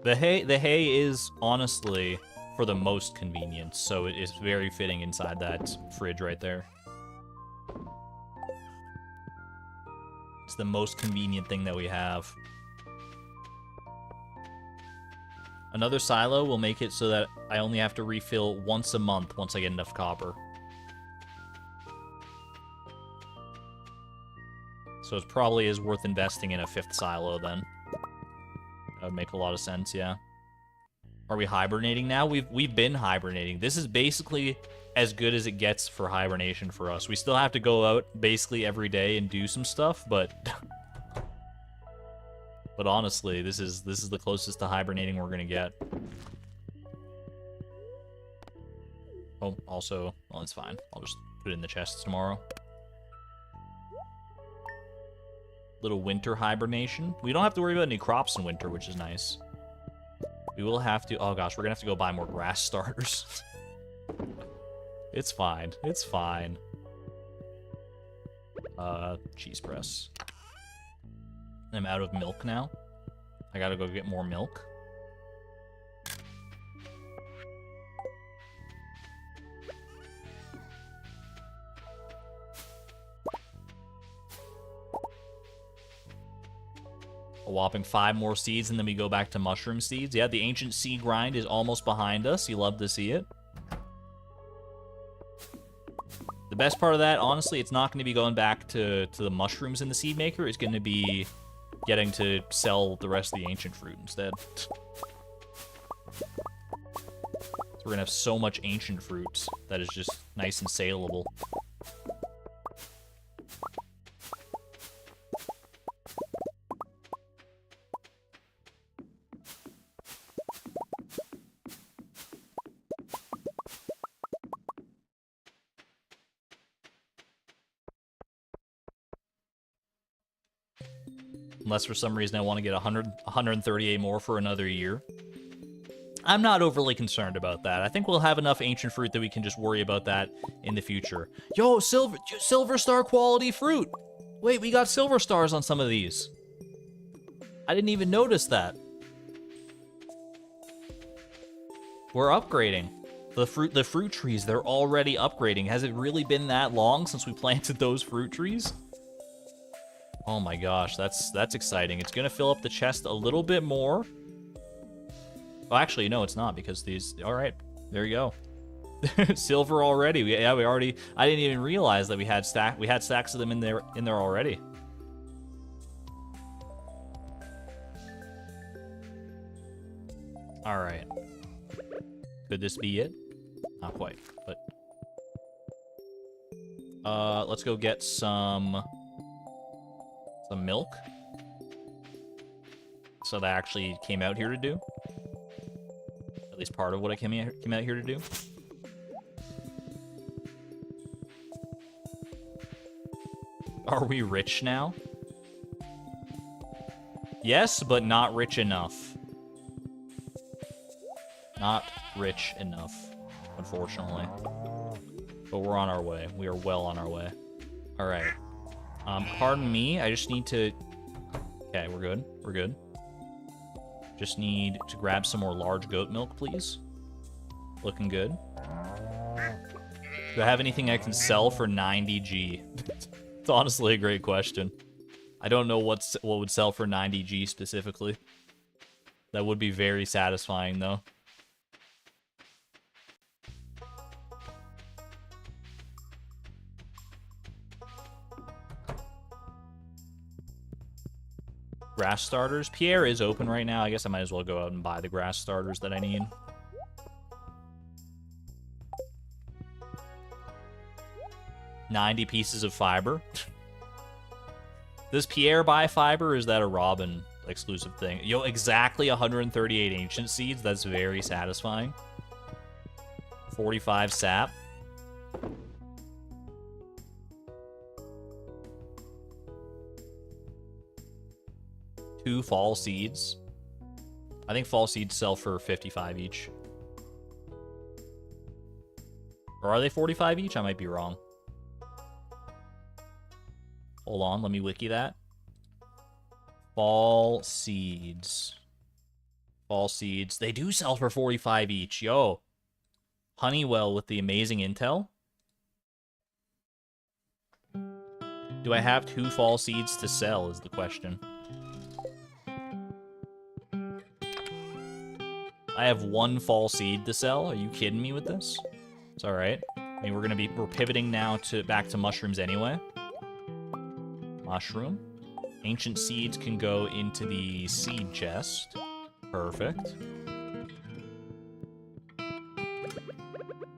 The hay is honestly for the most convenient, so it is very fitting inside that fridge right there. It's the most convenient thing that we have. Another silo will make it so that I only have to refill once a month once I get enough copper. So it probably is worth investing in a 5th silo then. That would make a lot of sense, yeah. Are we hibernating now? We've been hibernating. This is basically as good as it gets for hibernation for us. We still have to go out basically every day and do some stuff, but but honestly, this is the closest to hibernating we're gonna get. Oh, also, well, it's fine. I'll just put it in the chests tomorrow. Little winter hibernation. We don't have to worry about any crops in winter, which is nice. We will have to... Oh, gosh, we're going to have to go buy more grass starters. It's fine. It's fine. Cheese press. I'm out of milk now. I gotta go get more milk. A whopping 5 more seeds, and then we go back to mushroom seeds. Yeah, the ancient seed grind is almost behind us. You love to see it. The best part of that, honestly, it's not going to be going back to the mushrooms in the seed maker. It's going to be getting to sell the rest of the ancient fruit instead. So we're going to have so much ancient fruit that is just nice and saleable. Unless for some reason I want to get 138 more for another year. I'm not overly concerned about that. I think we'll have enough ancient fruit that we can just worry about that in the future. Yo, silver star quality fruit. Wait, we got silver stars on some of these. I didn't even notice that. We're upgrading. The fruit trees, they're already upgrading. Has it really been that long since we planted those fruit trees? Oh my gosh, that's exciting. It's gonna fill up the chest a little bit more. Oh, actually, no, it's not, because these... All right, there you go. Silver already. Yeah, we already... I didn't even realize that we had stacks of them in there already. All right. Could this be it? Not quite, but... let's go get some milk. So that actually came out here to do. At least part of what I came out here to do. Are we rich now? Yes, but not rich enough. Not rich enough, unfortunately. but we're on our way. We are well on our way. All right. Pardon me. I just need to... Okay, we're good. We're good. Just need to grab some more large goat milk, please. Looking good. Do I have anything I can sell for 90G? It's honestly a great question. I don't know what would sell for 90G specifically. That would be very satisfying, though. Grass starters. Pierre is open right now. I guess I might as well go out and buy the grass starters that I need. $90 pieces of fiber. Does Pierre buy fiber, or is that a Robin exclusive thing? Yo, exactly 138 ancient seeds. That's very satisfying. 45 sap. Two fall seeds. I think fall seeds sell for 55 each. Or are they 45 each? I might be wrong. Hold on, let me wiki that. Fall seeds. Fall seeds. They do sell for 45 each. Yo. Honeywell with the amazing intel. Do I have 2 fall seeds to sell is the question. I have 1 fall seed to sell. Are you kidding me with this? It's all right. I mean, we're pivoting now back to mushrooms anyway. Mushroom. Ancient seeds can go into the seed chest. Perfect.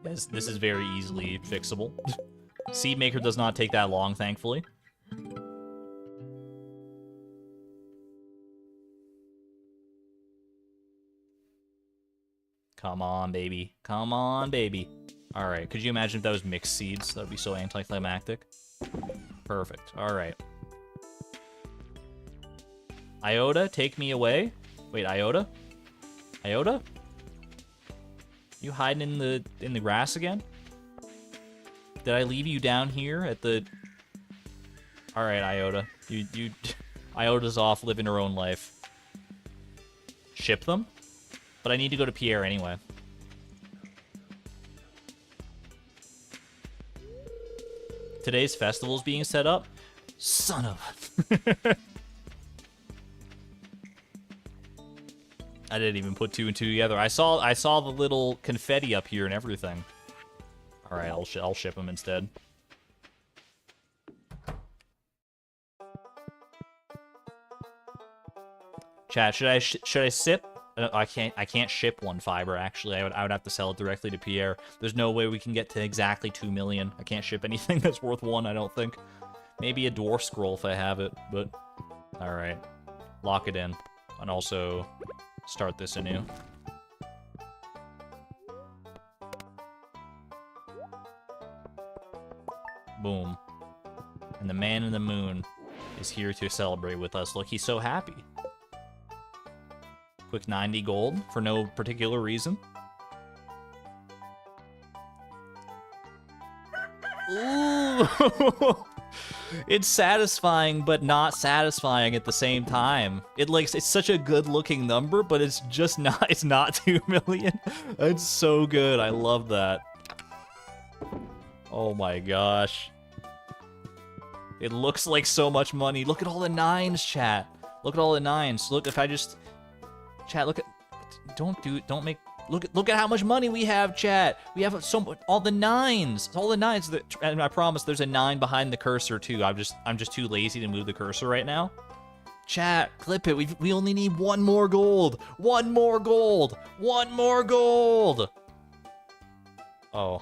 Yes, this is very easily fixable. Seed maker does not take that long, thankfully. Come on, baby. Come on, baby. All right. Could you imagine if that was mixed seeds? That would be so anticlimactic. Perfect. All right. Iota, take me away. Wait, Iota? Iota? You hiding in the grass again? Did I leave you down here at the... All right, Iota. You Iota's off living her own life. Ship them? But I need to go to Pierre anyway. Today's festival's being set up? Son of a... I didn't even put 2 and 2 together. I saw the little confetti up here and everything. All right, I'll ship them instead. Chat, should I sip? I can't ship 1 fiber actually. I would have to sell it directly to Pierre. There's no way we can get to exactly 2 million. I can't ship anything that's worth 1, I don't think. Maybe a dwarf scroll if I have it, but all right. Lock it in. And also start this anew. Boom. And the man in the moon is here to celebrate with us. Look, he's so happy. Quick 90 gold for no particular reason. Ooh! It's satisfying, but not satisfying at the same time. It's such a good-looking number, but it's just not. It's not 2 million. It's so good. I love that. Oh my gosh. It looks like so much money. Look at all the 9s, chat. Look at all the 9s. Look, if I just, chat. Look at. Don't make. Look at how much money we have, chat. We have all the 9s. All the 9s. And I promise there's a 9 behind the cursor too. I'm just too lazy to move the cursor right now. Chat, clip it. We only need 1 more gold. 1 more gold. 1 more gold. Oh.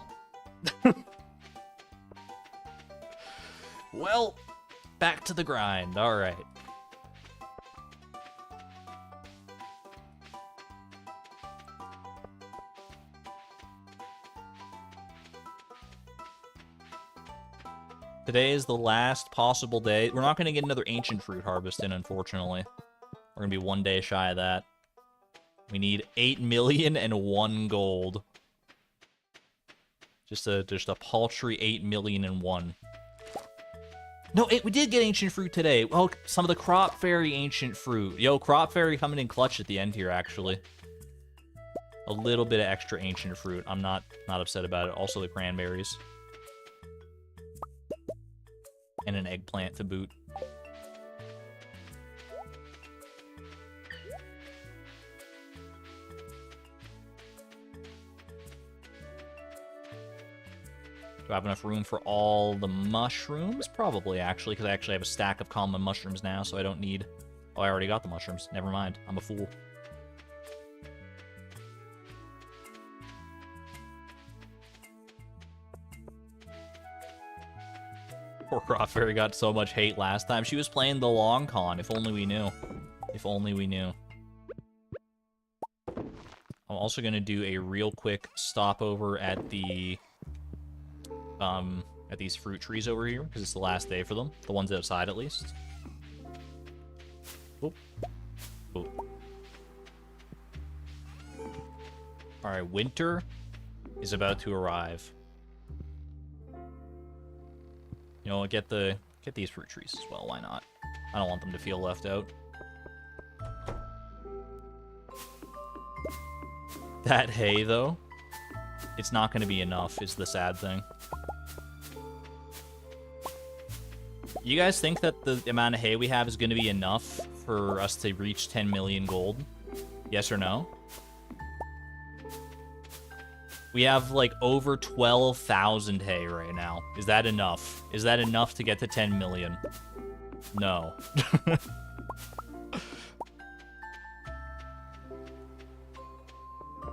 Well, back to the grind. All right. Today is the last possible day. We're not going to get another ancient fruit harvest in, unfortunately. We're going to be 1 day shy of that. We need 8 million and 1 gold. Just a paltry 8,000,001. No, we did get ancient fruit today. Well, some of the crop fairy ancient fruit. Yo, crop fairy coming in clutch at the end here, actually. A little bit of extra ancient fruit. I'm not upset about it. Also the cranberries. And an eggplant to boot. Do I have enough room for all the mushrooms? Probably, actually, because I actually have a stack of common mushrooms now, so I don't need... Oh, I already got the mushrooms. Never mind. I'm a fool. Poor Crop Fairy got so much hate last time. She was playing the long con. If only we knew. If only we knew. I'm also going to do a real quick stopover at the... at these fruit trees over here, because it's the last day for them. The ones outside, at least. Oop. Oop. Alright, winter is about to arrive. You know, get these fruit trees as well, why not? I don't want them to feel left out. That hay, though, it's not going to be enough, is the sad thing. You guys think that the amount of hay we have is going to be enough for us to reach 10 million gold? Yes or no? We have, like, over 12,000 hay right now. Is that enough? Is that enough to get to 10 million? No.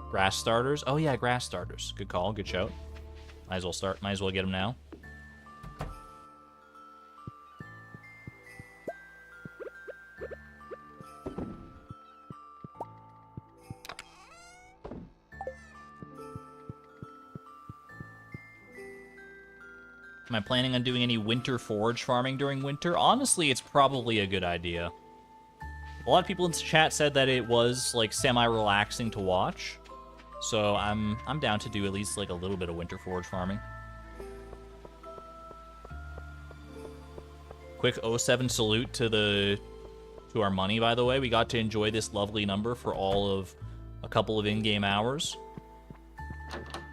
Grass starters? Oh, yeah, grass starters. Good call. Good shout. Might as well start. Might as well get them now. Am I planning on doing any winter forage farming during winter? Honestly, it's probably a good idea. A lot of people in the chat said that it was, like, semi-relaxing to watch. So I'm down to do at least, like, a little bit of winter forage farming. Quick 07 salute to our money, by the way. We got to enjoy this lovely number for all of a couple of in-game hours.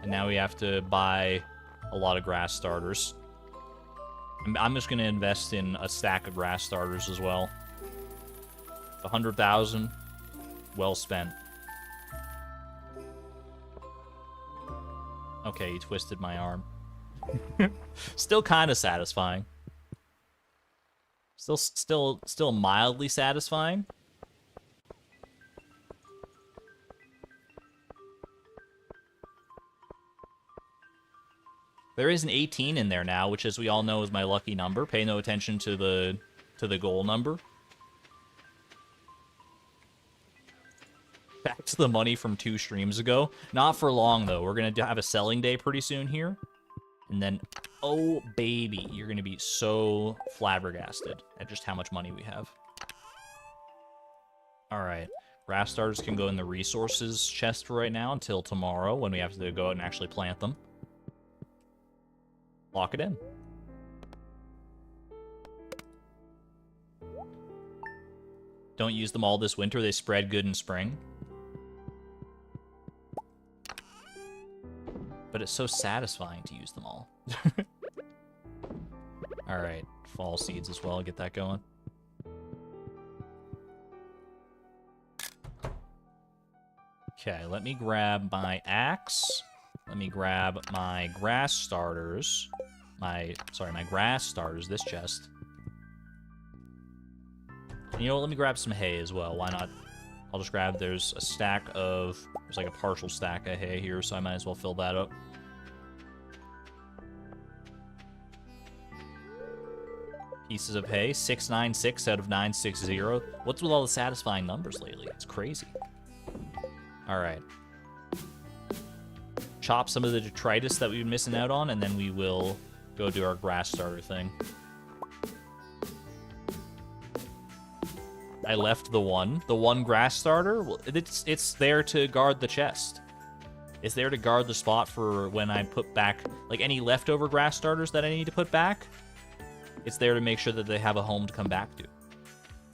And now we have to buy a lot of grass starters. I'm just going to invest in a stack of grass starters as well. 100,000, well spent. Okay, he twisted my arm. Still kind of satisfying. Still mildly satisfying. There is an 18 in there now, which, as we all know, is my lucky number. Pay no attention to the goal number. Back to the money from 2 streams ago. Not for long, though. We're going to have a selling day pretty soon here. And then, oh, baby, you're going to be so flabbergasted at just how much money we have. All right. Grass starters can go in the resources chest for right now until tomorrow when we have to go out and actually plant them. Lock it in. Don't use them all this winter. They spread good in spring. But it's so satisfying to use them all. Alright, fall seeds as well. Get that going. Okay, let me grab my axe. Let me grab my grass starters. My grass starters, this chest. And you know what, let me grab some hay as well. Why not? I'll just grab, there's a stack of, there's like a partial stack of hay here, so I might as well fill that up. Pieces of hay, 696 out of 960. What's with all the satisfying numbers lately? It's crazy. Alright. Chop some of the detritus that we've been missing out on, and then we will go do our grass starter thing. I left the one grass starter. Well, it's there to guard the chest. It's there to guard the spot for when I put back, like, any leftover grass starters that I need to put back. It's there to make sure that they have a home to come back to.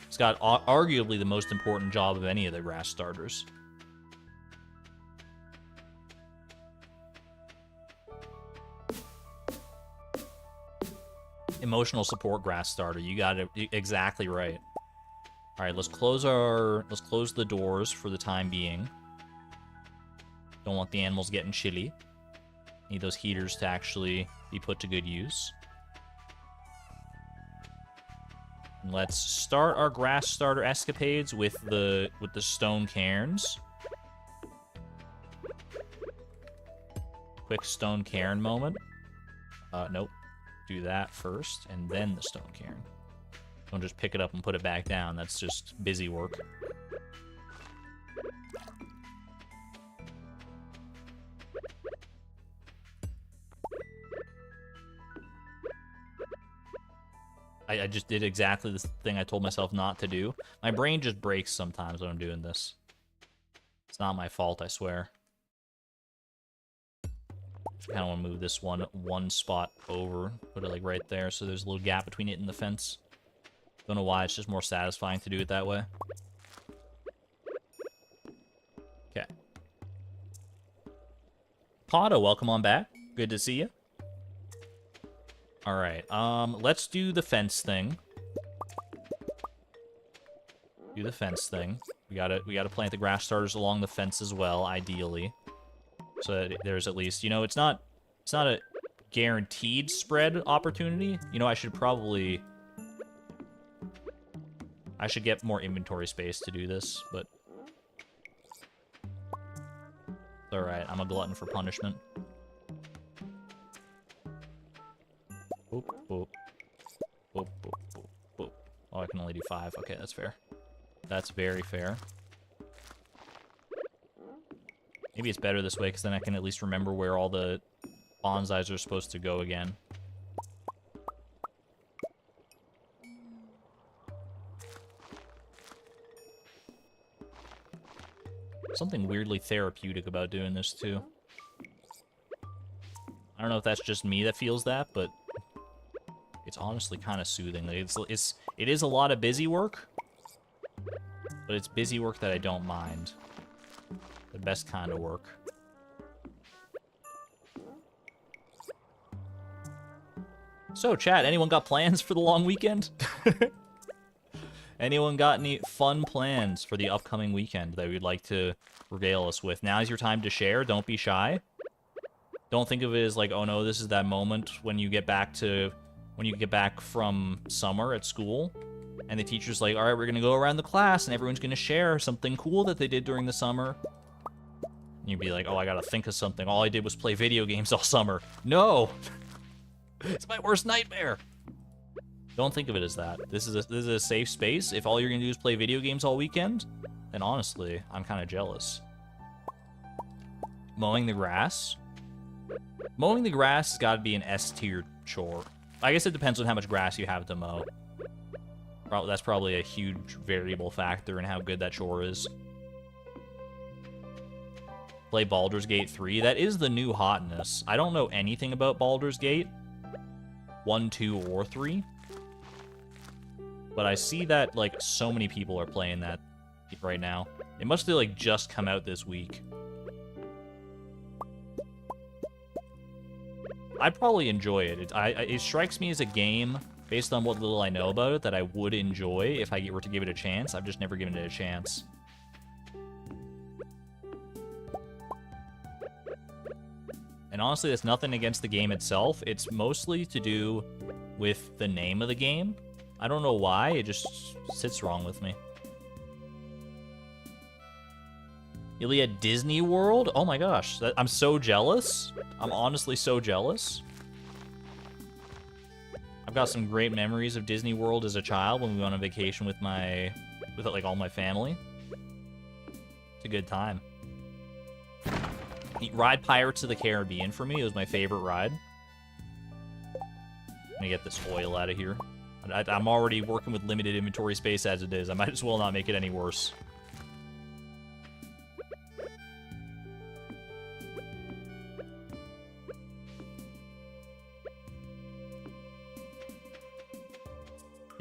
It's got arguably the most important job of any of the grass starters. Emotional support grass starter. You got it exactly right. All right, let's close the doors for the time being. Don't want the animals getting chilly. Need those heaters to actually be put to good use. And let's start our grass starter escapades with the stone cairns. Quick stone cairn moment. Nope. Do that first, and then the stone cairn. Don't just pick it up and put it back down. That's just busy work. I just did exactly the thing I told myself not to do. My brain just breaks sometimes when I'm doing this. It's not my fault, I swear. I kind of want to move this one spot over. Put it, like, right there, so there's a little gap between it and the fence. Don't know why, it's just more satisfying to do it that way. Okay. Pada, welcome on back. Good to see you. Alright, let's do the fence thing. Do the fence thing. We gotta plant the grass starters along the fence as well, ideally. So that there's at least, you know, it's not a guaranteed spread opportunity. You know, I should get more inventory space to do this, but it's alright, I'm a glutton for punishment. Boop, boop. Boop, boop, boop, boop. Oh, I can only do 5. Okay, that's fair. That's very fair. Maybe it's better this way, because then I can at least remember where all the bonsais are supposed to go again. Something weirdly therapeutic about doing this, too. I don't know if that's just me that feels that, but it's honestly kind of soothing. It is a lot of busy work, but it's busy work that I don't mind. The best kind of work. So, chat, anyone got plans for the long weekend? Anyone got any fun plans for the upcoming weekend that we'd like to regale us with? Now's your time to share. Don't be shy. Don't think of it as like, oh no, this is that moment when you get back from summer at school, and the teacher's like, all right, we're gonna go around the class, and everyone's gonna share something cool that they did during the summer. And you'd be like, oh, I gotta think of something. All I did was play video games all summer. No! It's my worst nightmare! Don't think of it as that. This is a safe space. If all you're gonna do is play video games all weekend, then honestly, I'm kind of jealous. Mowing the grass? Mowing the grass has got to be an S-tier chore. I guess it depends on how much grass you have to mow. That's probably a huge variable factor in how good that chore is. Play Baldur's Gate 3. That is the new hotness. I don't know anything about Baldur's Gate 1, 2, or 3. But I see that, like, so many people are playing that right now. It must have, like, just come out this week. I'd probably enjoy it. It strikes me as a game, based on what little I know about it, that I would enjoy if I were to give it a chance. I've just never given it a chance. And honestly, that's nothing against the game itself. It's mostly to do with the name of the game. I don't know why, it just sits wrong with me. Ilya Disney World? Oh my gosh, I'm so jealous. I'm honestly so jealous. I've got some great memories of Disney World as a child when we went on vacation with like all my family. It's a good time. Ride Pirates of the Caribbean for me. It was my favorite ride. Let me get this oil out of here. I'm already working with limited inventory space as it is. I might as well not make it any worse.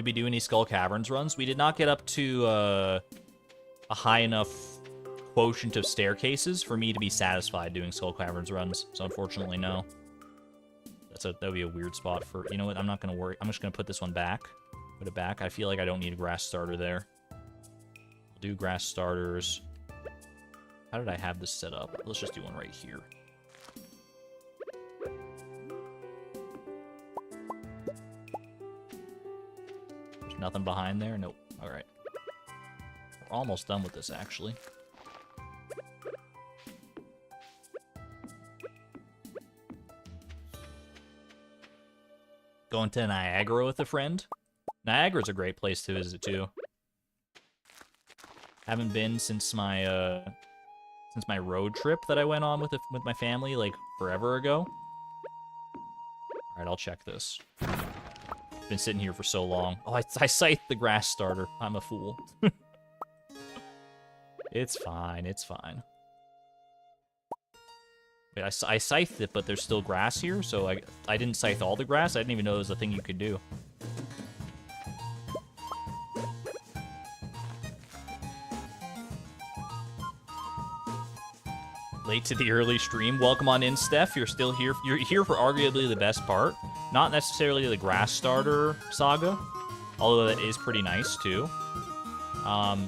Did we do any Skull Caverns runs? We did not get up to a high enough quotient of staircases for me to be satisfied doing Skull Caverns runs. So unfortunately, no. That would be a weird spot for... You know what? I'm not going to worry. I'm just going to put this one back. Put it back. I feel like I don't need a grass starter there. I'll do grass starters. How did I have this set up? Let's just do one right here. There's nothing behind there? Nope. Alright. We're almost done with this, actually. Going to Niagara with a friend? Niagara's a great place to visit, too. Haven't been since my road trip that I went on with my family, like, forever ago. Alright, I'll check this. Been sitting here for so long. Oh, I scythed the grass starter. I'm a fool. It's fine, it's fine. Wait, I scythed it, but there's still grass here, so I didn't scythe all the grass. I didn't even know it was a thing you could do. Late to the early stream. Welcome on in, Steph. You're still here. You're here for arguably the best part. Not necessarily the grass starter saga, although that is pretty nice, too.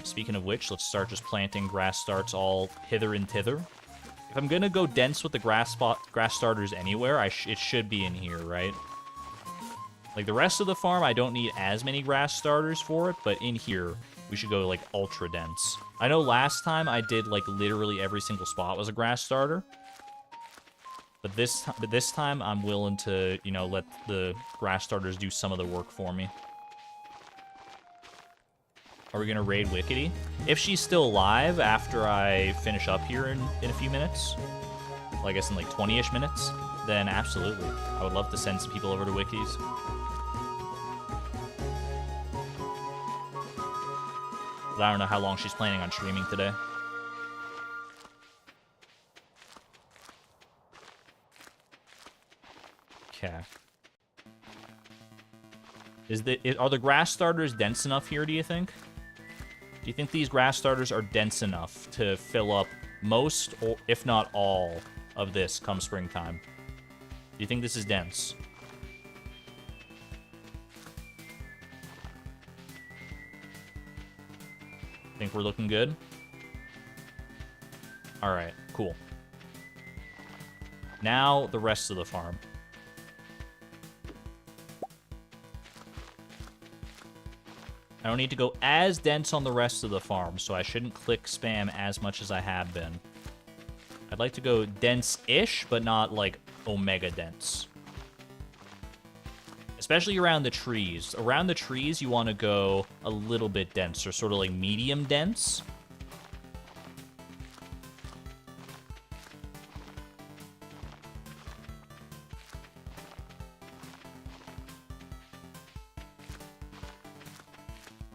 Speaking of which, let's start just planting grass starts all hither and thither. If I'm gonna go dense with the grass starters anywhere, it should be in here, right? Like, the rest of the farm, I don't need as many grass starters for it, but in here, we should go, like, ultra dense. I know last time I did, like, literally every single spot was a grass starter. But this time, I'm willing to, you know, let the grass starters do some of the work for me. Are we gonna raid Wickedy? If she's still alive after I finish up here in a few minutes, well, I guess in like 20-ish minutes, then absolutely. I would love to send some people over to Wikis. But I don't know how long she's planning on streaming today. Okay. Are the grass starters dense enough here, do you think? Do you think these grass starters are dense enough to fill up most, or if not all, of this come springtime? Do you think this is dense? Think we're looking good? Alright, cool. Now, the rest of the farm. I don't need to go as dense on the rest of the farm, so I shouldn't click spam as much as I have been. I'd like to go dense-ish, but not, like, omega dense. Especially around the trees. Around the trees, you want to go a little bit denser, sort of like medium dense.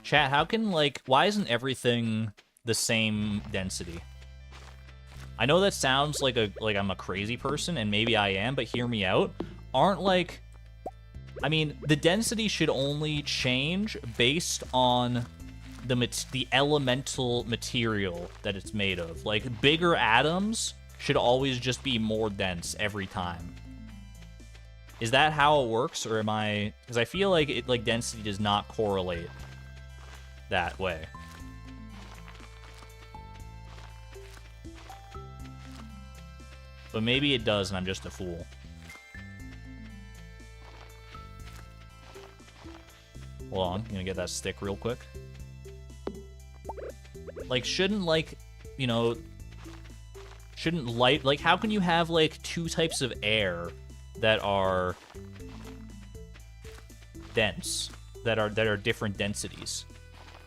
Chat, how can, like, why isn't everything the same density? I know that sounds like I'm a crazy person, and maybe I am, but hear me out. Aren't, like, I mean, the density should only change based on the elemental material that it's made of. Like, bigger atoms should always just be more dense every time. Is that how it works, or am I... Because I feel like density does not correlate that way. But maybe it does, and I'm just a fool. Hold on, I'm gonna get that stick real quick. Like, shouldn't, like, you know... Shouldn't light... Like, how can you have, like, two types of air that are dense? That are different densities?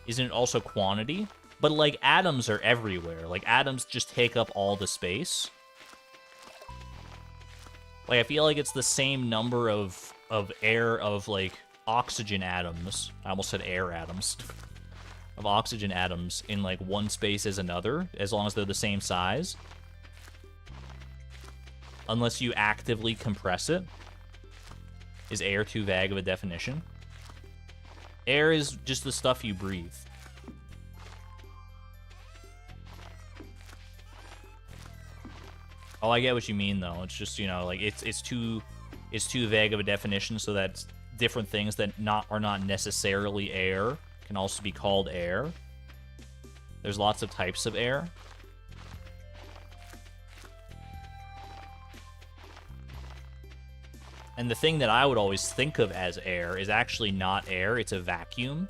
Isn't it also quantity? But, like, atoms are everywhere. Like, atoms just take up all the space. Like, I feel like it's the same number of air, of, like, oxygen atoms. I almost said air atoms. Of oxygen atoms in, like, one space as another, as long as they're the same size. Unless you actively compress it. Is air too vague of a definition? Air is just the stuff you breathe. Oh, I get what you mean, though. It's just, you know, like, it's too vague of a definition, so that different things that are not necessarily air can also be called air. There's lots of types of air. And the thing that I would always think of as air is actually not air, it's a vacuum.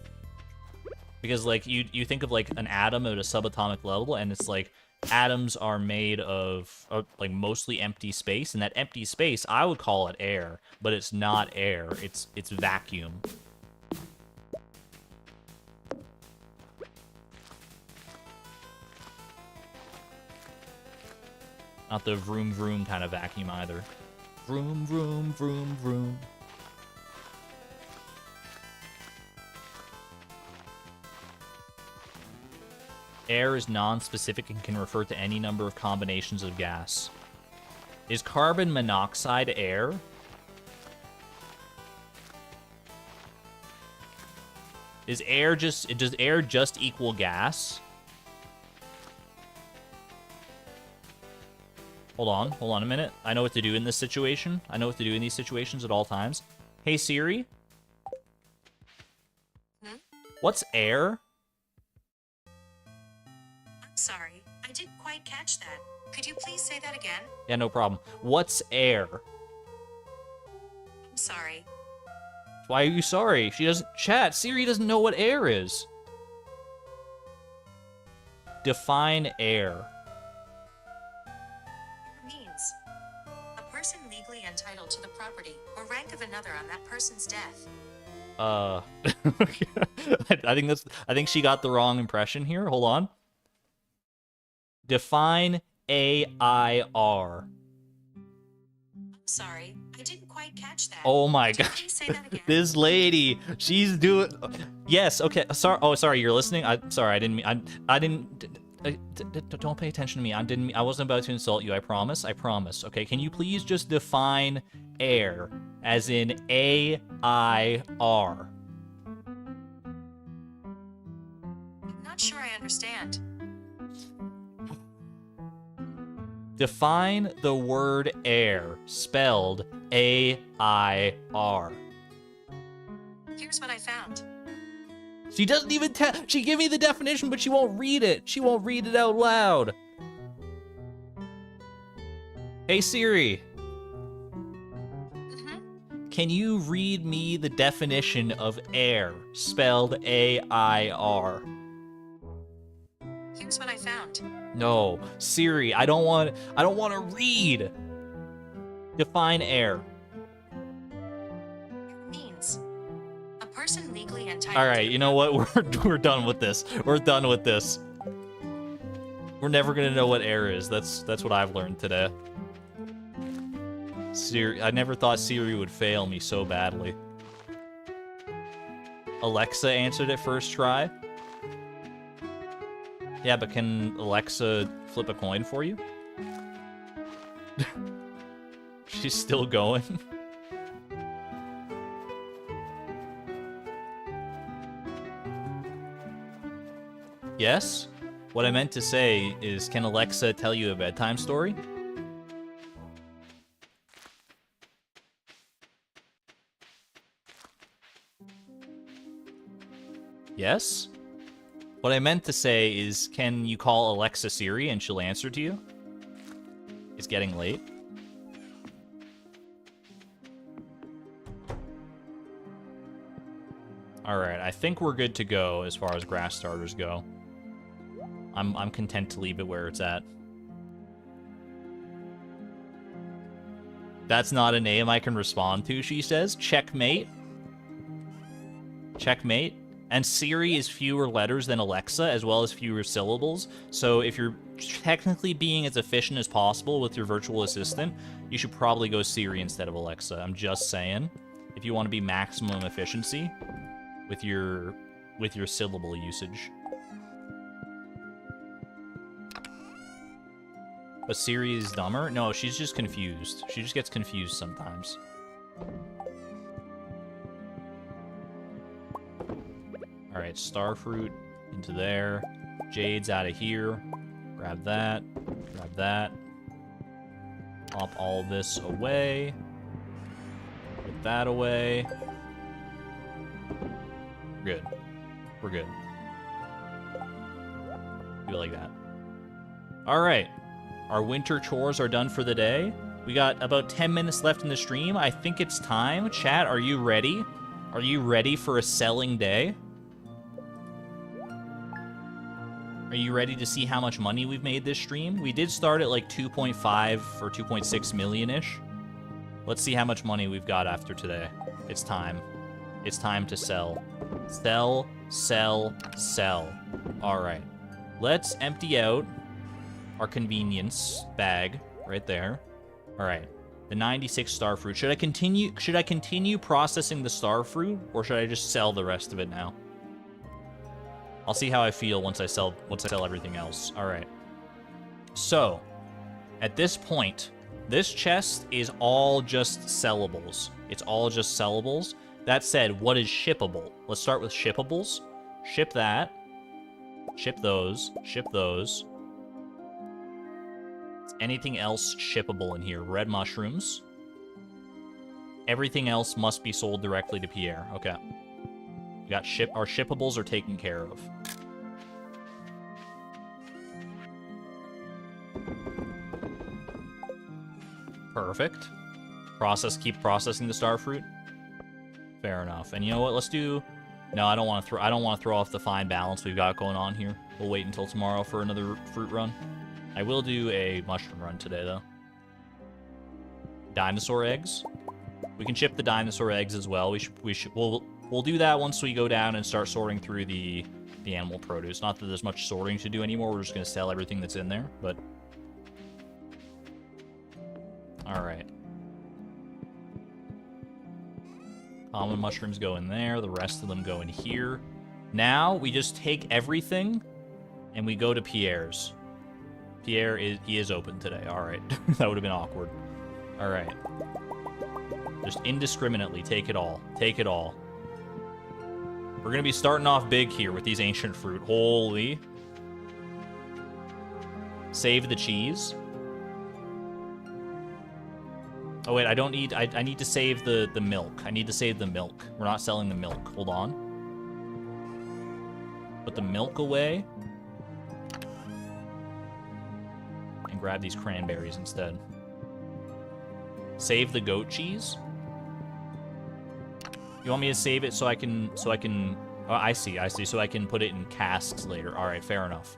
Because, like, you think of, like, an atom at a subatomic level, and it's like, atoms are made of, like, mostly empty space, and that empty space, I would call it air, but it's not air, it's vacuum. Not the vroom vroom kind of vacuum either. Vroom, vroom, vroom, vroom. Air is non-specific and can refer to any number of combinations of gas. Is carbon monoxide air? Does air just equal gas? Hold on a minute. I know what to do in this situation. I know what to do in these situations at all times. Hey Siri. Hmm? What's air? I'm sorry, I didn't quite catch that. Could you please say that again? Yeah, no problem. What's air? I'm sorry. Why are you sorry? She doesn't chat. Siri doesn't know what air is. Define air. Means a person legally entitled to the property or rank of another on that person's death. I think she got the wrong impression here. Hold on. Define AIR. Sorry, I didn't quite catch that. Oh my Could you god. please say that again? This lady, she's doing. Yes, okay. Sorry. Oh, sorry. You're listening. Sorry. I didn't mean. I didn't. Don't pay attention to me. I wasn't about to insult you. I promise. I promise. Okay. Can you please just define air as in AIR? I'm not sure I understand. Define the word air, spelled AIR. Here's what I found. She doesn't even she gave me the definition, but she won't read it. She won't read it out loud. Hey Siri. Can you read me the definition of air, spelled AIR? Here's what I found. No, Siri, I don't want to read. Define air. Means a person legally entitled. All right, you know what? We're done with this. We're done with this. We're never gonna know what air is. That's what I've learned today. Siri, I never thought Siri would fail me so badly. Alexa answered it first try. Yeah, but can Alexa flip a coin for you? She's still going. Yes? What I meant to say is, can Alexa tell you a bedtime story? Yes? What I meant to say is, can you call Alexa Siri and she'll answer to you? It's getting late. Alright, I think we're good to go as far as grass starters go. I'm content to leave it where it's at. That's not a name I can respond to, she says. Checkmate. Checkmate. And Siri is fewer letters than Alexa, as well as fewer syllables. So if you're technically being as efficient as possible with your virtual assistant, you should probably go Siri instead of Alexa. I'm just saying. If you want to be maximum efficiency with your syllable usage. But Siri is dumber? No, she's just confused. She just gets confused sometimes. All right, starfruit into there. Jade's out of here. Grab that. Grab that. Pop all this away. Put that away. We're good. We're good. Do it like that. All right. Our winter chores are done for the day. We got about 10 minutes left in the stream. I think it's time. Chat, are you ready? Are you ready for a selling day? Are you ready to see how much money we've made this stream? We did start at like 2.5 or 2.6 million-ish. Let's see how much money we've got after today. It's time. It's time to sell. Sell, sell, sell. All right. Let's empty out our convenience bag right there. All right. The 96 starfruit. Should I continue processing the starfruit, or should I just sell the rest of it now? I'll see how I feel once I sell everything else. All right. So, at this point, this chest is all just sellables. It's all just sellables. That said, what is shippable? Let's start with shippables. Ship that. Ship those. Ship those. Is anything else shippable in here? Red mushrooms. Everything else must be sold directly to Pierre. Okay. We got our shippables are taken care of. Perfect. Keep processing the starfruit. Fair enough. And you know what? Let's do. No, I don't want to throw off the fine balance we've got going on here. We'll wait until tomorrow for another fruit run. I will do a mushroom run today though. Dinosaur eggs. We can ship the dinosaur eggs as well. We'll do that once we go down and start sorting through the animal produce. Not that there's much sorting to do anymore. We're just going to sell everything that's in there, but... Alright. Common mushrooms go in there. The rest of them go in here. Now, we just take everything, and we go to Pierre's. Pierre is open today. Alright. That would have been awkward. Alright. Just indiscriminately take it all. Take it all. We're going to be starting off big here with these ancient fruit. Holy. Save the cheese. Oh, wait, I need to save the milk. I need to save the milk. We're not selling the milk. Hold on. Put the milk away. And grab these cranberries instead. Save the goat cheese. You want me to save it so I can, oh, I see, so I can put it in casks later. All right, fair enough.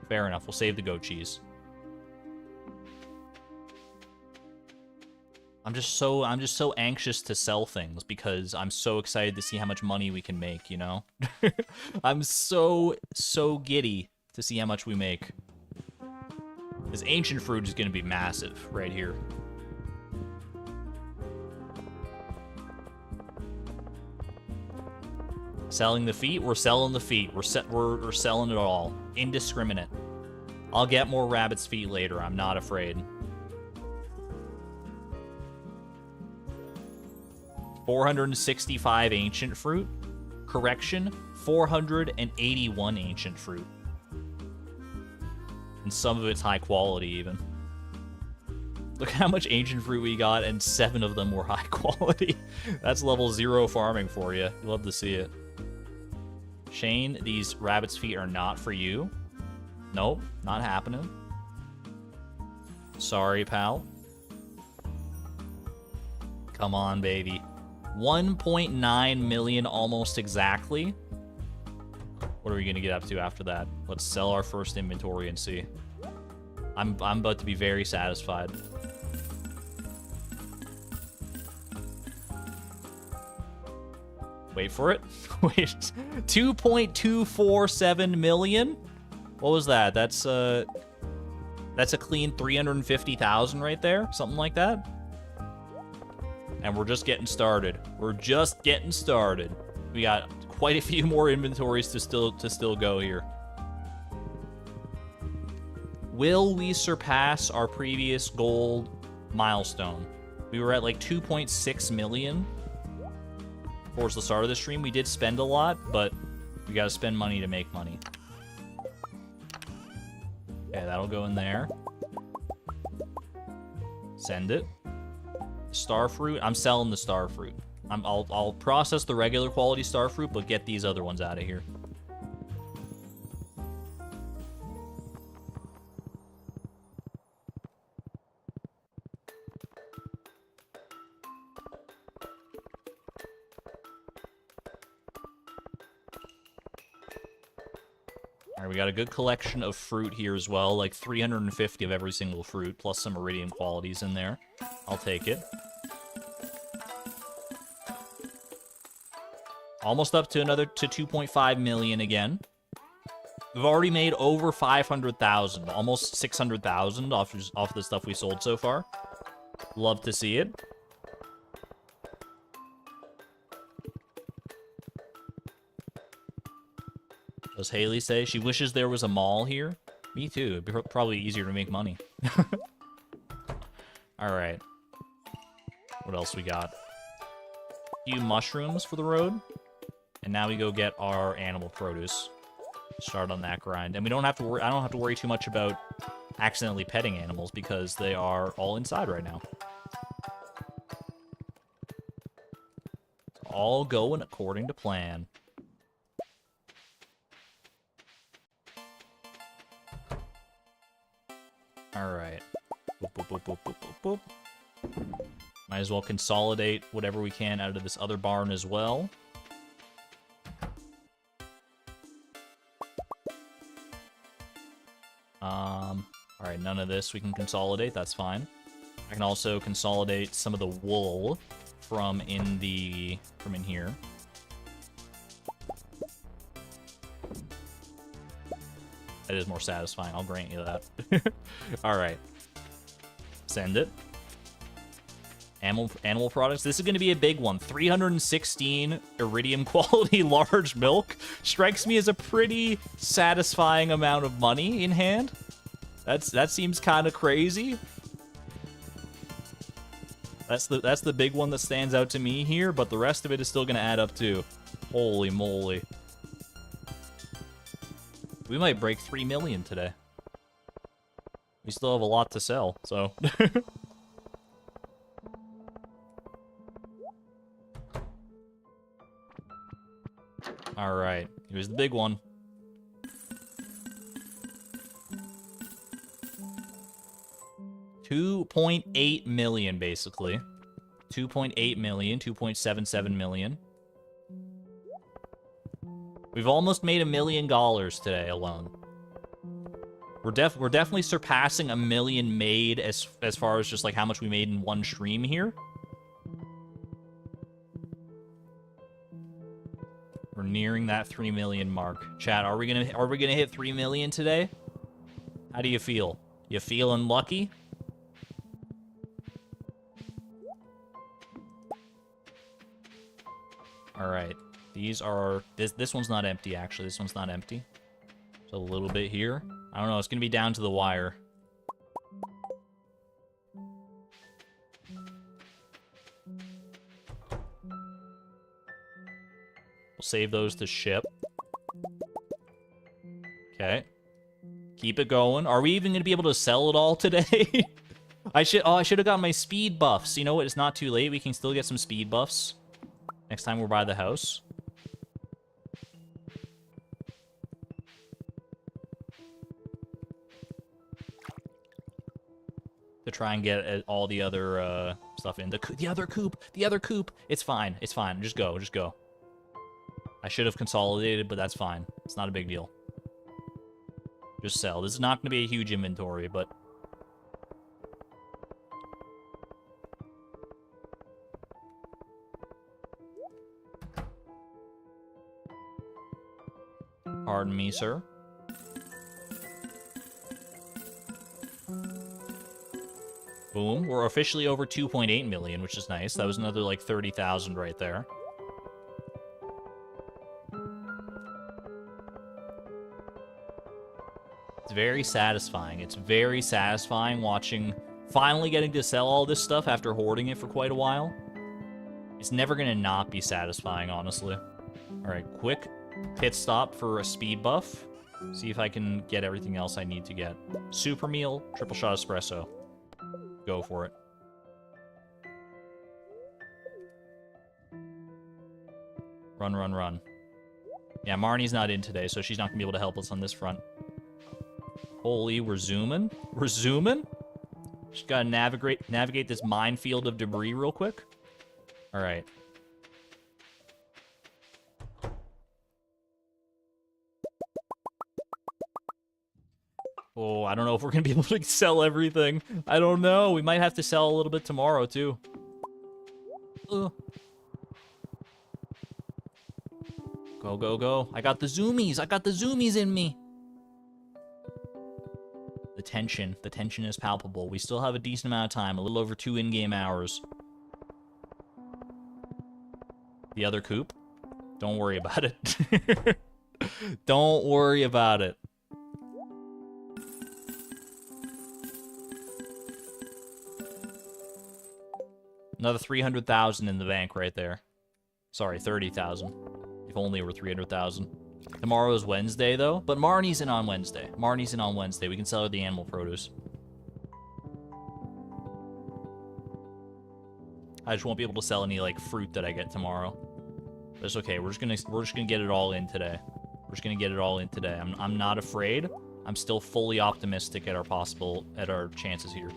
Fair enough, we'll save the goat cheese. I'm just so anxious to sell things because I'm so excited to see how much money we can make, you know? I'm so giddy to see how much we make. This ancient fruit is gonna be massive right here. Selling the feet? We're selling the feet. We're selling it all. Indiscriminate. I'll get more rabbit's feet later. I'm not afraid. 465 ancient fruit. Correction, 481 ancient fruit. And some of it's high quality, even. Look how much ancient fruit we got, and 7 of them were high quality. That's level 0 farming for you. Love to see it. Shane, these rabbit's feet are not for you. Nope, not happening. Sorry, pal. Come on, baby. 1.9 million almost exactly. What are we gonna get up to after that? Let's sell our first inventory and see. I'm about to be very satisfied. Wait for it. Wait. 2.247 million? What was that? That's a clean 350,000 right there. Something like that. And we're just getting started. We're just getting started. We got quite a few more inventories to still go here. Will we surpass our previous goal milestone? We were at like 2.6 million towards the start of the stream. We did spend a lot, but We gotta spend money to make money. Okay, that'll go in there. Send it. Starfruit. I'm selling the starfruit. I'll process the regular quality starfruit, but get these other ones out of here. Alright, we got a good collection of fruit here as well, like 350 of every single fruit, plus some iridium qualities in there. I'll take it. Almost up to 2.5 million again. We've already made over 500,000, almost 600,000 off the stuff we sold so far. Love to see it. Does Haley say she wishes there was a mall here? Me too. It'd be probably easier to make money. Alright. What else we got? A few mushrooms for the road. And now we go get our animal produce. Start on that grind. And we don't have to worry, I don't have to worry too much about accidentally petting animals because they are all inside right now. All going according to plan. Alright. Boop, boop, boop, boop, boop, boop, boop. Might as well consolidate whatever we can out of this other barn as well. Alright, none of this we can consolidate, that's fine. I can also consolidate some of the wool from in here. That is more satisfying, I'll grant you that. Alright. Send it. Animal products. This is going to be a big one. 316 iridium quality large milk strikes me as a pretty satisfying amount of money in hand. That seems kind of crazy. That's the big one that stands out to me here, but the rest of it is still going to add up too. Holy moly. We might break 3 million today. We still have a lot to sell, so. Alright, here's the big one. $2.8 million, basically. 2.8 million, 2.77 million. We've almost made $1 million today alone. We're definitely surpassing 1 million made as far as just like how much we made in one stream here. We're nearing that 3 million mark. Chat, are we gonna hit 3 million today? How do you feel? You feeling lucky? All right. These are... This one's not empty, actually. This one's not empty. Just a little bit here. I don't know. It's going to be down to the wire. We'll save those to ship. Okay. Keep it going. Are we even going to be able to sell it all today? I should have got my speed buffs. You know what? It's not too late. We can still get some speed buffs next time we're by the house. To try and get all the other stuff in. The other coop. It's fine. It's fine. Just go. I should have consolidated, but that's fine. It's not a big deal. Just sell. This is not going to be a huge inventory, but... Pardon me, sir. Boom. We're officially over 2.8 million, which is nice. That was another, like, 30,000 right there. It's very satisfying. It's very satisfying watching... Finally getting to sell all this stuff after hoarding it for quite a while. It's never gonna not be satisfying, honestly. Alright, quick Pit stop for a speed buff. See if I can get everything else I need to get. Super meal, triple shot espresso. Go for it. Run, run, run. Yeah, Marnie's not in today, so she's not gonna be able to help us on this front. Holy, we're zooming? We're zooming? Just gotta navigate this minefield of debris real quick. Alright. Oh, I don't know if we're gonna be able to sell everything. I don't know. We might have to sell a little bit tomorrow, too. Ugh. Go, go, go. I got the zoomies. I got the zoomies in me. The tension is palpable. We still have a decent amount of time, a little over 2 in-game hours. The other coop? Don't worry about it. Don't worry about it. Another 300,000 in the bank right there. Sorry, 30,000. If only it were 300,000. Tomorrow is Wednesday, though. But Marnie's in on Wednesday. Marnie's in on Wednesday. We can sell her the animal produce. I just won't be able to sell any, like, fruit that I get tomorrow. But it's okay. We're just gonna get it all in today. We're just gonna get it all in today. I'm not afraid. I'm still fully optimistic at our chances here.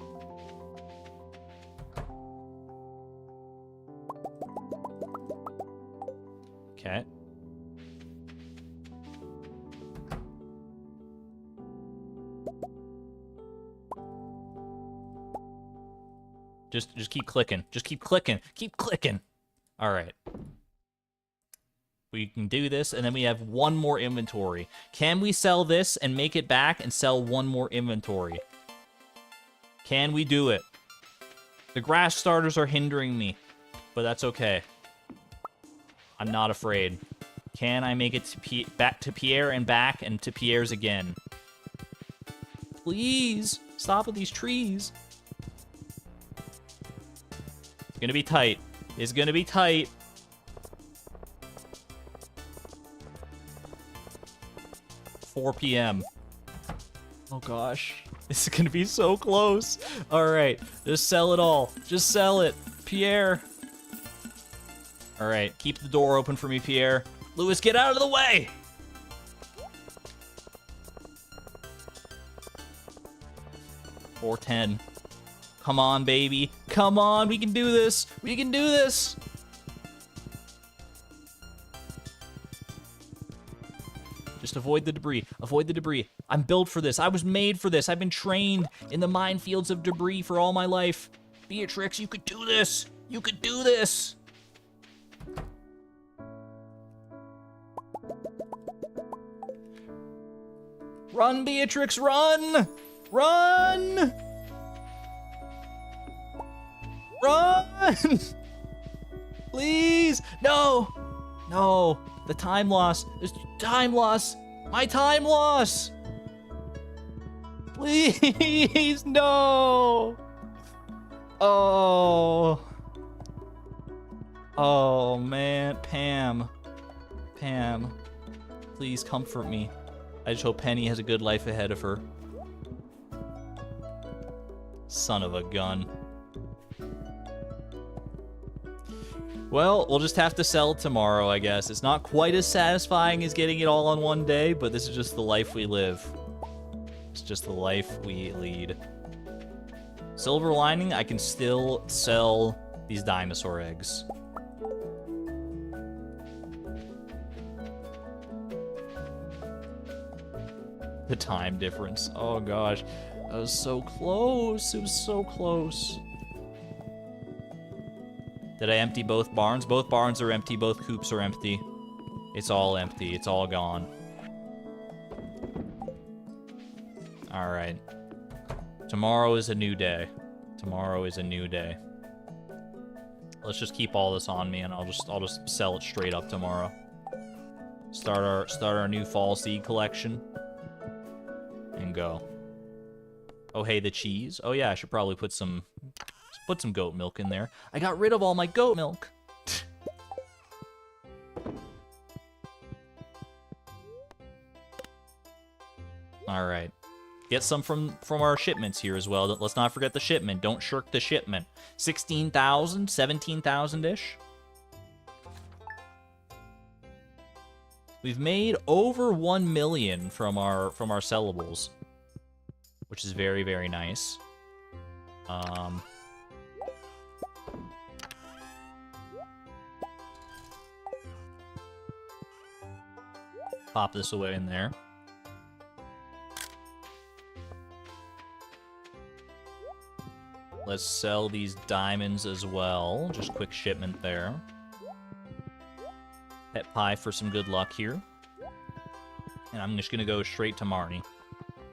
Okay. Just keep clicking. Just keep clicking. Keep clicking. All right. We can do this, and then we have one more inventory. Can we sell this and make it back and sell one more inventory? Can we do it? The grass starters are hindering me, but that's okay. I'm not afraid. Can I make it to back to Pierre and back and to Pierre's again? Please, stop with these trees. It's gonna be tight. It's gonna be tight. $4 p.m. Oh gosh. This is gonna be so close. Alright, just sell it all. Just sell it. Pierre. Alright, keep the door open for me, Pierre. Louis, get out of the way! $4.10. Come on, baby. Come on, we can do this. We can do this. Just avoid the debris. Avoid the debris. I'm built for this. I was made for this. I've been trained in the minefields of debris for all my life. Beatrix, you could do this. You could do this. Run, Beatrix, run! Run! Run! Please! No! No! The time loss. There's time loss. My time loss! Please, no! Oh. Oh, man. Pam. Pam. Please comfort me. I just hope Penny has a good life ahead of her. Son of a gun. Well, we'll just have to sell tomorrow, I guess. It's not quite as satisfying as getting it all on one day, but this is just the life we live. It's just the life we lead. Silver lining, I can still sell these dinosaur eggs. The time difference. Oh gosh. That was so close. It was so close. Did I empty both barns? Both barns are empty. Both coops are empty. It's all empty. It's all gone. Alright. Tomorrow is a new day. Tomorrow is a new day. Let's just keep all this on me and I'll just sell it straight up tomorrow. Start our new fall seed collection. And go. Oh, hey, the cheese. Oh, yeah, I should probably put some goat milk in there. I got rid of all my goat milk. All right. Get some from our shipments here as well. Let's not forget the shipment. Don't shirk the shipment. 16,000, 17,000-ish. We've made over 1 million from our sellables, which is very, very nice. Pop this away in there. Let's sell these diamonds as well. Just quick shipment there. Pet pie for some good luck here. And I'm just gonna go straight to Marnie.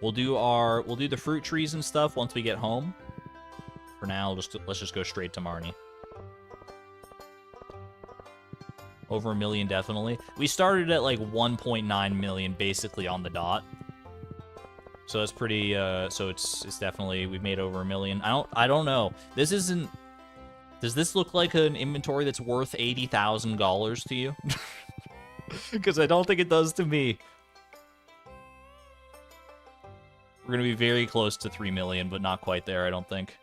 We'll do the fruit trees and stuff once we get home. For now, let's just go straight to Marnie. Over 1 million, definitely. We started at like 1.9 million, basically on the dot. So it's pretty. So it's definitely, we've made over 1 million. I don't know. This isn't. Does this look like an inventory that's worth $80,000 to you? Because I don't think it does to me. We're gonna be very close to 3 million, but not quite there, I don't think.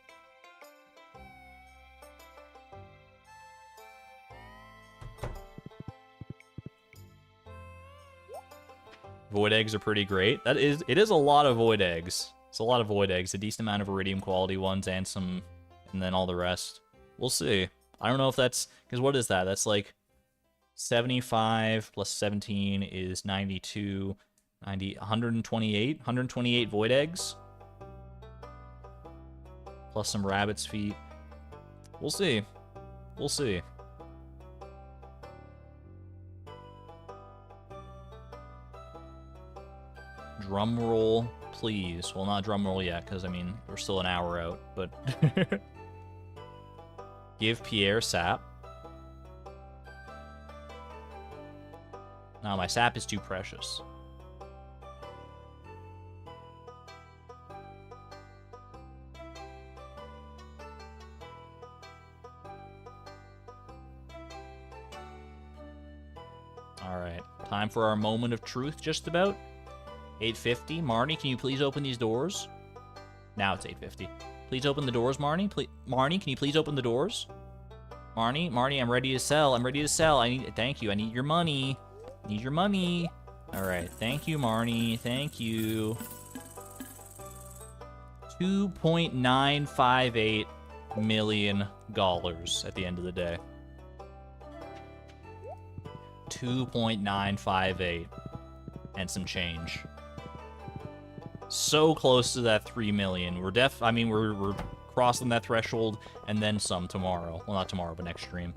Void eggs are pretty great. It is a lot of void eggs. It's a lot of void eggs, a decent amount of iridium quality ones, and then all the rest. We'll see. I don't know if that's, because what is that? That's like 75 plus 17 is 92, 128 void eggs. Plus some rabbit's feet. We'll see. We'll see. Drum roll, please. Well, not drum roll yet, because, I mean, we're still an hour out, but... Give Pierre sap. No, my sap is too precious. Alright, time for our moment of truth, just about. 8:50. Marnie, can you please open these doors? Now it's 8:50. Please open the doors, Marnie. Marnie, can you please open the doors? Marnie, I'm ready to sell. I'm ready to sell. Thank you. I need your money. Need your money. All right. Thank you, Marnie. Thank you. $2.958 million at the end of the day. 2.958 and some change. So close to that 3 million. We're crossing that threshold and then some tomorrow. Well, not tomorrow, but next stream.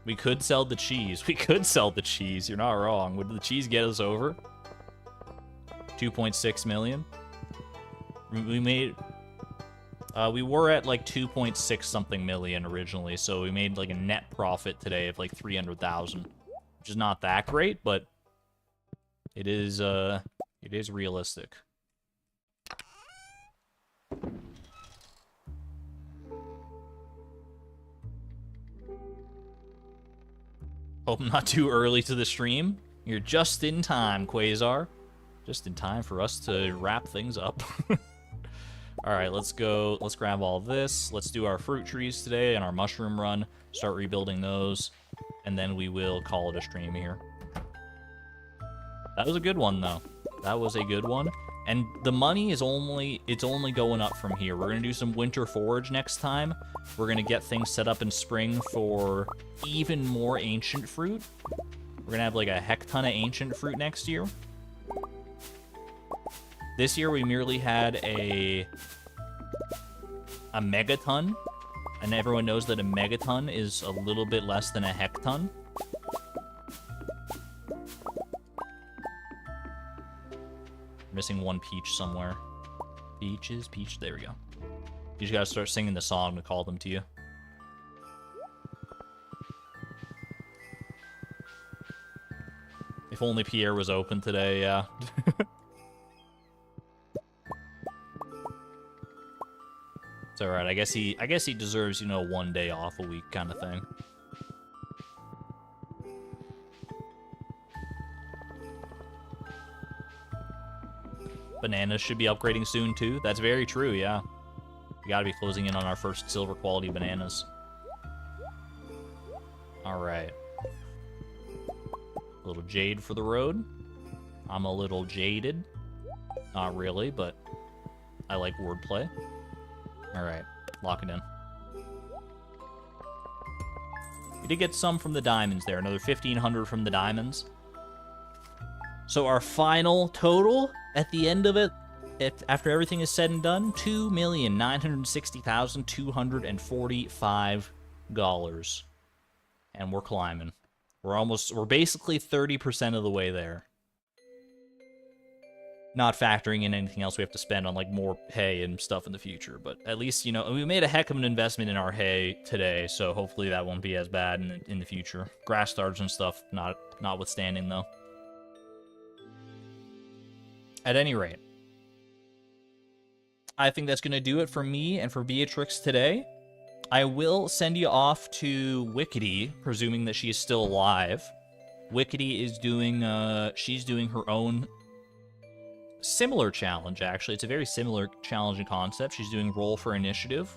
We could sell the cheese. We could sell the cheese. You're not wrong. Would the cheese get us over? 2.6 million. We were at like 2.6 something million originally, so we made like a net profit today of like 300,000, which is not that great, but it is realistic. Hope I'm not too early to the stream. You're just in time, Quasar. Just in time for us to wrap things up. Alright, let's go. Let's grab all this. Let's do our fruit trees today and our mushroom run. Start rebuilding those. And then we will call it a stream here. That was a good one, though. That was a good one. And the money is only going up from here. We're going to do some winter forage next time. We're going to get things set up in spring for even more ancient fruit. We're going to have like a heck ton of ancient fruit next year. This year we merely had a megaton. And everyone knows that a megaton is a little bit less than a hecton. Missing one peach somewhere. Peaches, peach. There we go. You just gotta start singing the song to call them to you. If only Pierre was open today, yeah. It's alright. I guess he deserves, you know, one day off a week kind of thing. Bananas should be upgrading soon, too. That's very true, yeah. We gotta be closing in on our first silver quality bananas. Alright. A little jade for the road. I'm a little jaded. Not really, but I like wordplay. Alright, lock it in. We did get some from the diamonds there. Another 1,500 from the diamonds. So our final total at the end of it, after everything is said and done, $2,960,245. And we're climbing. We're basically 30% of the way there. Not factoring in anything else we have to spend on, like, more hay and stuff in the future. But at least, you know, we made a heck of an investment in our hay today, so hopefully that won't be as bad in the future. Grass starts and stuff notwithstanding, though. At any rate, I think that's going to do it for me and for Beatrix today. I will send you off to Wickedy, presuming that she is still alive. Wickedy is doing, she's doing her own similar challenge, actually. It's a very similar challenge and concept. She's doing Roll for Initiative,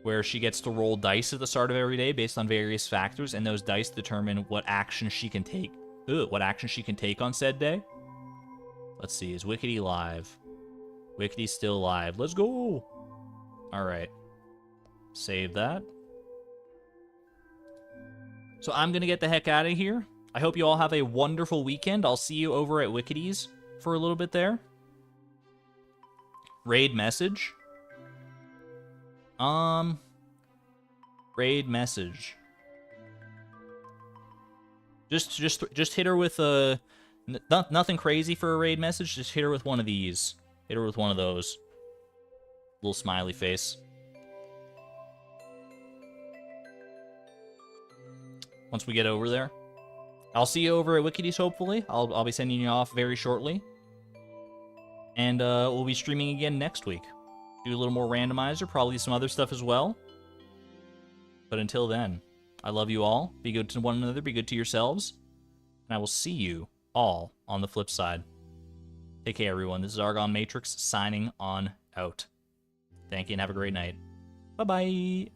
where she gets to roll dice at the start of every day based on various factors, and those dice determine what action she can take. What action she can take on said day. Let's see, is Wickedy live? Wickedy's still live. Let's go! Alright. Save that. So I'm gonna get the heck out of here. I hope you all have a wonderful weekend. I'll see you over at Wickedy's for a little bit there. Raid message. Raid message. Just hit her with a... nothing crazy for a raid message. Just hit her with one of these. Hit her with one of those. Little smiley face. Once we get over there. I'll see you over at Wickedy's, hopefully. I'll be sending you off very shortly. And we'll be streaming again next week. Do a little more randomizer, probably some other stuff as well. But until then, I love you all. Be good to one another, be good to yourselves. And I will see you all on the flip side. Take care, everyone. This is Argon Matrix signing on out. Thank you and have a great night. Bye-bye.